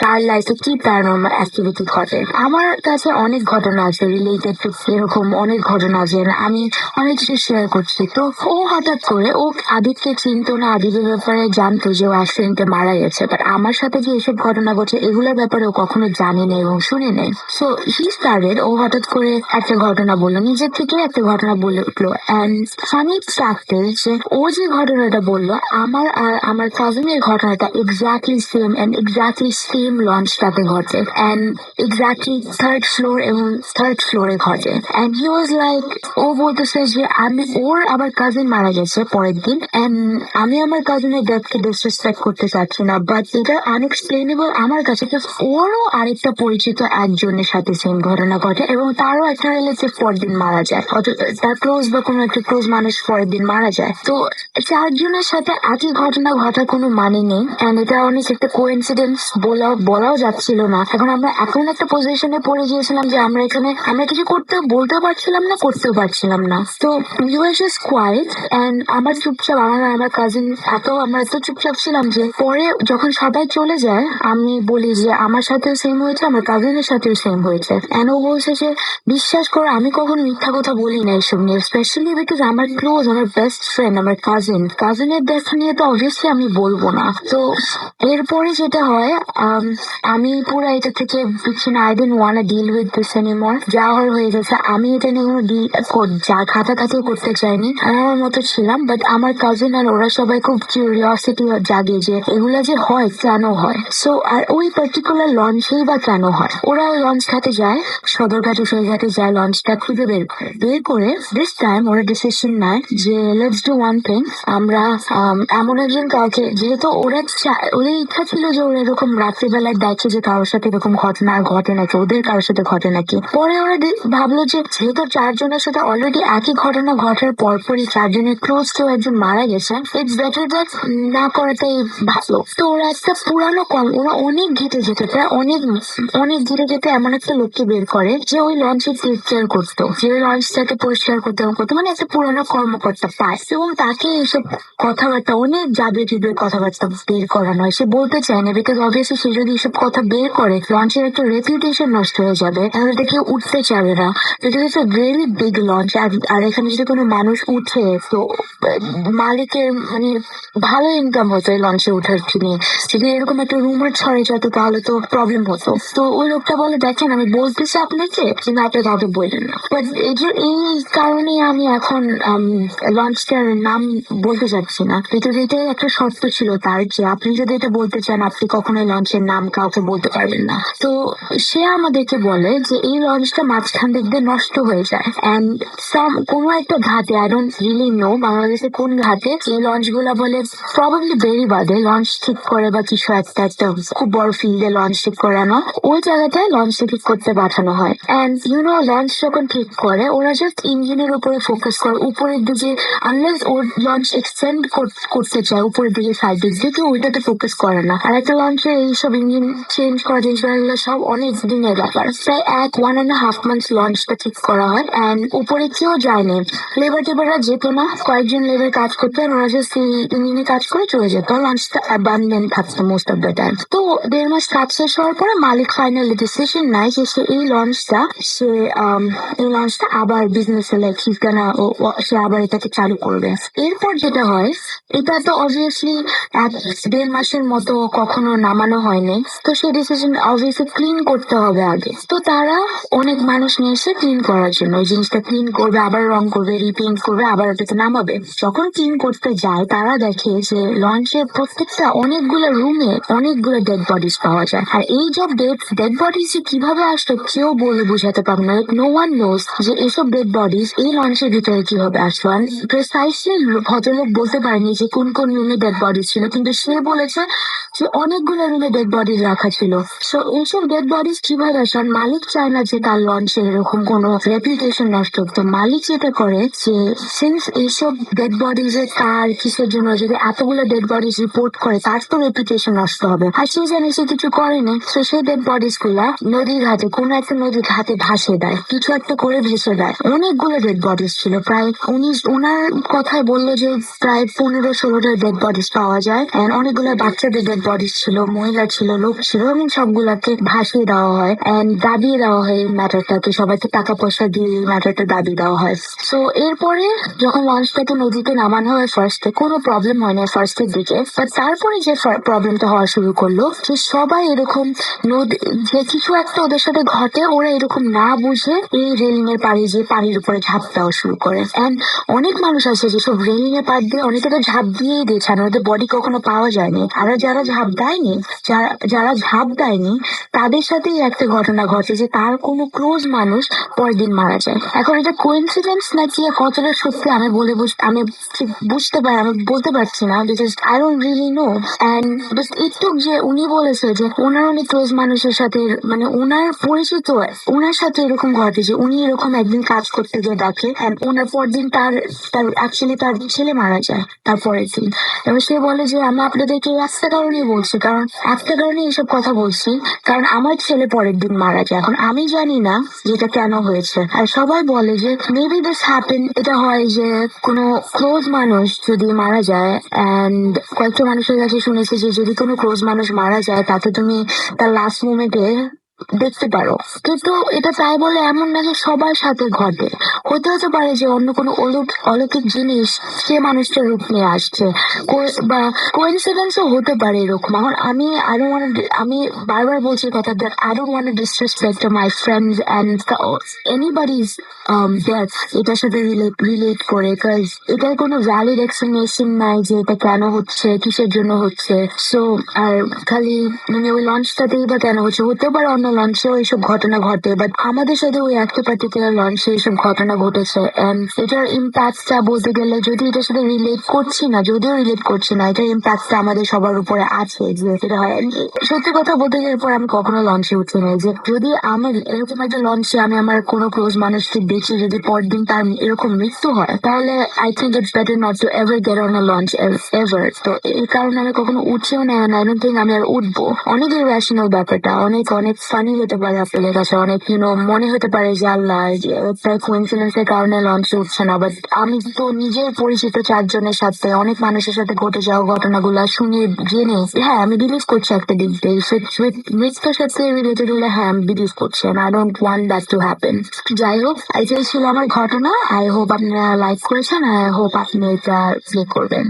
কার লাইফে কি প্যারানর্মাল অ্যাক্টিভিটি ঘটে। আমার কাছে অনেক ঘটনা আছে রিলেটেড টু এরকম অনেক ঘটনা আছে, আমি অনেক কিছু শেয়ার করছি। তো ও হঠাৎ করে ও আদিবকে চিনতো না, আদিবের ব্যাপারে জানতো যে ও অ্যাক্সিডেন্টে মারা গেছে, বাট আমার সাথে যে এসব ঘটনা ঘটছে এগুলোর ব্যাপারে ও কখনো জানে না এবং শুনে নেই। সো হি স্টার্টেড, ও হঠাৎ করে একটা ঘটনা বললো, নিজের থেকে একটা ঘটনা বলে উঠলো অ্যান্ড ফানি ফ্যাক্ট যে ও যে ঘটনাটা বললো আমার কাজিনের ঘটনাটা এক্স্যাক্টলি সেম লঞ্চটাতে ঘটে অ্যান্ড এক্স্যাক্টলি থার্ড ফ্লোরে ঘটে অ্যান্ড হি ওয়াজ লাইক, ও বলতেছে যে আমার কাজিন মারা গেছে পরের দিন অ্যান্ড আমি আমার কাজিনের ডেথকে ডিসরেসপেক্ট করতে চাচ্ছি না, বাট এটা আনএক্সপ্লেনেবল আমার কাছে। ওরও আরেকটা পরিচিত একজনের সাথে সেম ঘটনা ঘটে এবং তারও একটা রিলেটিভ পরের দিন মারা যায়, তার ক্লোজ বা কোনো একটা ক্লোজ মানুষ পরের দিন মারা যায়। তো 4 জনের সাথে একই ঘটনা ঘটার কোনো মানে নেই এন্ড এটা অনেক একটা কোইন্সিডেন্স বলাও যাচ্ছিল না। এখন আমরা এখন একটা পজিশনে পড়ে গিয়েছিলাম যে আমরা কিছু বলতেও পারছিলাম না। তো we were just quiet and আমার কাজিন আমরা এত চুপচাপ ছিলাম যে পরে যখন সবাই চলে যায় আমি বলি যে আমার সাথেও সেম হয়েছে, আমার কাজিনের সাথেও সেম হয়েছে এন্ড ও বলছে যে বিশ্বাস করো আমি কখনো মিথ্যা কথা বলি না এসব নিয়ে, স্পেশালি বিকজ আমার ক্লোজ, আমার বেস্ট ফ্রেন্ড, আমার কাজিনের দেখা নিয়ে তো অবভিয়াসলি আমি বলবো না। তো এরপরে যেটা হয় আমি পুরো এটা থেকে I didn't want to deal with this anymore, যা হয়ে গেছে। আমি এটা নিয়ে কোনো খাতাও করতে চাইনি, আমি আমার মতো ছিলাম। বাট আমার কাজিন আর ওরা সবাই খুব কিউরিয়াসিটি জাগে যে এগুলা যে হয় কেন হয়। সো আর ওই পার্টিকুলার লঞ্চেই বা কেন হয়, ওরা লঞ্চ ঘাটে যায়, সদরঘাটে সেই ঘাটে যায়, লঞ্চটা খুঁজে বের করে দিস টাইম ওরা ডিসিশন নেয় যে লেটস ডু ওয়ান থিং, আমরা এমন একজন কাউকে, যেহেতু ওদের ইচ্ছা ছিল যে ওরা এরকম রাত্রিবেলায় দেখে যে কারোর সাথে এরকম ঘটনা ঘটে নাকি, ওদের কারোর সাথে ঘটে নাকি। পরে ওরা ভাবলো যে যেহেতু 4 জনের সাথে অলরেডি একই ঘটনা ঘটার পরপরই 4 জনের ক্লোজ কেউ একজন মারা গেছে, ইটস বেটার দ্যাট না করাটাই ভালো। তো ওরা একটা পুরানো ওরা অনেক ঘেটে যেতে প্রায় অনেক ঘিরে যেতে এমন একটা লোককে বের করে যে ওই লঞ্চে টেক কেয়ার করতো, যে ওই লঞ্চটাকে পরিষ্কার করতে মানে একটা পুরানো কর্মকর্তা পায় এবং তাকে এইসব কথাবার্তা অনেক যাবে কথাবার্তা বের করানো হয়। সে বলতে চায় না বিকজ অবভিয়াসলি সে যদি এসব কথা বের করে লঞ্চের একটা রেপুটেশন নষ্ট হয়ে যাবে, তাহলে এটা কেউ উঠতে চাবে না। এটা হচ্ছে ভেরি বিগ লঞ্চ আর এখানে যদি কোনো মানুষ উঠে তো মালিকের মানে ভালো ইনকাম হতো এই লঞ্চে উঠার নিয়ে। যদি এরকম একটা রুমার ছড়ে যেত তাহলে তো প্রবলেম হতো। তো ওই লোকটা বলে দেখেন আমি বলতেছি আপনাকে কিন্তু আপনি কাউকে বললেন না, বাট এই কারণে আমি এখন লঞ্চটার নাম বলতে চাচ্ছি না, কিন্তু এটাই একটা শর্ত ছিল তার যে আপনি যদি এটা বলতে চান আপনি কখনোই লঞ্চের নাম কাউকে বলতে পারবেন না। তো সে আমাদেরকে বলে যে এই লঞ্চটা মাঝখান দিক দিয়ে নষ্ট হয়ে যায় এন্ড কোনো একটা ঘাটে, আই ডোন্ট রিয়েলি নো বাংলাদেশে কোন ঘাটে এই লঞ্চ গুলা বলে প্রবাবলি বেরিবাদে লঞ্চ ঠিক করে বা কিছু একটা খুব বড় ফিল্ডে লঞ্চ ঠিক করানো, ওই জায়গাটায় লঞ্চ ঠিক করতে পাঠানো হয় এন্ড লঞ্চ যখন ঠিক করে ওরা জাস্ট ইঞ্জিনের উপরে ফোকাস করে, উপরের দিকে আনলেস ওর লঞ্চ এক্সটেন্ড করতে চায় উপরের দিকে সাইডের দিকে ওইটাতে ফোকাস করে না। আর একটা লঞ্চে এইসব ইঞ্জিন চেঞ্জ করা জিনিসগুলো সব অনেক দিনের ব্যাপার, প্রায় 1.5 months লঞ্চটা ঠিক করা হয় এন্ড উপরে কেউ যায়নি, লেবাররা যেত না, কয়েকজন লেবার কাজ করতেন, ওরা জাস্ট ইঞ্জিনে কাজ করে চলে যেত, লঞ্চটা অ্যাবান্ডন এন্ড থাকতো মোস্ট অফ দ্য টাইম। তো 1.5 মাস কাজ শেষ হওয়ার পরে মালিক ফাইনালি ডিসিশন নেয় যে সে এই লঞ্চটা আবার বিজনেসে লাইক সে আবার এটাকে চালু করবে। এরপর যেটা হয়, এটা তো অবভিয়াসলি 1.5 মাসের মতো কখনো নামানো হয়নি। তো সেই ডিসিশন অবভিয়াসলি ক্লিন করতে হবে আগে। তো তারা অনেক মানুষ নিয়ে এসে ক্লিন করার জন্য ওই জিনিসটা ক্লিন করবে, আবার রং করবে, রিপেইন্ট করবে, আবার ওটাকে নামাবে। যখন ক্লিন করতে যায় তারা দেখে যে লঞ্চের প্রত্যেকটা অনেকগুলো রুমে অনেকগুলো ডেড বডিজ পাওয়া যায়। আর এই সব ডেড বডিজ যে কিভাবে আসলো কেউ বলে বোঝাতে পারবে না। নো ওয়ান নোজ যে এইসব ডেড বডিজ এই লঞ্চের ভিতরে কিভাবে আসলো। আর প্রিসাইসলি ভদ্রলোক বলতে পারেনি যে কোন কোন রুমে ডেড বডি ছিল, কিন্তু সে বলেছে যে অনেকগুলো রুমে ডেড বডিজ রাখা ছিল। সো এইসব ডেড বডিজ কিভাবে আসে? আর মালিক চায় না যে তার লঞ্চের এরকম কোনো রেপুটেশন নষ্ট হোক। তো মালিক যেটা করে যে সিন্স এইসব ডেড বডিজ এর কার কিসের জন্য যদি এতগুলো ডেড বডিজ রিপোর্ট করে তার তো রেপুটেশন নষ্ট হবে। আর সে জানে সে কিছু করেনি। তো সেই ডেড বডিজ গুলা নদীর ঘাটে কোনো একটা নদীর ঘাটে ভাসিয়ে দেয়, কিছু একটা করে ভেসে দেয়। অনেকগুলো ডেড বডিজ ছিল, প্রায় ওনার কথায় বললো যে প্রায় 15-16টা ডেড বডিজ পাওয়া যায়। And অনেকগুলো বাচ্চাদের ডেড বডিজ ছিল, মহিলা ছিল, লোক ছিল, এবং সবগুলাকে ভাসিয়ে দেওয়া হয় এন্ড দাবিয়ে দেওয়া হয় এই ম্যাটারটাকে। সবাইকে টাকা পয়সা দিয়ে এই ম্যাটারটা দাবি দেওয়া হয়। সো এরপরে যখন লঞ্চটাকে নদীতে নামানো হয় ফার্স্টে কোনো প্রবলেম হয় না ফার্স্টের দিকে, বাট তারপরে যে প্রবলেমটা হওয়া শুরু করলো যে সবাই এরকম নদী যে কিছু একটা ওদের সাথে ঘটে, ওরা এরকম না বুঝে এই রেলিং এর পাড়ে যে পানির উপরে ঝাঁপ দেওয়া শুরু করে। এন্ড অনেক মানুষ আছে যেসব রেলিং এর পাড় দিয়ে অনেকে তো ঝাঁপ দিয়েই দিয়েছে, আর ওদের বডি কখনো পাওয়া যায়নি। আর যারা ঝাঁপ দেয়নি, যারা ঝাঁপ দেয়নি তাদের সাথেই একটা ঘটনা ঘটে যে তার কোনো ক্লোজ মানুষ পরের দিন মারা যায়। এখন এটা কোইন্সিডেন্স নাকি কতটা সত্যি আমি ঠিক আমি বলতে পারছি না, because I don't really know. And just একটু যে উনি বলেছে যে ওনার অনেক ক্লোজ মানুষের সাথে, মানে ওনার পরিচিত ওনার সাথে এরকম ঘটে যে উনি এরকম একদিন কাজ করতে গিয়ে দেখে and ওনার পরদিন তার তার অ্যাকচুয়ালি তার ছেলে মারা যায় তার পরের দিন। এবার সে বলে যে আমি আপনাদেরকে একটা কারণেই বলছি, কারণ একটা কারণে এইসব কথা বলছি, কারণ আমার ছেলে পরের দিন মারা যায়। এখন আমি জানি না যে এটা কেন হয়েছে। আর সবাই বলে যে মেবি দিস হ্যাপেন, এটা হয় যে কোনো ক্লোজ মানুষ যদি মারা যায়, এন্ড কয়েকটা মানুষের কাছে শুনেছি যে যদি কোনো ক্লোজ মানুষ মারা যায় তাতে তুমি তার লাস্ট মোমেন্টে দেখতে পারো। কিন্তু এটা তাই বলে এমন না যে সবার সাথে ঘটে। হতে পারে যে অন্য কোনো অলৌকিক জিনিস সে মানুষটার রূপ নিয়ে আসছে, বা কোইন্সিডেন্সও হতে পারে এরকম। এখন আমি বারবার বলছি কথা that I don't want to disrespect my friends and anybody's that এটার সাথে রিলেট করে, কাজ এটার কোনো ভ্যালিড এক্সপ্লেনেশন নাই যে এটা কেন হচ্ছে, কিসের জন্য হচ্ছে। সো আর খালি মানে ওই লঞ্চটাতেই বা কেন হচ্ছে, হতে পারে অন্য লঞ্চেও এইসব ঘটনা ঘটে, বাট আমাদের সাথে ওই একটা পার্টিকুলার লঞ্চে এইসব ঘটনা ঘটেছে। এন্ড এটার ইম্প্যাক্টটা বলতে গেলে যদি এটার সাথে যদিও রিলেট করছি না, এটার ইম্প্যাক্টটা আমাদের সবার উপরে আছে যে এটা হয়। And সত্যি কথা বলতে গেলে পর আমি কখনো লঞ্চে উঠি নাই, যে যদি আমার এরকম একটা লঞ্চে আমি আমার কোনো ক্লোজ মানুষকে দেখি যদি পরদিন তার এরকম মৃত্যু হয়, তাহলে I think it's better not to ever get on a launch ever. তো এই কারণে আমি কখনো উঠছেও না, আই ডোন্ট থিঙ্ক আমি আর উঠবো। অনেক ইরেশনাল ব্যাপারটা, অনেক অনেক ফানি হতে পারে আপনাদের কাছে, অনেক মনে হতে পারে যে আল্লাহ কোইন্সিডেন্স এর কারণে লঞ্চে উঠছে না, বাট আমি তো নিজের পরিচিত 4 জনের সাথে অনেক মানুষের সাথে ঘটে যাওয়া ঘটনাগুলো শুনে জেনে হ্যাঁ আমি বিলিভ করছি একটা দিক দিয়ে মৃত্যুর সাথে রিলেটেড হলে হ্যাঁ আমি বিলিভ করছি, I don't want that to happen. যাই হোক, এটাই ছিল আমার ঘটনা। আই হোপ আপনারা লাইক করেছেন, আই হোপ আপনি এটা প্লে করবেন।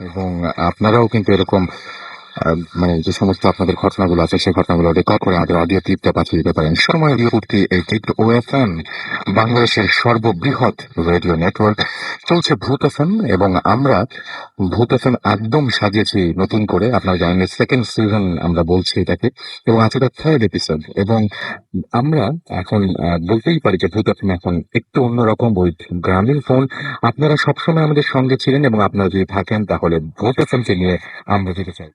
এবং আপনারাও কিন্তু এরকম মানে যে সমস্ত আপনাদের ঘটনাগুলো আছে সেই ঘটনাগুলো রেকর্ড করে আমাদের অডিও ক্লিপটা পাঠিয়ে দিতে পারেন। সময় রিপোর্টটি এইট ওএফএম, বাংলাদেশের সর্ববৃহৎ রেডিও নেটওয়ার্ক। চলছে ভূত এফএম, এবং আমরা ভূত এফএম একদম সাজিয়েছি নতুন করে। আপনারা জানেন সেকেন্ড সিজন আমরা বলছি এটাকে, এবং আছে এটা থার্ড এপিসোড। এবং আমরা এখন বলতেই পারি যে ভূত এফএম এখন একটু অন্যরকম উইথ গ্রামীণ ফোন। আপনারা সবসময় আমাদের সঙ্গে ছিলেন, এবং আপনারা যদি থাকেন তাহলে ভূত এফএম কে নিয়ে আমরা যেতে চাই।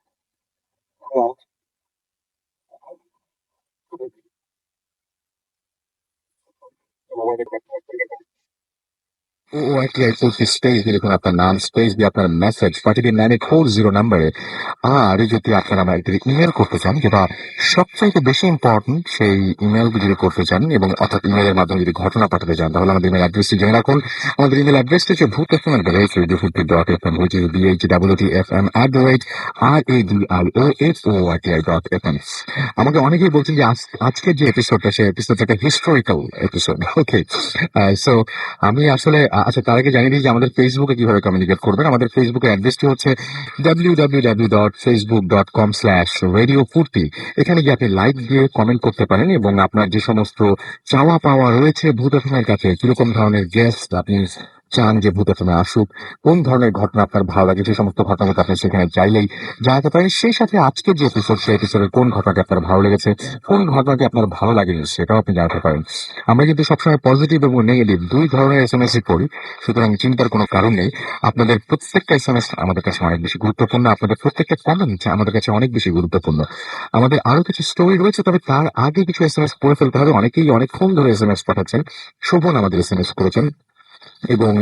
OITI করতে স্পেস দিয়ে লিখুন আপনার নাম, স্পেস দিয়ে আপনার মেসেজ পাঠিয়ে দিন 9840 নাম্বারে। আর যদি আপনারা আমাদের ইমেল করতে চান, যেটা সবচাইতে বেশি ইম্পর্টেন্ট, সেই ইমেল যদি করতে চান এবং অর্থাৎ ইমেলের মাধ্যমে যদি ঘটনা পাঠাতে চান, তাহলে আমাদের ইমেল অ্যাড্রেসটি জেনে রাখুন। আমাদের ইমেল অ্যাড্রেসটি হচ্ছে bhutfm@radio50.fm, which is bhwtfm@radiofooti.fm। আমাকে অনেকেই বলছেন যে আজকের যে এপিসোডটা, সেই এপিসোডটা একটা হিস্টোরিক্যাল এপিসোড। ওকে, সো আমি আসলে আচ্ছা, তার আগে জানিয়ে দিই যে আমাদের ফেসবুকে কিভাবে কমিউনিকেট করবেন। আমাদের ফেসবুকের অ্যাড্রেসটি হচ্ছে www.facebook.com/radiofurti। এখানে গিয়ে আপনি লাইক দিয়ে কমেন্ট করতে পারেন এবং আপনার যে সমস্ত চাওয়া পাওয়া রয়েছে ভূত এফএমের কাছে, কিরকম ধরনের গেস্ট আপনি চান যে ভূত এফএমে আসুক, কোন ধরনের ঘটনা আপনার ভালো লাগে, সেই সমস্ত ঘটনা আপনি সেখানে চাইলেই জানাতে পারেন। সেই সাথে আজকের যে এপিসোড, সেই এপিসোডের কোন ঘটনাটি আপনার ভালো লেগেছে, কোন ঘটনাটি আপনার ভালো লাগেনি, সেটাও আপনি জানাতে পারেন। আমরা কিন্তু সবসময় পজিটিভ এবং নেগেটিভ দুই ধরনের এসএমএস করি, সুতরাং চিন্তার কোনো কারণ নেই। আপনাদের প্রত্যেকটা এসএমএস আমাদের কাছে অনেক বেশি গুরুত্বপূর্ণ, আপনাদের প্রত্যেকটা কমেন্ট আমাদের কাছে অনেক বেশি গুরুত্বপূর্ণ। আমাদের আরো কিছু স্টোরি রয়েছে, তবে তার আগে কিছু এসএমএস পড়ে ফেলতে হবে। অনেকেই অনেকক্ষণ ধরে এসএমএস পাঠাচ্ছেন। শোভন আমাদের এসএমএস করেছেন এবং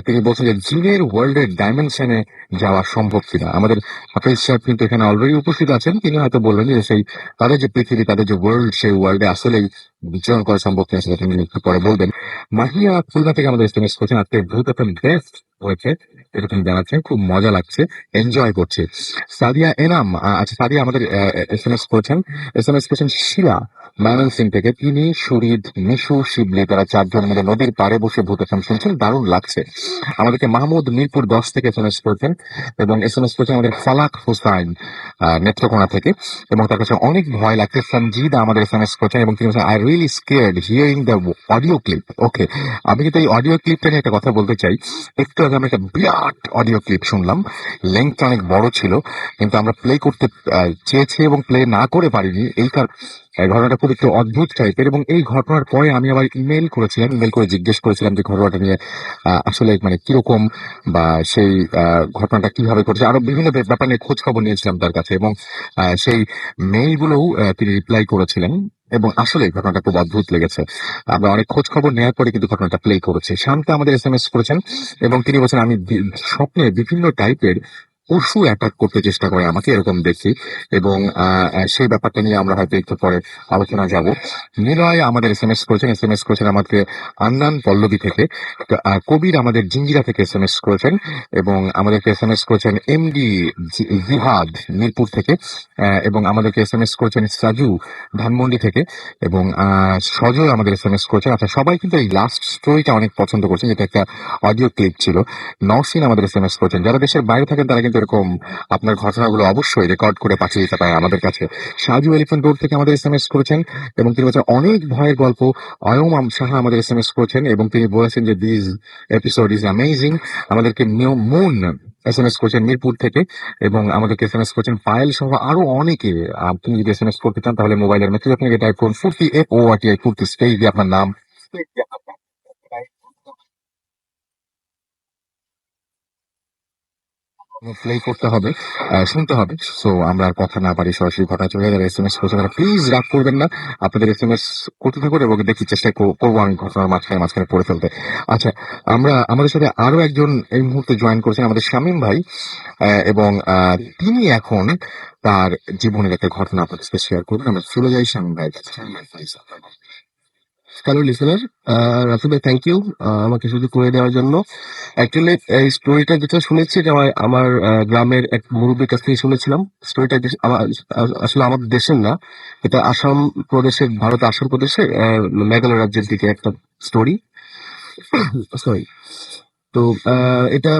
তিনি বলছেন যে জিনের ওয়ার্ল্ডের ডাইমেনশনে যাওয়া সম্ভব কিনা। আমাদের হাফিজ সাহেব কিন্তু এখানে অলরেডি উপস্থিত আছেন, তিনি হয়তো বলবেন যে সেই তাদের যে পৃথিবী, তাদের যে ওয়ার্ল্ড, সেই ওয়ার্ল্ডে আসলেই বিচরণ করা সম্ভব কিনা, সেটা তিনি একটু পরে বলবেন। মাহিয়া খুলনা থেকে আমাদের এসএমএস করছেন, আজকে ভূত এফএম বেস্ট হয়েছে, এটা তিনি জানাচ্ছেন, খুব মজা লাগছে, এনজয় করছে। সাদিয়া এনাম, আচ্ছা, সাদিয়া আমাদের এসএমএস করেছেন শিলা ময়মনসিং থেকে। তিনি, সুরিদ, মিশু, শিবলি, তারা চারজন মিলে নদীর পাড়ে বসে ভূত এফএম শুনছেন, দারুণ লাগছে। আমাদেরকে মাহমুদ মিরপুর 10 থেকে এসএমএস করেছেন এবং এসএমএস করেছেন আমাদের ফালাক হোসাইন নেত্রকোনা থেকে, এবং তার কাছে অনেক ভয় লাগছে। সঞ্জিদা আমাদের এসএমএস করেছেন এবং তিনি বলছেন, I really scared hearing the audio clip. Okay, আমি কিন্তু এই অডিও ক্লিপটা নিয়ে একটা কথা বলতে চাই। একটু আগে আমরা একটা বিরাট অডিও ক্লিপ শুনলাম, লেন্থটা অনেক বড় ছিল, কিন্তু আমরা প্লে করতে চেয়েছি এবং প্লে না করে পারিনি। এই ঘটনাটা খুব একটু অদ্ভুত টাইপের, এবং এই ঘটনার পরে আমি আবার ইমেল করে জিজ্ঞেস করেছিলাম যে ঘটনাটা নিয়ে আসলে মানে কিরকম, বা সেই ঘটনাটা কিভাবে ঘটেছে, আরো বিভিন্ন ব্যাপার নিয়ে খোঁজ খবর নিয়েছিলাম তার কাছে, এবং সেই মেইলগুলোও তিনি রিপ্লাই করেছিলেন, এবং আসলে এই ঘটনাটা খুব অদ্ভুত লেগেছে। আমরা অনেক খোঁজ খবর নেওয়ার পরে কিন্তু ঘটনাটা প্লে করেছে। শান্তা আমাদের এসএমএস করেছেন এবং তিনি বলছেন, আমি স্বপ্নে বিভিন্ন টাইপের পশু অ্যাটাক করতে চেষ্টা করে আমাকে, এরকম দেখি, এবং সেই ব্যাপারটা নিয়ে আমরা হয়তো একটু পরে আলোচনা যাব। নিলয় আমাদের এসএমএস করেছেন আমাকে আন্নান পল্লবী থেকে। কবির আমাদের জিঞ্জিরা থেকে এসএমএস করেছেন এবং আমাদেরকে এসএমএস করেছেন এমডি জিহাদ মিরপুর থেকে, এবং আমাদেরকে এসএমএস করেছেন সাজু ধানমন্ডি থেকে, এবং সজয় আমাদের এসএমএস করেছেন। আচ্ছা, সবাই কিন্তু এই লাস্ট স্টোরিটা অনেক পছন্দ করছেন, যেটা একটা অডিও ক্লিপ ছিল। নওশিন আমাদের এসএমএস করেছেন। যারা দেশের বাইরে থাকেন তারা কিন্তু এরকম আপনার ঘটনাগুলো অবশ্যই রেকর্ড করে পাঠিয়ে দিতে পারে আমাদের কাছে। সাজু এলিফেন্ট রোড থেকে আমাদের এসএমএস করেছেন এবং তিনি বলছেন অনেক ভয়ের গল্প। অয়ম সাহা আমাদের এসএমএস করেছেন এবং তিনি বলেছেন যে দিস এপিসোড ইজ অ্যামেজিং। আমাদেরকে মুন এসএমএস করেছেন মিরপুর থেকে, এবং আমাদেরকে এসএমএস করেছেন পায়েল সহ আরো অনেকে। আপনি যদি এসএমএস করতে চান তাহলে মোবাইলের মেসেজ আপনাকে টাইপ করুন ফুর্তি, FORTI ফুর্তি, স্পেস দিয়ে আপনার নাম, প্লে করতে হবে, শুনতে হবে। সো আমরা আর কথা না পারি, সরাসরি ঘটনা চলে যাবে। এসএমএস করছেন তারা প্লিজ রাগ করবেন না, আপনাদের এসএমএস করতে থাকুন এবং দেখি চেষ্টা করবো আমি ঘটনার মাঝখানে পড়ে ফেলতে। আচ্ছা, আমাদের সাথে আরো একজন এই মুহূর্তে জয়েন করেছেন, আমাদের শামীম ভাই, এবং তিনি এখন তার জীবনের একটা ঘটনা আপনাদের সাথে শেয়ার করবেন। আমরা চলে যাই শামীম ভাইয়ের কাছে। হ্যালো লিসেনার, রাসেল ভাই, থ্যাংক ইউ আমাকে সুযোগ করে দেওয়ার জন্য। অ্যাকচুয়ালি এই স্টোরিটা যেটা শুনেছি, এটা আমার গ্রামের এক মুরব্বীর কাছ থেকে শুনেছিলাম। স্টোরিটা আসলে আমাদের দেশের না, এটা আসাম প্রদেশের, ভারতের আসাম প্রদেশের মেঘালয় রাজ্যের দিকে একটা স্টোরি। সরি। তো এটা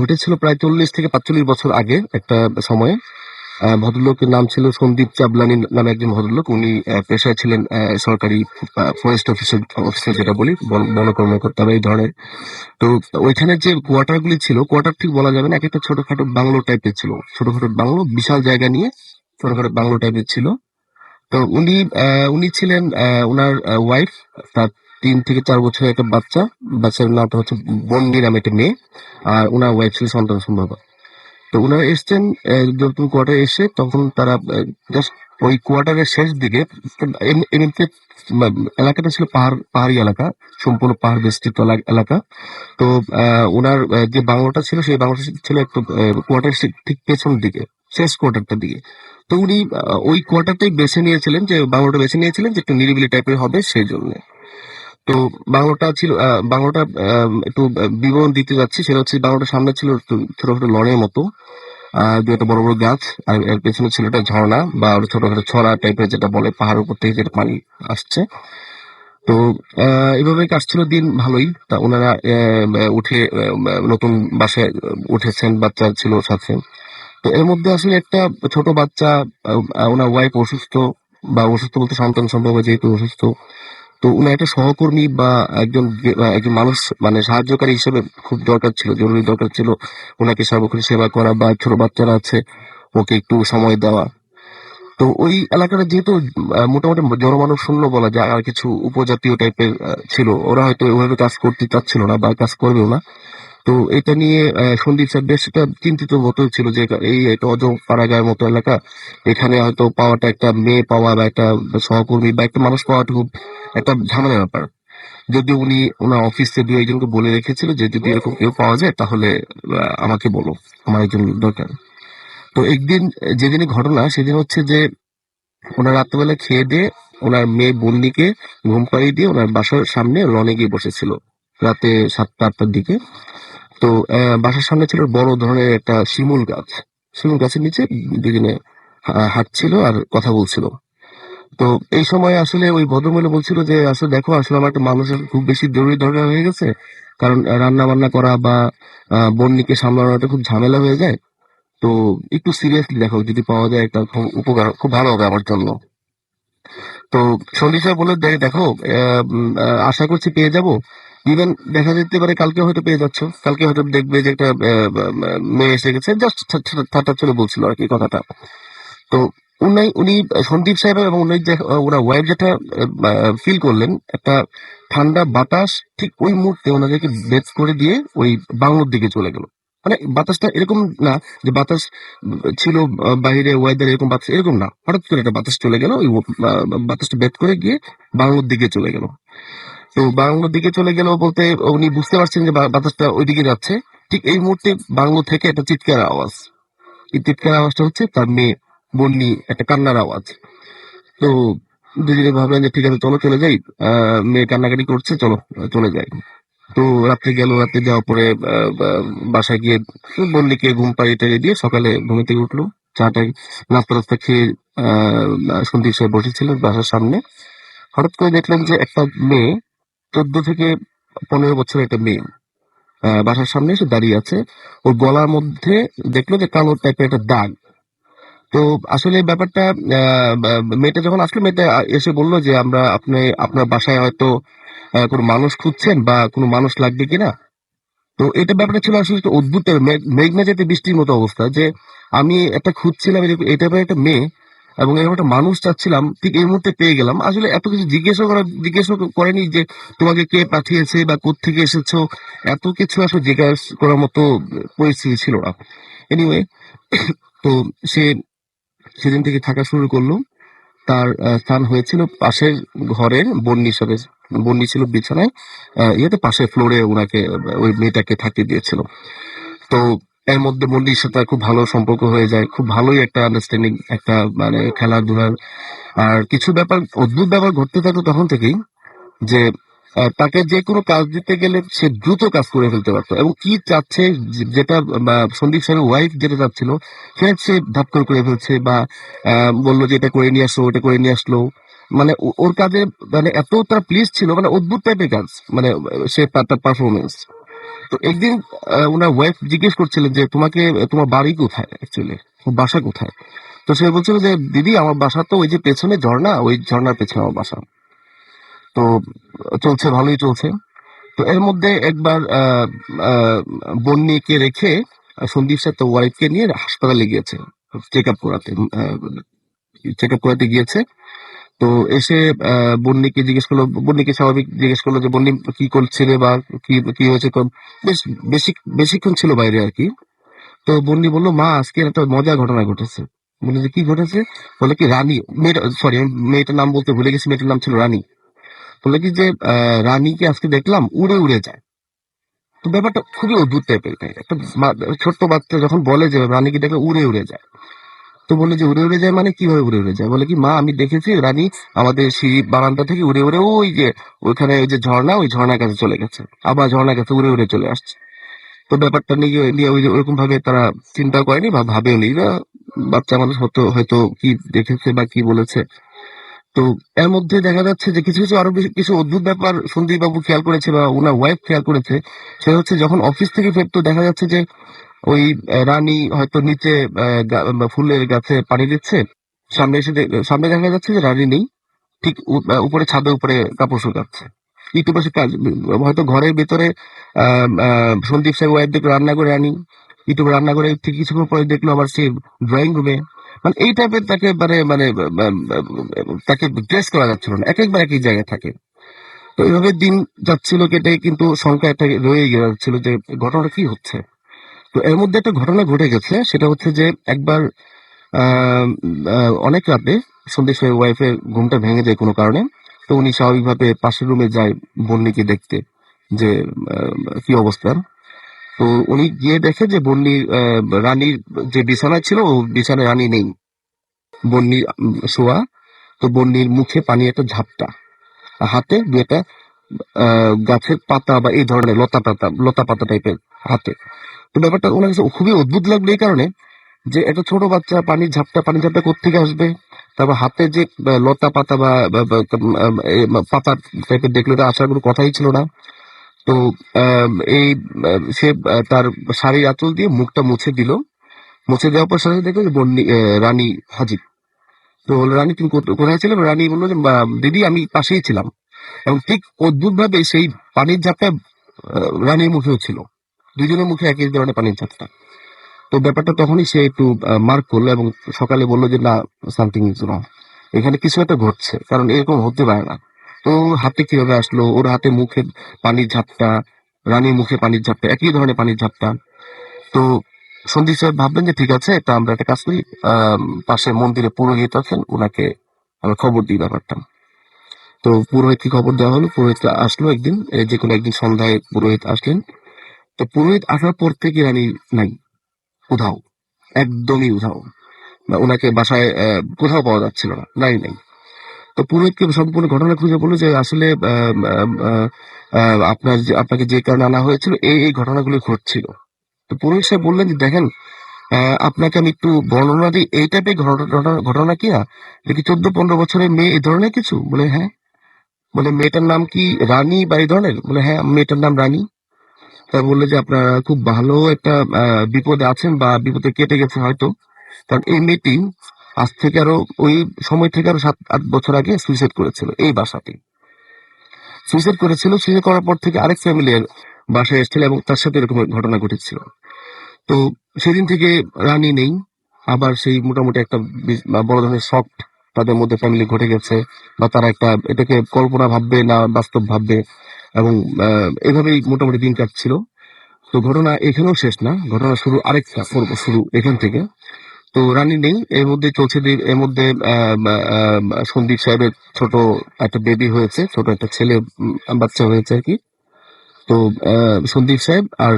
ঘটেছিল প্রায় 40 থেকে 45 বছর আগে একটা সময়ে। ভদ্রলোকের নাম ছিল সন্দীপ চাবলানি নামে একজন ভদ্রলোক। উনি পেশায় ছিলেন সরকারি ফরেস্ট অফিসার যেটা বলি, বন কর্মকর্তা বা এই ধরনের। তো ওইখানে যে কোয়ার্টার গুলি ছিল, কোয়ার্টার ঠিক বলা যাবে না, এক একটা ছোটখাটো বাংলো টাইপের ছিল, ছোটখাটো বাংলো, বিশাল জায়গা নিয়ে ছোটখাটো বাংলো টাইপের ছিল। তো উনি ছিলেন, ওনার ওয়াইফ, তার 3 থেকে 4 বছরের একটা বাচ্চার নামটা হচ্ছে বন্ডি নামে একটা মেয়ে, আর ওনার ওয়াইফ ছিল সন্তান সম্ভবা। তো ওনারা এসছেন নতুন কোয়ার্টারে এসে, তখন তারা জাস্ট ওই কোয়ার্টারের শেষ দিকে এমনিতে এলাকাটা ছিল পাহাড়ি এলাকা, সম্পূর্ণ পাহাড় বেষ্টিত এলাকা। তো ওনার যে বাংলোটা ছিল সেই বাংলোটা ছিল একটু কোয়ার্টার ঠিক পেছনের দিকে, শেষ কোয়ার্টারটার দিকে। তো উনি ওই কোয়ার্টারটাই বেছে নিয়েছিলেন, যে বাংলোটা বেছে নিয়েছিলেন যে একটু নিরিবিলি টাইপের হবে সেই জন্য। তো বাংলোটা ছিল বাংলোটা একটু বিবরণ দিতে যাচ্ছি, সেটা হচ্ছে বাংলোটার সামনে ছিল একটু ছোট ছোট লনের মতো দু একটা বড় বড় গাছ, আর এর পেছনে ছিল একটা ঝর্ণা বা ছোটখাটো ছড়া টাইপের, যেটা বলে পাহাড়ের উপর থেকে যেটা পানি আসছে। তো এভাবে কাটছিল দিন ভালোই। তা ওনারা উঠে নতুন বাসায় উঠেছেন, বাচ্চা ছিল সাথে। তো এর মধ্যে আসলে একটা ছোট বাচ্চা, ওনার ওয়াইফ অসুস্থ, বা অসুস্থ বলতে সন্তান সম্ভব, যেহেতু অসুস্থ। তো উনার একটা সহকর্মী বা একজন মানুষ মানে সাহায্যকারী হিসেবে খুব দরকার ছিল, জরুরি দরকার ছিল ওনাকে সার্বক্ষণিক সেবা করা, বা ছোট বাচ্চারা আছে ওকে একটু সময় দেওয়া। তো ওই এলাকাটা যেহেতু মোটামুটি জনমানব শূন্য বলা যায়, আর কিছু উপজাতীয় টাইপের ছিল, ওরা হয়তো ওইভাবে কাজ করতে চাচ্ছিল না বা কাজ করবেও না। তো এটা নিয়ে সন্দীপ স্যার বেশ একটা চিন্তিত মতো ছিল, যে এই একটা অজপাড়াগাঁয়ের মতো এলাকা, এখানে হয়তো পাওয়াটা, একটা মেয়ে পাওয়া বা একটা সহকর্মী বা একটা মানুষ পাওয়াটা খুব একটা ঝামেলার ব্যাপার। যদিও উনি ওনার অফিসে দু একজনকে বলে রেখেছিল যে যদি এরকম কেউ পাওয়া যায় তাহলে আমাকে বলো, আমার একজন দরকার। তো একদিন যেদিনই ঘটনা সেদিন হচ্ছে যে ওনার রাত্রেবেলা খেয়ে দিয়ে ওনার মেয়ে বন্দিকে ঘুম পাড়িয়ে দিয়ে ওনার বাসার সামনে লনে গিয়ে বসেছিল রাতে 7টা-8টার দিকে। তো বাসার সামনে ছিল বড় ধরনের একটা শিমুল গাছ। শিমুল গাছের নিচে দুজনে হাঁটছিল আর কথা বলছিল। তো এই সময় আসলে ওই ভদ্রমহিলা বলছিল যে আসলে দেখো, আসলে আমার একটা মানুষের খুব বেশি জরুরি দরকার হয়ে গেছে, কারণ রান্না বান্না করা বা বন্নিকে সামলানোটা খুব ঝামেলা হয়ে যায়। তো একটু সিরিয়াসলি দেখো, যদি পাওয়া যায় একটা খুব উপকার, খুব ভালো হবে আমার জন্য। তো সন্দীপ স্যার বলে দেখো, আশা করছি পেয়ে যাব। ইভেন দেখা যেতে পারে কালকে হয়তো পেয়ে যাচ্ছ, কালকে হয়তো দেখবে যে একটা মেয়ে এসে গেছে, জাস্ট ঠাট্টা চলে বলছিল আর কি কথাটা। তো উনি সন্দীপ সাহেব এবং উনি যে ওনার ওয়াইফ যেটা ফিল করলেন, একটা ঠান্ডা বাতাস ঠিক ওই মুহূর্তে ওনাদেরকে বেদ করে দিয়ে ওই বাংলোর দিকে চলে গেল। মানে বাতাসটা এরকম না যে বাতাস ছিল বাইরে ওয়েদার এরকম বাতাস, এরকম না, হঠাৎ করে একটা বাতাস চলে গেল, ওই বাতাসটা বেদ করে গিয়ে বাংলোর দিকে চলে গেল। তো বাংলোর দিকে চলে গেল বলতে উনি বুঝতে পারছেন যে বাতাসটা ওইদিকে যাচ্ছে। ঠিক এই মুহূর্তে বাংলো থেকে একটা চিৎকার আওয়াজ, এই চিৎকার আওয়াজটা হচ্ছে তার মেয়ে বন্যি একটা কান্নার আওয়াজ। তো দুজনে ভাবলেন যে ঠিক আছে চলো চলে যাই, মেয়ে কান্নাকাটি করছে, চলো চলে যাই। তো রাত্রে গেল, রাত্রে যাওয়ার পরে বাসায় গিয়ে বন্যিকে ঘুম পাড়িয়ে টাড়িয়ে দিয়ে সকালে ঘুম থেকে উঠলো, চাটা নাস্তা টাস্তা খেয়ে সন্দীপ সাহেব বসেছিলেন বাসার সামনে। হঠাৎ করে দেখলেন যে একটা মেয়ে, 14 থেকে 15 বছরের একটা মেয়ে বাসার সামনে এসে দাঁড়িয়ে আছে। ওর গলার মধ্যে দেখলো যে কালো টাইপের একটা দাগ। তো আসলে ব্যাপারটা মেয়েটা যখন আসলো, মেয়েটা এসে বললো যে আপনার বাসায় হয়তো কোনো মানুষ খুঁজছেন বা কোনো মানুষ লাগবে কিনা। তো এটা ব্যাপারটা ছিল আসলে একটু অদ্ভুত টাইপের, মেঘনা যেতে বৃষ্টির মতো অবস্থা, যে আমি একটা খুঁজছিলাম এই টাইপের একটা মেয়ে এবং এরকম একটা মানুষ চাচ্ছিলাম, ঠিক এই মুহূর্তে পেয়ে গেলাম। আসলে এত কিছু জিজ্ঞেস করেনি যে তোমাকে কে পাঠিয়েছে বা কোত্থেকে এসেছো, এত কিছু আসলে জিজ্ঞাসা করার মতো পরিস্থিতি ছিল না। এনিওয়ে, তো সে সেদিন থেকে থাকা শুরু করলো। তার স্থান হয়েছিল পাশের ঘরের বন্যির সাথে। বন্যি ছিল বিছানায়, ইয়েতে পাশের ফ্লোরে ওনাকে ওই মেয়েটাকে থাকতে দিয়েছিল। তো এর মধ্যে বন্যির সাথে খুব ভালো সম্পর্ক হয়ে যায়, খুব ভালোই একটা আন্ডারস্ট্যান্ডিং, একটা মানে খেলাধুলার। আর কিছু ব্যাপার, অদ্ভুত ব্যাপার ঘটতে থাকলো তখন থেকেই, যে তাকে যে কোনো কাজ দিতে গেলে সে দ্রুত কাজ করে ফেলতে পারতো, এবং কি চাচ্ছে যেটা সন্দীপ স্যারের ওয়াইফ যেটা চাচ্ছিল সেটা সে ধাপ করে ফেলছে, বা বললো যে এটা করে নিয়ে আসো, ওটা করে নিয়ে আসলো। মানে ওর কাজে মানে এত তার প্লিজ ছিল, মানে অদ্ভুত টাইপের কাজ, মানে সে তার পারফরমেন্স। তো একদিন ওনার ওয়াইফ জিজ্ঞেস করছিলেন যে তোমার বাড়ি কোথায়, অ্যাকচুয়ালি বাসা কোথায়। তো সে বলছিল যে দিদি আমার বাসা তো ওই যে পেছনে ঝর্ণা, ওই ঝর্ণার পেছনে আমার বাসা। তো চলছে, ভালোই চলছে। তো এর মধ্যে একবার বন্যিকে রেখে সন্দীপ স্যার তার ওয়াইফকে নিয়ে হাসপাতালে গিয়েছে চেক আপ করাতে, গিয়েছে। তো এসে বন্যিকে স্বাভাবিক জিজ্ঞেস করলো যে বন্যি কি করছিলে বা কি কি হয়েছে। বেশ বেশিক্ষণ ছিল বাইরে আর কি। তো বন্যি বললো, মা আজকে একটা মজার ঘটনা ঘটেছে। বলে যে কি ঘটেছে, বলে কি রানী, মেয়েটা, সরি মেয়েটার নাম বলতে ভুলে গেছি, মেয়েটার নাম ছিল রানী। বলে কি যে রানীকে আজকে দেখলাম উড়ে উড়ে যায়। তো ব্যাপারটা খুবই অদ্ভুত টাইপের। একটা ছোট্ট বাচ্চা যখন বলে যে রানীকে দেখলে উড়ে উড়ে যায়, তো বলে যে উড়ে উড়ে যায় মানে কিভাবে উড়ে উড়ে যায়? বলে কি মা আমি দেখেছি রানী আমাদের সিঁড়ি বারান্দা থেকে উড়ে উড়ে ওই যে ওইখানে ওই যে ঝর্ণা, ওই ঝর্ণার কাছে চলে গেছে, আবার ঝর্ণার কাছে উড়ে উড়ে চলে আসছে। তো ব্যাপারটা নিয়ে নিয়ে ওই যে ওরকম ভাবে তারা চিন্তা করেনি বা ভাবেওনি, বাচ্চা মানুষ হয়তো হয়তো কি দেখেছে বা কি বলেছে। তো এর মধ্যে দেখা যাচ্ছে যে কিছু কিছু আরো কিছু অদ্ভুত ব্যাপার সন্দীপ বাবু খেয়াল করেছে বা ওনার ওয়াইফ খেয়াল করেছে। সে হচ্ছে যখন অফিস থেকে ফিরতো দেখা যাচ্ছে যে ওই রানী হয়তো নিচে ফুলের গাছে পানি দিচ্ছে, সামনে এসে সামনে দেখা যাচ্ছে যে রানী নেই, ঠিক উপরে ছাদের উপরে কাপড় শুকাচ্ছে। একটু পাশে কাজ, হয়তো ঘরের ভেতরে সন্দীপ সাহেব ওয়াইফ দেখলো রান্না করে, রানী একটু রান্না করে ঠিক কিছুক্ষণ পরে দেখলো আবার সে ড্রয়িং রুমে। মানে এই টাইপের তাকে মানে তাকে ড্রেস করা যাচ্ছিল না, এক একবার এক এক জায়গায় থাকে। তো এইভাবে দিন যাচ্ছিল কেটে, কিন্তু সংখ্যা একটা রয়ে যাচ্ছিল যে ঘটনাটা কি হচ্ছে। তো এর মধ্যে একটা ঘটনা ঘটে গেছে, সেটা হচ্ছে যে একবার অনেক রাতে সন্দীপ সাহেব ওয়াইফের ঘুমটা ভেঙে যায় কোনো কারণে। তো উনি স্বাভাবিকভাবে পাশের রুমে যায় বন্নিকে দেখতে যে আহ, কি অবস্থা। তো উনি গিয়ে দেখে যে বন্নির রানীর যে বিছানায় ছিল ও বিছানায় রানী নেই, বন্নি শোয়া। তো বন্নির মুখে পানি একটা ঝাপটা, হাতে দু একটা গাছের পাতা বা এই ধরনের লতা পাতা টাইপের হাতে। তো ব্যাপারটা ওনার কাছে খুবই অদ্ভুত লাগলো এই কারণে যে একটা ছোট বাচ্চা পানি ঝাপটা কোত্থেকে আসবে, তারপর হাতে যে লতা পাতা বা পাতা টাইপের দেখলে তো আসার কোনো কথাই ছিল না। তো এই সে তার শাড়ির আঁচল দিয়ে মুখটা মুছে দিল, মুছে দেওয়ার পর সাথে দেখলো যে রানী হাজির। তো বললো, রানী তুমি কোথায় ছিলে? রানী বললো যে দিদি আমি পাশেই ছিলাম। এবং ঠিক অদ্ভুত ভাবে সেই পানির ঝাপটা রানীর মুখেও ছিল, দুজনের মুখে একই ধরনের পানির ঝাপটা। তো ব্যাপারটা তখনই সে একটু মার্ক করলো এবং সকালে বললো যে না, সামথিং ইজ রং, এখানে কিছু একটা ঘটছে, কারণ এরকম হতে পারে না। তো ওর হাতে কিভাবে আসলো, ওর হাতে মুখে পানির ঝাপটা, রানীর মুখে পানির ঝাপটা, একই ধরনের পানির ঝাপটা। তো সন্দীপ সাহেব ভাবলেন যে ঠিক আছে, এটা আমরা একটা কাজ করি, পাশে মন্দিরে পুরোহিত আছেন, ওনাকে আমরা খবর দিই ব্যাপারটা। তো পুরোহিতকে খবর দেওয়া হলো, পুরোহিত আসলো একদিন, যে কোনো একদিন সন্ধ্যায় পুরোহিত আসলেন। তো পুরোহিত আসার পর থেকে রানী নাই, উধাও, একদমই উধাও। বা ওনাকে বাসায় কোথাও পাওয়া যাচ্ছিল না, নাই নাই। তো পুরোহিতকে সম্পূর্ণ ঘটনা খুঁজে বললো যে আসলে আপনাকে যে কারণে আনা হয়েছিল এই এই ঘটনাগুলো ঘটছিল। তো পুরোহিত সাহেব বললেন যে দেখেন, আপনাকে আমি একটু বর্ণনা দিই, এই টাইপের ঘটনা কি না, দেখি 14-15 বছরের মেয়ে এই ধরনের কিছু? বলে হ্যাঁ। বলে মেয়েটার নাম কি রানী বা এই ধরনের? বলে হ্যাঁ, মেয়েটার নাম রানী। তা বললো যে আপনারা খুব ভালো একটা বিপদে আছেন বা বিপদে কেটে গেছে হয়তো, কারণ এই মেয়েটি আজ থেকে আরো ওই সময় থেকে আরো 7-8 বছর আগে সুইসাইড করেছিল এই বাসাতে। সুইসাইড করার পর থেকে আরেক ফ্যামিলির বাসায় এসেছিল এবং তার সাথে এরকম ঘটনা ঘটেছিল। তো সেদিন থেকে রানী নেই। আবার সেই মোটামুটি একটা বড় ধরনের শক তাদের মধ্যে ফ্যামিলি ঘটে গেছে, বা তারা একটা এটাকে কল্পনা ভাববে না বাস্তব ভাববে, এবং এভাবেই মোটামুটি দিন কাটছিল। তো ঘটনা এখানেও শেষ না, ঘটনা শুরু, আরেকটা পর্ব শুরু এখান থেকে। তো রানী নেই, এর মধ্যে চলছে এর মধ্যে সন্দীপ সাহেবের ছোট একটা বেবি হয়েছে, ছোট একটা ছেলে বাচ্চা হয়েছে আর কি। তো সন্দীপ সাহেব আর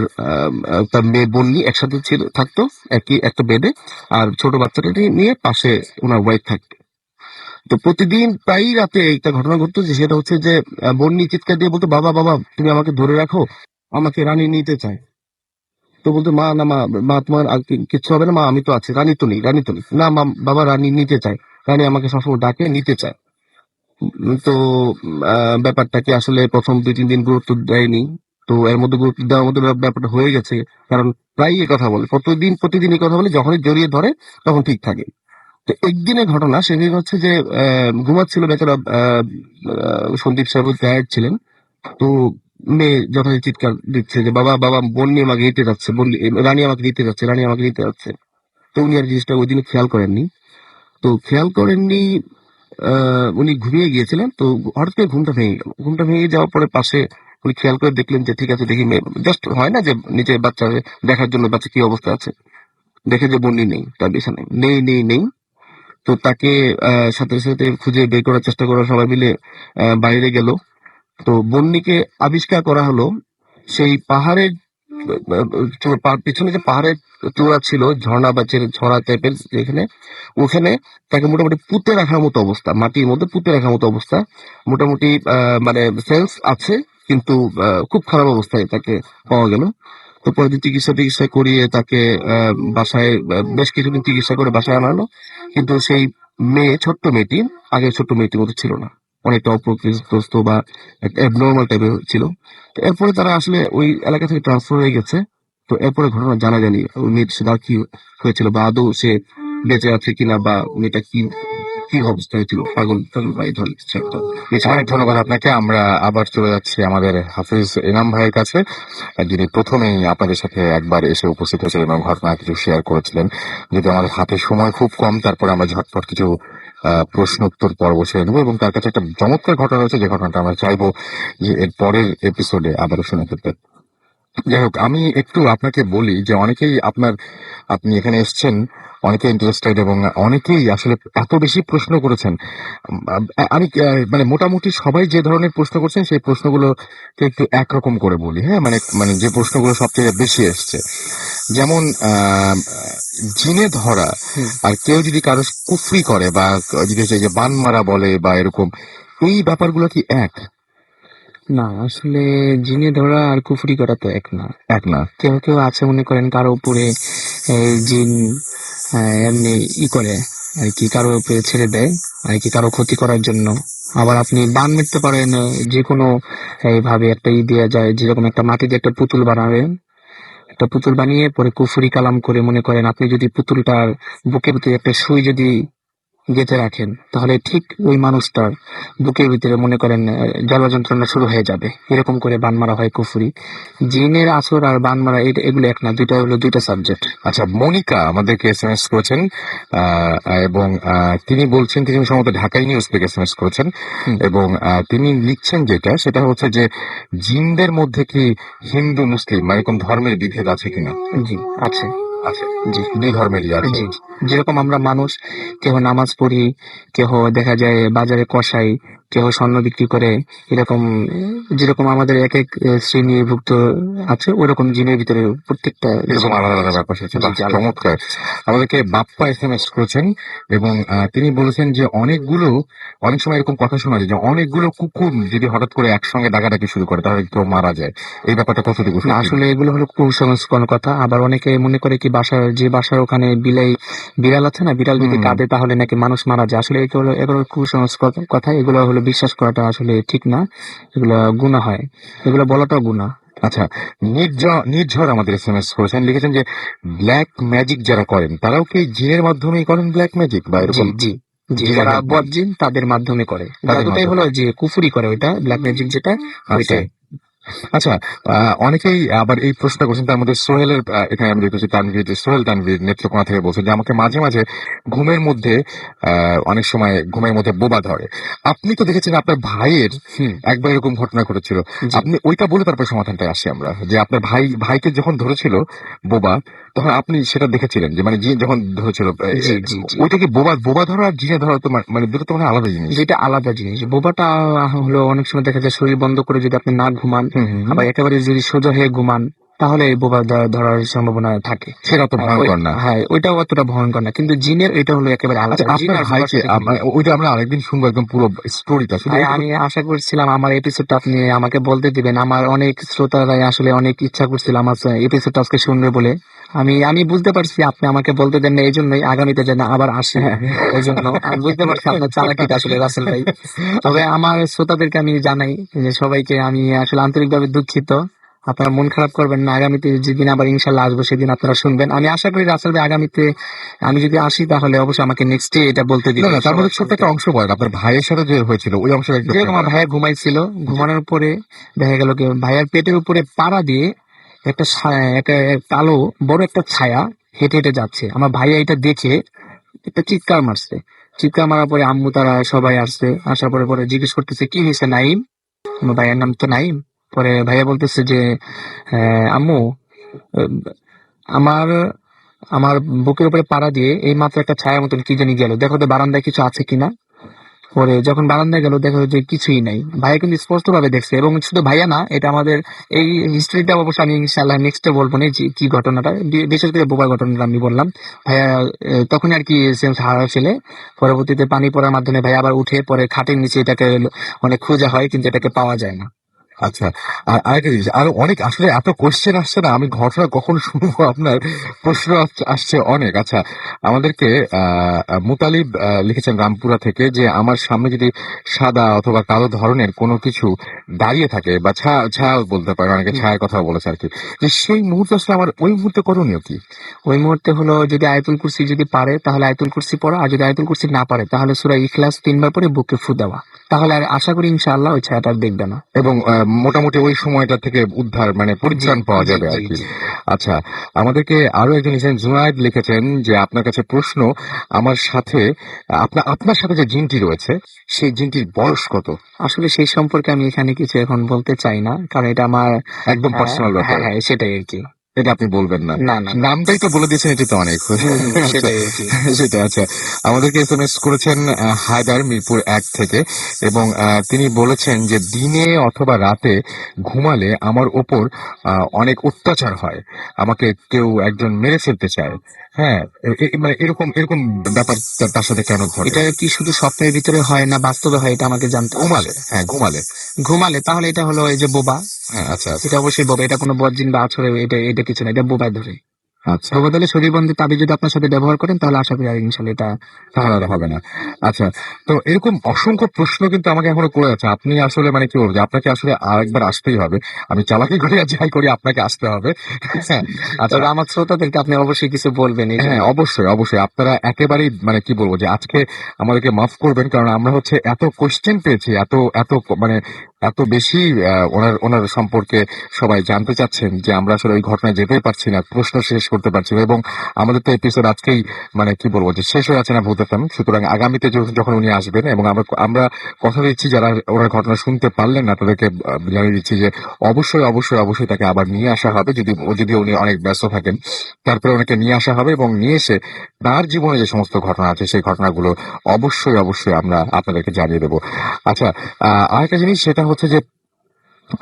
তার মেয়ে বন্নি একসাথে থাকতো একই একটা বেডে, আর ছোট বাচ্চাটাকে নিয়ে পাশে ওনার ওয়াইফ থাকতো। তো প্রতিদিন প্রায়ই রাতে একটা ঘটনা ঘটতো, যে সেটা হচ্ছে যে বন্নি চিৎকার দিয়ে বলতো, বাবা বাবা তুমি আমাকে ধরে রাখো, আমাকে রানী নিতে চায়। তো বলতো মা না মা, মা তোমার আর কিচ্ছু হবে না মা, আমি তো আছি, রানী তো নেই না মা, বাবা রানী নিতে চায়, রানী আমাকে সবসময় ডাকে, নিতে চায়। তো ব্যাপারটাকে আসলে প্রথম 2-3 দিন গুরুত্ব দেয়নি। তো এর মধ্যে গুরুত্ব দেওয়ার মধ্যে ব্যাপারটা হয়ে গেছে, কারণ প্রায়ই এই কথা বলে, প্রতিদিন এই কথা বলে, যখনই জড়িয়ে ধরে তখন ঠিক থাকে। তো একদিনের ঘটনা, সেদিন হচ্ছে যে ঘুমাচ্ছিল বেচারা সন্দীপ সাহেব টায়ার্ড ছিলেন। তো মেয়ে যখন চিৎকার দিচ্ছে যে বাবা বাবা, বন্নি আমাকে নিতে যাচ্ছে, রানী আমাকে নিতে যাচ্ছে, রানী আমাকে নিতে যাচ্ছে। তো উনি আর জিনিসটা ওই দিন খেয়াল করেননি। তো খেয়াল করেননি, উনি ঘুমিয়ে গিয়েছিলেন। তো হঠাৎ করে ঘুমটা ভেঙে গেল, ঘুমটা ভেঙে যাওয়ার পরে পাশে উনি খেয়াল করে দেখলেন যে ঠিক আছে, দেখি মেয়ে, জাস্ট হয় না যে নিজের বাচ্চা দেখার জন্য বাচ্চা কি অবস্থা আছে। দেখে যে বন্যি নেই, তার বিছানায় নেই নেই নেই। তো তাকে সাথে সাথে খুঁজে বের করার চেষ্টা করা, সবাই মিলে বাইরে গেল। তো বন্যিকে আবিষ্কার করা হলো সেই পাহাড়ের পিছনে যে পাহাড়ের চূড়া ছিল, ঝর্ণা বা ঝরা টাইপের যেখানে, ওখানে তাকে মোটামুটি পুঁতে রাখার মতো অবস্থা, মাটির মধ্যে পুঁতে রাখার মতো অবস্থা। মোটামুটি মানে সেন্স আছে, কিন্তু খুব খারাপ অবস্থায় তাকে পাওয়া গেল। তো পরে দিন চিকিৎসা টিকিৎসা করিয়ে তাকে বাসায় বেশ কিছুদিন চিকিৎসা করে বাসায় আনা হলো। কিন্তু সেই ছোট্ট মেয়েটি আগের ছোট্ট মেয়েটির মতো ছিল না, অনেকটা অপ্রকৃতিস্থ বা একটা অ্যাবনর্মাল টাইপের ছিল। তো এরপরে তারা আসলে ওই এলাকা থেকে ট্রান্সফার হয়ে গেছে। তো এরপরে ঘটনা জানা জানি ওই মেয়ের সাথে আর কি হয়েছিল, বা আদৌ সে বেঁচে আছে কিনা, বা মেয়েটা কি কি অবস্থা হয়েছিল, পাগল টাগল বা এই ধরনের কিছু একটা। অনেক ধন্যবাদ আপনাকে। আমরা আবার চলে যাচ্ছি আমাদের হাফিজ এনাম ভাইয়ের কাছে, যিনি প্রথমেই আপনাদের সাথে একবার এসে উপস্থিত হয়েছিলেন এবং ঘটনা কিছু শেয়ার করেছিলেন। যদি আমাদের হাতে সময় খুব কম, তারপরে আমরা ঝটপট কিছু প্রশ্ন উত্তর পর্ব সেরে নেবো, এবং তার কাছে একটা চমৎকার ঘটনা রয়েছে, যে ঘটনাটা আমরা চাইবো যে এর পরের এপিসোডে আবারও শুনে ফেলতে। যাই হোক, আমি একটু আপনাকে বলি যে আপনি এখানে এসেছেন, অনেকে ইন্টারেস্টেড এবং অনেকেই আসলে এত বেশি প্রশ্ন করেছেন। আমি মানে মোটামুটি সবাই যে ধরনের প্রশ্ন করছেন সেই প্রশ্নগুলোকে একটু একরকম করে বলি। হ্যাঁ, মানে মানে যে প্রশ্নগুলো সবচেয়ে বেশি এসছে, যেমন জিনে ধরা, হুম। আর কেউ যদি কারো কুফরি করে বা যদি হচ্ছে যে বান মারা বলে বা এরকম, এই ব্যাপারগুলো কি এক? না, আসলে জিনে ধরা আর কুফরি করা তো এক না। এক না। কেউ কেউ আছে মনে করেন কারো উপরে জিন এমনি করে আর কি, কারো উপরে ছেড়ে দেয় আর কি, কারো ক্ষতি করার জন্য। আবার আপনি বান মারতে পারেন, যে কোনো এইভাবে একটা দেওয়া যায়, যেরকম একটা মাটি দিয়ে একটা পুতুল বানাবেন, একটা পুতুল বানিয়ে পরে কুফরি কালাম করে, মনে করেন আপনি যদি পুতুলটার বুকের ভিতরে একটা সুই যদি গেঁথে রাখেন, তাহলে ঠিক ওই মানুষটার বুকের ভিতরে মনে করেন জ্বালা যন্ত্রণা শুরু হয়ে যাবে। এরকম করে বান মারা হয় কুফরি। জিনের আসর আর বান মারা এগুলো এক না, দুইটা হলো দুইটা সাবজেক্ট। আচ্ছা, মনিকা আমাদেরকে এসএমএস করেছেন, আহ, এবং তিনি বলছেন, তিনি সম্ভবত ঢাকাই নিউজ থেকে এসএমএস করেছেন, হুম। এবং তিনি লিখছেন সেটা হচ্ছে যে জিনদের মধ্যে কি হিন্দু মুসলিম বা এরকম ধর্মের বিভেদ আছে কিনা? জি, আছে। আছে, জি, দুই ধর্মেরই আছে। জি। যেরকম আমরা মানুষ, কেহ নামাজ পড়ি, কেহ দেখা যায় বাজারে কসাই, কেহ স্বর্ণ বিক্রি করে, এরকম যেরকম আমাদের এক এক শ্রেণীভুক্ত আছে, ওরকম জিনের ভিতরে প্রত্যেকটা এরকম আলাদা আলাদা ব্যাপার আছে। জি, বাহ, জি, আলাদা। চমৎকার। আমাদেরকে বাপ্পা এসএমএস করেছেন, এবং তিনি বলেছেন যে অনেক সময় এরকম কথা শোনা যায় যে অনেকগুলো কুকুর যদি হঠাৎ করে একসঙ্গে ডাকাডাকি শুরু করে তাহলে কেউ মারা যায়। এই ব্যাপারটা কতটুকু না, সত্যি? আসলে এগুলো হলো কুসংস্কার কথা। আবার অনেকে মনে করে কি বাসার ওখানে বিড়াল আছে না, বিড়াল যদি হুম। কাঁদে তাহলে নাকি মানুষ মারা যায়। আসলে এগুলো কুসংস্কার কথা, এগুলো হলো বিশ্বাস করাটা আসলে ঠিক না, এগুলো গুনাহ হয়, এগুলো বলাটাও গুনাহ। আচ্ছা, নির্ঝর আমাদের এসএমএস করেছেন, লিখেছেন যে ব্ল্যাক ম্যাজিক যারা করেন তারাও কি জিনের মাধ্যমেই করেন ব্ল্যাক ম্যাজিক বা জি, এরকম? জি, জি, জিনের যারা মাধ্যমে। বদজিন তাদের মাধ্যমে করে। তাদের জাদুটাই মাধ্যমে। হলো যে কুফরি করে, ওইটা ব্ল্যাক ম্যাজিক যেটা, আচ্ছা। ওইটাই। আচ্ছা, অনেকেই আবার এই প্রশ্নটা করছেন, তার মধ্যে সোহেলের এখানে আমি দেখতেছি সোহেল তানভীর নেত্রকোনা থেকে বলছেন যে আমাকে মাঝে মাঝে ঘুমের মধ্যে অনেক সময় ঘুমের মধ্যে বোবা ধরে। আপনি তো দেখেছেন আপনার ভাইয়ের হুম। একবার এরকম ঘটনা ঘটেছিল। জি। আপনি ওইটা বলে তারপর সমাধানটা আসি আমরা, যে আপনার ভাইকে যখন ধরেছিল বোবা, তখন আপনি সেটা দেখেছিলেন যে মানে জিন যখন ধরেছিল, জি, জি, জি। ওইটা কি বোবা ধরা আর জিনে ধরা তো মানে দুটো তো মানে আলাদা জিনিস। যেটা আলাদা জিনিস। বোবাটা হলো অনেক সময় দেখা যায় শরীর বন্ধ করে যদি আপনি না ঘুমান, হুম হুম হুম। আবার একেবারে যদি সোজা হয়ে ঘুমান, তাহলে এই বোবা ধরার সম্ভাবনা থাকে। সেটা তো ভয়ঙ্কর না। হ্যাঁ, ওইটাও অতটা ভয়ঙ্কর না, কিন্তু জিনের এটা হলো একেবারে আলাদা। আচ্ছা, জিন আপনার আর বোবার ভাইকে সাথে ভিন্ন। ওইটা আমরা আরেকদিন শুনবো একদম পুরো স্টোরিটা, শুধু ভাই, এইটুকু। আমি আশা করছিলাম আমার এপিসোডটা আপনি আমাকে বলতে দিবেন। আমার অনেক শ্রোতারাই আসলে অনেক ইচ্ছা করছিল আমার এপিসোডটা আজকে শুনবে বলে। আমি বুঝতে পারছি আপনি আমাকে বলতে দেন না, এই জন্যই আগামীতে যেন আবার আসে, এই জন্য আমি বুঝতে পারছি আপনার চালাকিটা আসলে, রাসেল ভাই। তবে আমার শ্রোতাদেরকে আমি জানাই যে সবাইকে আমি আসলে আন্তরিকভাবে দুঃখিত। আপনারা মন খারাপ করবেন না, আগামীতে যেদিন আবার ইনশাল্লাহ আসবো সেদিন আপনারা শুনবেন। আমি আশা করি রাসেল ভাই আগামীতে আমি যদি আসি তাহলে অবশ্যই আমাকে নেক্সট ডে এটা বলতে না দিবেন। না, তার মধ্যে ছোট্ট একটা অংশ বলেন, আপনার ভাইয়ের সাথে যে হয়েছিল ওই অংশটা একটু। যেরকম আমার ভাইয়া ঘুমাইছিল, ঘুমানোর পরে দেখা গেল কি ভাইয়ার পেটের উপরে পাড়া দিয়ে একটা কালো বড় একটা ছায়া হেঁটে হেঁটে যাচ্ছে। আমার ভাইয়া এটা দেখে একটা চিৎকার মারছে। চিৎকার মারার পরে আম্মু তারা সবাই আসছে, আসার পরে পরে জিজ্ঞেস করতেছে কি হয়েছে নাইম। আমার ভাইয়ার নাম তো নাইম। পরে ভাইয়া বলতেছে যে আম্মু, আহ, আমার আমার বুকের উপরে পাড়া দিয়ে এই মাত্র একটা ছায়া মতন কি জানি গেল, দেখো তো বারান্দায় কিছু আছে কিনা। পরে যখন বারান্দায় গেল দেখো যে কিছুই নাই। ভাইয়া কিন্তু স্পষ্ট ভাবে দেখছে, এবং শুধু ভাইয়া না, এটা আমাদের এই হিস্ট্রিটা অবশ্য আমি ইনশাল্লাহ নেক্সটে বলবো না যে কি ঘটনাটা, বিশেষ করে বোবা ঘটনাটা আমি বললাম। ভাইয়া তখন আর কি সেন্স হারা ছেলে, পরবর্তীতে পানি পড়ার মাধ্যমে ভাইয়া আবার উঠে পরে খাটের নিচে এটাকে অনেক খোঁজা হয়, কিন্তু এটাকে পাওয়া যায় না। আচ্ছা, আর আরেকটা জিনিস, আরো অনেক আসলে এত কোশ্চেন আসছে না, আমি ঘটনা কখন শুনবো, আপনার প্রশ্ন আসছে অনেক। আচ্ছা, আমাদেরকে মুতালিব লিখেছেন রামপুরা থেকে যে আমার সামনে যদি সাদা অথবা কালো ধরনের কোনো কিছু দাঁড়িয়ে থাকে বা ছায়া ছায়া বলতে পারে, অনেকে ছায়ার কথা বলেছে আর কি, যে সেই মুহূর্তে আসলে আমার ওই মুহূর্তে করণীয় কি? ওই মুহূর্তে হলো যদি আয়াতুল কুরসি যদি পারে তাহলে আয়াতুল কুরসি পড়া, আর যদি আয়াতুল কুরসি না পারে তাহলে সূরা ইখলাস 3 বার পরে বুকে ফু দেওয়া। তাহলে আর আশা করি ইনশাআল্লাহ ওই ছায়াটা আর দেখবে না। এবং মোটামুটি ওই সময়টা থেকে উদ্ধার মানে পরিত্রাণ পাওয়া জি যাবে আর জি কি। জি। আচ্ছা, আমাদেরকে আরো একজন লিখেছেন, জুনায়েদ লিখেছেন যে আপনার কাছে প্রশ্ন, আমার সাথে আপনার সাথে যে জিনটি রয়েছে সেই জিনটির বয়স কত? আসলে সেই সম্পর্কে আমি এখানে কিছু এখন বলতে চাই না, কারণ এটা আমার একদম পার্সোনাল ব্যাপার, হ্যাঁ হ্যাঁ সেটাই আর কি। এটা আপনি বলবেন না। না না না। নামটাই তো বলে দিয়েছেন, এটা তো অনেক। আচ্ছা, সেটাই আর কি। সেটা আচ্ছা, আমাদেরকে এসএমএস করেছেন হায়দার মিরপুর 1 থেকে, এবং তিনি বলেছেন যে দিনে অথবা রাতে ঘুমালে আমার ওপর অনেক অত্যাচার হয়, আমাকে কেউ একজন মেরে ফেলতে চায়। হ্যাঁ, মানে এরকম এরকম ব্যাপার তার সাথে কেন ঘটে? এটা কি শুধু স্বপ্নের ভিতরে হয় না বাস্তবে হয়, এটা আমাকে জানতে হবে। ঘুমালে, হ্যাঁ ঘুমালে। ঘুমালে তাহলে এটা হলো এই যে বোবা, হ্যাঁ আচ্ছা এটা অবশ্যই বোবা, এটা কোনো বদজিন বা আছরে এটা এটা কিছু না, এটা বোবায় ধরে। আচ্ছা, বোবা দলে শরীর বন্ধী তাবিজ যদি আপনার সাথে ব্যবহার করেন তাহলে আশা করি আর ইনশাল্লাহ এটা তাহলে আর হবে না। আচ্ছা, তো এরকম অসংখ্য প্রশ্ন কিন্তু আমাকে এখনো করে আছে। আপনি আসলে মানে কি বলবো, যে আপনাকে আসলে আরেকবার আসতেই হবে। আমি চালাকি করি আর যাই করি, আপনাকে আসতে হবে। হ্যাঁ, আচ্ছা। তবে আমার শ্রোতাদেরকে আপনি অবশ্যই কিছু বলবেন এই হ্যাঁ জন্য। অবশ্যই অবশ্যই, আপনারা একেবারেই মানে কি বলবো, যে আজকে আমাদেরকে মাফ করবেন, কারণ আমরা হচ্ছে এত কোশ্চেন পেয়েছি, এত এত মানে এত বেশি ওনার ওনার সম্পর্কে সবাই জানতে চাচ্ছেন, যে আমরা আসলে ওই ঘটনায় যেতেই পারছি না, প্রশ্ন শেষ করতে পারছি না, এবং আমাদের তো এপিসোড আজকেই মানে কি বলবো যে শেষ হয়ে আছে না ভূত FM। সুতরাং আগামীতে যখন উনি আসবেন, এবং আমরা আমরা কথা দিচ্ছি যারা ওনার ঘটনা শুনতে পারলেন না তাদেরকে জানিয়ে দিচ্ছি যে অবশ্যই অবশ্যই অবশ্যই তাকে আবার নিয়ে আসা হবে, যদি উনি অনেক ব্যস্ত থাকেন, তারপরে ওনাকে নিয়ে আসা হবে, এবং নিয়ে এসে তার জীবনে যে সমস্ত ঘটনা আছে সেই ঘটনাগুলো অবশ্যই অবশ্যই আমরা আপনাদেরকে জানিয়ে দেবো। আচ্ছা, আরেকটা জিনিস সেটা হচ্ছে যে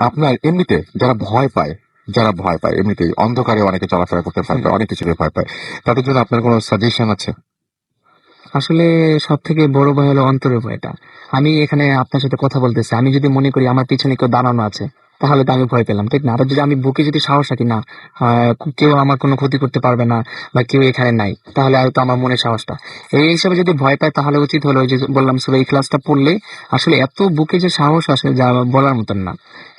আপনার এমনিতে যারা ভয় পায় এমনিতেই অন্ধকারে অনেকে চলাফেরা করতে ভয় পায়, অনেক কিছুকে ভয় পায়, তাদের জন্য আপনার কোনো সাজেশন আছে? আসলে সব থেকে বড় ভয় হলো অন্তরের ভয়টা। আমি এখানে আপনার সাথে কথা বলতেছি, আমি যদি মনে করি আমার পিছনে কেউ দাঁড়ানো আছে তাহলে তো আমি ভয় পেলাম, ঠিক না? আর যদি আমি বুকে যদি সাহস রাখি না, কেউ আমার কোনো ক্ষতি করতে পারবে না বা কেউ এখানে নাই, তাহলে আর তো আমার মনে সাহসটা এই হিসাবে যদি ভয় পায় তাহলে উচিত হলো ওই যে বললাম সূরা ইখলাসটা পড়লে আসলে এত বুকে যে সাহস আসে যা বলার মতন না।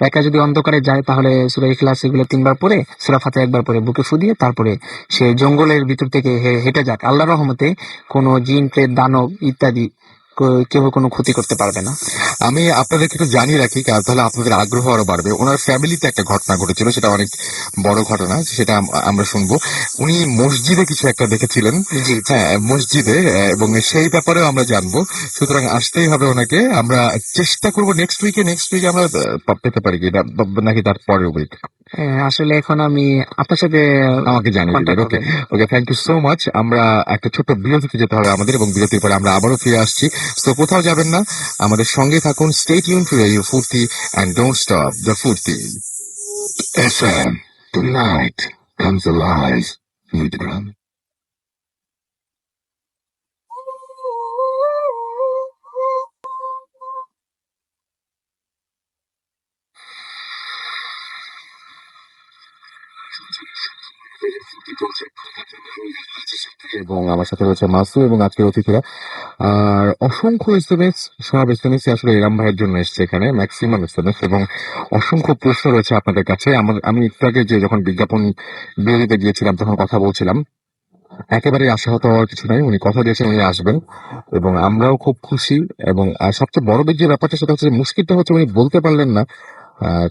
একা যদি অন্ধকারে যায় তাহলে সূরা ইখলাস এগুলো 3 বার পড়ে, সূরা ফাতিহা 1 বার পড়ে বুকে ফু দিয়ে তারপরে সে জঙ্গলের ভিতর থেকে হেঁটে যাক, আল্লাহর রহমতে কোনো জিন প্রেত দানব ইত্যাদি কেউ কোনো ক্ষতি করতে পারবে না। আমি আপনাদেরকে একটু জানিয়ে রাখি, কারণ তাহলে আপনাদের আগ্রহ আরো বাড়বে। ওনার ফ্যামিলিতে একটা ঘটনা ঘটেছিল, সেটা অনেক বড় ঘটনা, সেটা আমরা শুনবো। উনি মসজিদে কিছু একটা দেখেছিলেন, জি জি। হ্যাঁ মসজিদে, এবং সেই ব্যাপারেও আমরা জানবো। সুতরাং আসতেই হবে ওনাকে। আমরা চেষ্টা করবো নেক্সট উইকে আমরা পেতে পারি কি নাকি তার পরের উইক আসলে এখন আমি আপনার সাথে আমাকে জানিয়ে দিবেন। কন্ট্যাক্ট ওকে, হবে। ওকে, থ্যাংক ইউ সো মাচ। আমরা একটা ছোট্ট বিরতিতে যেতে হবে আমাদের, এবং বিরতির পরে আমরা আবারও ফিরে আসছি। তো কোথাও যাবেন না, আমাদের সঙ্গে থাকুন। স্টে টিউন টু রেডিও ফুর্তি এন্ড ডোন্ট স্টপ দ্য ফুর্তি FM. Tonight comes alive with drum. এবং আমার সাথে রয়েছে মাসু এবং আজকের অতিথিরা। আর অসংখ্য এসএমএস, সব এসএমএস আসলে এরাম ভাইয়ের জন্য এসছে এখানে, ম্যাক্সিমাম এসএমএস, এবং অসংখ্য প্রশ্ন রয়েছে আপনাদের কাছে। আমি একটু আগে যে যখন বিজ্ঞাপন বিরতিতে গিয়েছিলাম তখন কথা বলছিলাম, একেবারে আশাহত হওয়ার কিছু নাই, উনি কথা দিয়েছেন উনি আসবেন, এবং আমরাও খুব খুশি। এবং সবচেয়ে বড় যে ব্যাপারটা সেটা হচ্ছে মুশকিলটা হচ্ছে উনি বলতে পারলেন না,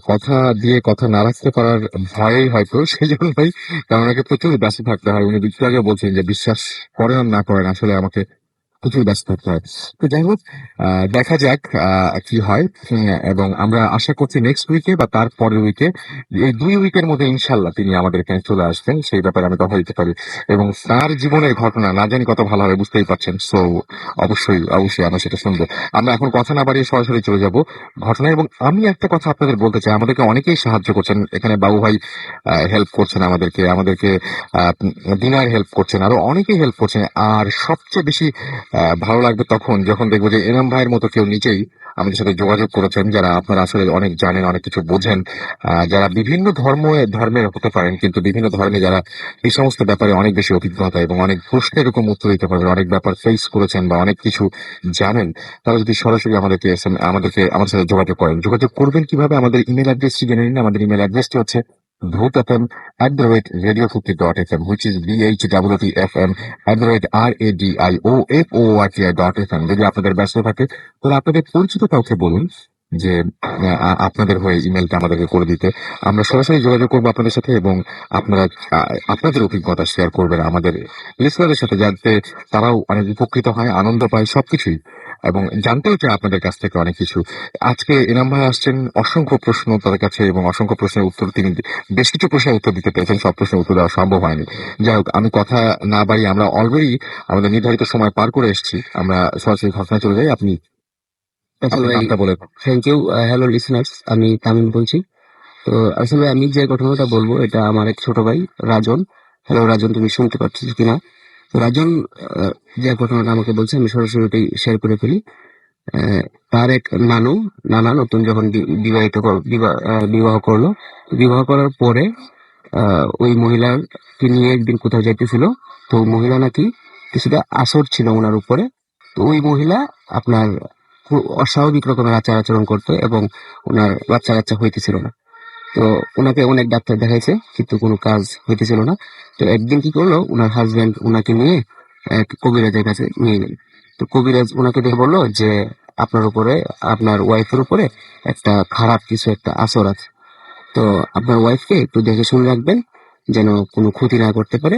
কথা দিয়ে কথা না রাখতে পারার ভয়েই হয়তো, সেই জন্যই, কারণ ওনাকে প্রচুর ব্যস্ত থাকতে হয়। উনি একটু আগে বলছেন যে বিশ্বাস করেন আর না করেন আসলে আমাকে প্রচুর ব্যস্ত থাকতে হয়। তো যাই হোক, দেখা যাক কি হয়। এবং আমরা আশা করছি নেক্সট উইকে বা তার পরের উইকে, এই 2 উইকের মধ্যে ইনশাআল্লাহ তিনি আমাদের এখানে চলে আসবেন। সেই ব্যাপারে আমি কথা দিতে পারি। এবং তার জীবনের ঘটনা না জানি কত ভালো হবে, বুঝতেই পারছেন। সো অবশ্যই আমরা সেটা শুনবো। আমরা এখন কথা না বাড়িয়ে সরাসরি চলে যাব ঘটনায়। এবং আমি একটা কথা আপনাদের বলতে চাই, আমাদেরকে অনেকেই সাহায্য করছেন। এখানে বাবু ভাই হেল্প করছেন আমাদেরকে দিনার হেল্প করছেন, আরো অনেকেই হেল্প করছেন। আর সবচেয়ে বেশি ভালো লাগবে তখন যখন দেখবো যে এনাম ভাইয়ের মতো কেউ নিজেই আমাদের সাথে যোগাযোগ করেছেন, যারা আপনারা আসলে অনেক জানেন, অনেক কিছু বোঝেন, যারা বিভিন্ন ধর্মের হতে পারেন, কিন্তু বিভিন্ন ধর্মে যারা এই সমস্ত ব্যাপারে অনেক বেশি অভিজ্ঞতা এবং অনেক প্রশ্নের এরকম উত্তর দিতে পারবেন, অনেক ব্যাপার ফেস করেছেন বা অনেক কিছু জানেন, তারা যদি সরাসরি আমাদের সাথে যোগাযোগ করবেন কিভাবে? আমাদের ইমেল অ্যাড্রেসটি জেনে নিন। আমাদের ইমেল অ্যাড্রেসটি হচ্ছে bhutfm@radio50.fm, which is bhwtfm@radiofooti.fm। যদি আপনাদের ব্যস্ত থাকে তাহলে আপনাদের পরিচিত কাউকে বলুন যে আপনাদের হয়ে ইমেলটা আমাদেরকে করে দিতে। আমরা সরাসরি যোগাযোগ করবো আপনাদের সাথে, এবং আপনারা আপনাদের অভিজ্ঞতা শেয়ার করবেন আমাদের লিসনারদের সাথে, যাতে তারাও অনেক উপকৃত হয়, আনন্দ পায় সবকিছুই, এবং জানতেও চায় আপনাদের কাছ থেকে অনেক কিছু। আজকে এনাম ভাই আসছেন, অসংখ্য প্রশ্ন তাদের কাছে, এবং অসংখ্য প্রশ্নের উত্তর তিনি বেশ কিছু প্রশ্নের উত্তর দিতে পেরেছেন, সব প্রশ্নের উত্তর দেওয়া সম্ভব হয়নি। যাই হোক, আমি কথা না বাড়িয়ে, আমরা অলরেডি আমাদের নির্ধারিত সময় পার করে এসেছি, আমরা সরাসরি ঘটনায় চলে যাই। আপনি আপনার নামটা বলে। Thank you. হ্যালো লিসনার্স, আমি তামিম বলছি। তো আসলে আমি যে ঘটনাটা বলবো এটা আমার এক ছোট ভাই রাজন। হ্যালো রাজন, তুমি শুনতে পাচ্ছিস কিনা? তো রাজন যে ঘটনাটা আমাকে বলছে আমি সরাসরি ওটাই শেয়ার করে ফেলি। তার এক নানা নতুন যখন বিবাহ করলো, বিবাহ করার পরে ওই মহিলাকে নিয়ে একদিন কোথাও যাইতেছিল। তো মহিলা নাকি কিছুটা আসর ছিল ওনার উপরে। তো ওই মহিলা আপনার খুব অস্বাভাবিক রকমের আচার আচরণ করতো এবং ওনার বাচ্চা কাচ্চা হইতেছিল না। তো ওনাকে অনেক ডাক্তার দেখাইছে, কিন্তু কোনো কাজ হইতেছিল না। তো একদিন কি করলো, ওনার হাজবেন্ড ওনাকে নিয়ে এক কবিরাজের কাছে নিয়ে গেল। তো কবিরাজ ওনাকে দেখে বললো যে আপনার উপরে, আপনার ওয়াইফের উপরে একটা খারাপ কিছু একটা আসর আছে। তো আপনার ওয়াইফকে একটু দেখে শুনে রাখবেন, যেন কোনো ক্ষতি না করতে পারে,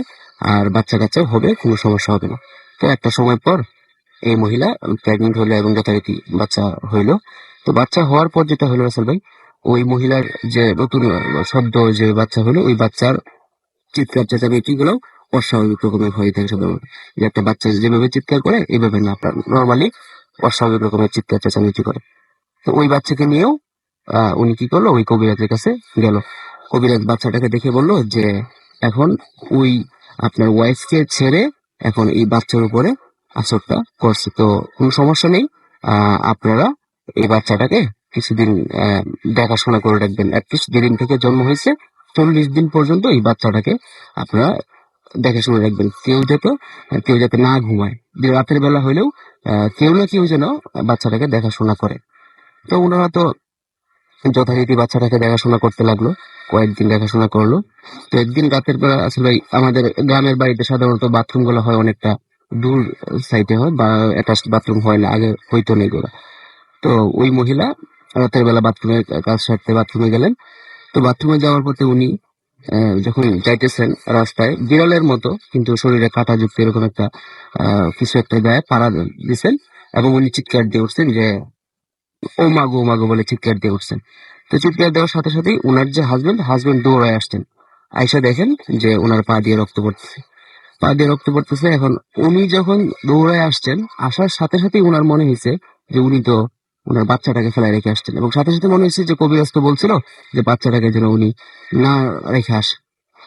আর বাচ্চা কাচ্চা হবে, কোনো সমস্যা হবে না। তো একটা সময় পর এই মহিলা প্রেগনেন্ট হলো এবং যথারীতি বাচ্চা হইলো। তো বাচ্চা হওয়ার পর যেটা হলো রাসেল ভাই, ওই মহিলার যে নতুন সদ্য যে বাচ্চা হলো, ওই বাচ্চার চিৎকার চেঁচামেচি গুলো অস্বাভাবিক রকমের হয়ে থাকে সাধারণত। যে একটা বাচ্চা যেভাবে চিৎকার করে এইভাবে না, আপনার নর্মালি অস্বাভাবিক রকমের চিৎকার চেঁচামেচি করে। তো ওই বাচ্চাকে নিয়েও উনি কি করলো, ওই কবিরাজের কাছে গেল। কবিরাজ বাচ্চাটাকে দেখে বললো যে এখন ওই আপনার ওয়াইফকে ছেড়ে এখন এই বাচ্চার উপরে আসরটা করছে, তো কোনো সমস্যা নেই। আপনারা এই বাচ্চাটাকে কিছুদিন দেখাশোনা করে রাখবেন। অ্যাটলিস্ট যেদিন থেকে জন্ম হয়েছে 40 দিন পর্যন্ত এই বাচ্চাটাকে আপনারা দেখাশোনা রাখবেন। কেউ যাতে না ঘুমায়, যে রাতের বেলা হইলেও কেউ না কেউ যেন বাচ্চাটাকে দেখাশোনা করে। তো ওনারা তো যথারীতি বাচ্চাটাকে দেখাশোনা করতে লাগলো, কয়েকদিন দেখাশোনা করলো। তো একদিন রাতের বেলা, আসলে আমাদের গ্রামের বাড়িতে সাধারণত বাথরুম গুলো হয় অনেকটা দূর সাইডে হয়, বা অ্যাটাচড বাথরুম হয় না, আগে হইতো না এগুলো। তো ওই মহিলা রাতের বেলা বাথরুমের কাজ সারতে বাথরুমে গেলেন। তো বাথরুমে যাওয়ার পথে উনি যখন যাইতেছেন রাস্তায়, বিড়ালের মতো কিন্তু শরীরে কাঁটা যুক্ত এরকম একটা কিছু একটা গায়ে পাড়া দিছেন, এবং উনি চিৎকার দিয়ে উঠছেন যে ও মাগো বলে চিৎকার দিয়ে উঠছেন। তো চিৎকার দেওয়ার সাথে সাথেই উনার যে হাজবেন্ড দৌড়ায় আসছেন। আইসা দেখেন যে উনার পা দিয়ে রক্ত পড়তেছে। এখন উনি যখন দৌড়ায় আসছেন, আসার সাথে সাথেই উনার মনে হয়েছে যে উনি তো উনার বাচ্চাটাকে ফেলায় রেখে আসছেন, এবং সাথে সাথে মনে হয়েছে যে কবিরাজ তো বলছিল যে বাচ্চাটাকে যেন উনি না রেখে আসে।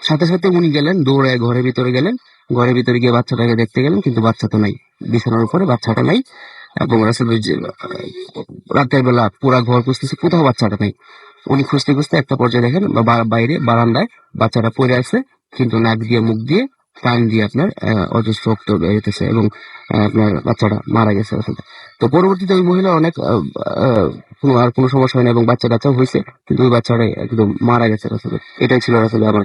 সাথে সাথে উনি গেলেন, দৌড়ায় ঘরের ভিতরে গেলেন। ঘরের ভিতরে গিয়ে বাচ্চাটাকে দেখতে গেলেন, কিন্তু বাচ্চা তো নাই, বিছানার উপরে বাচ্চাটা নাই। এবং রাসেল ভাই যে রাতের বেলা পুরা ঘর খুঁজতেছে, কোথাও বাচ্চাটা নেই। উনি খুঁজতে খুঁজতে একটা পর্যায়ে দেখেন বাইরে বারান্দায় বাচ্চাটা পড়ে আছে, কিন্তু নাক দিয়ে মুখ দিয়ে কান দিয়ে আপনার অজস্র রক্ত বেরোতেছে, এবং আপনার বাচ্চাটা মারা গেছে আসলে। তো পরবর্তীতে ওই মহিলা অনেক আর কোনো সমস্যা হয় না, এবং বাচ্চা কাচ্চাও হয়েছে, কিন্তু ওই বাচ্চাটা একদম মারা গেছে আসলে। এটাই ছিল আসলে আমার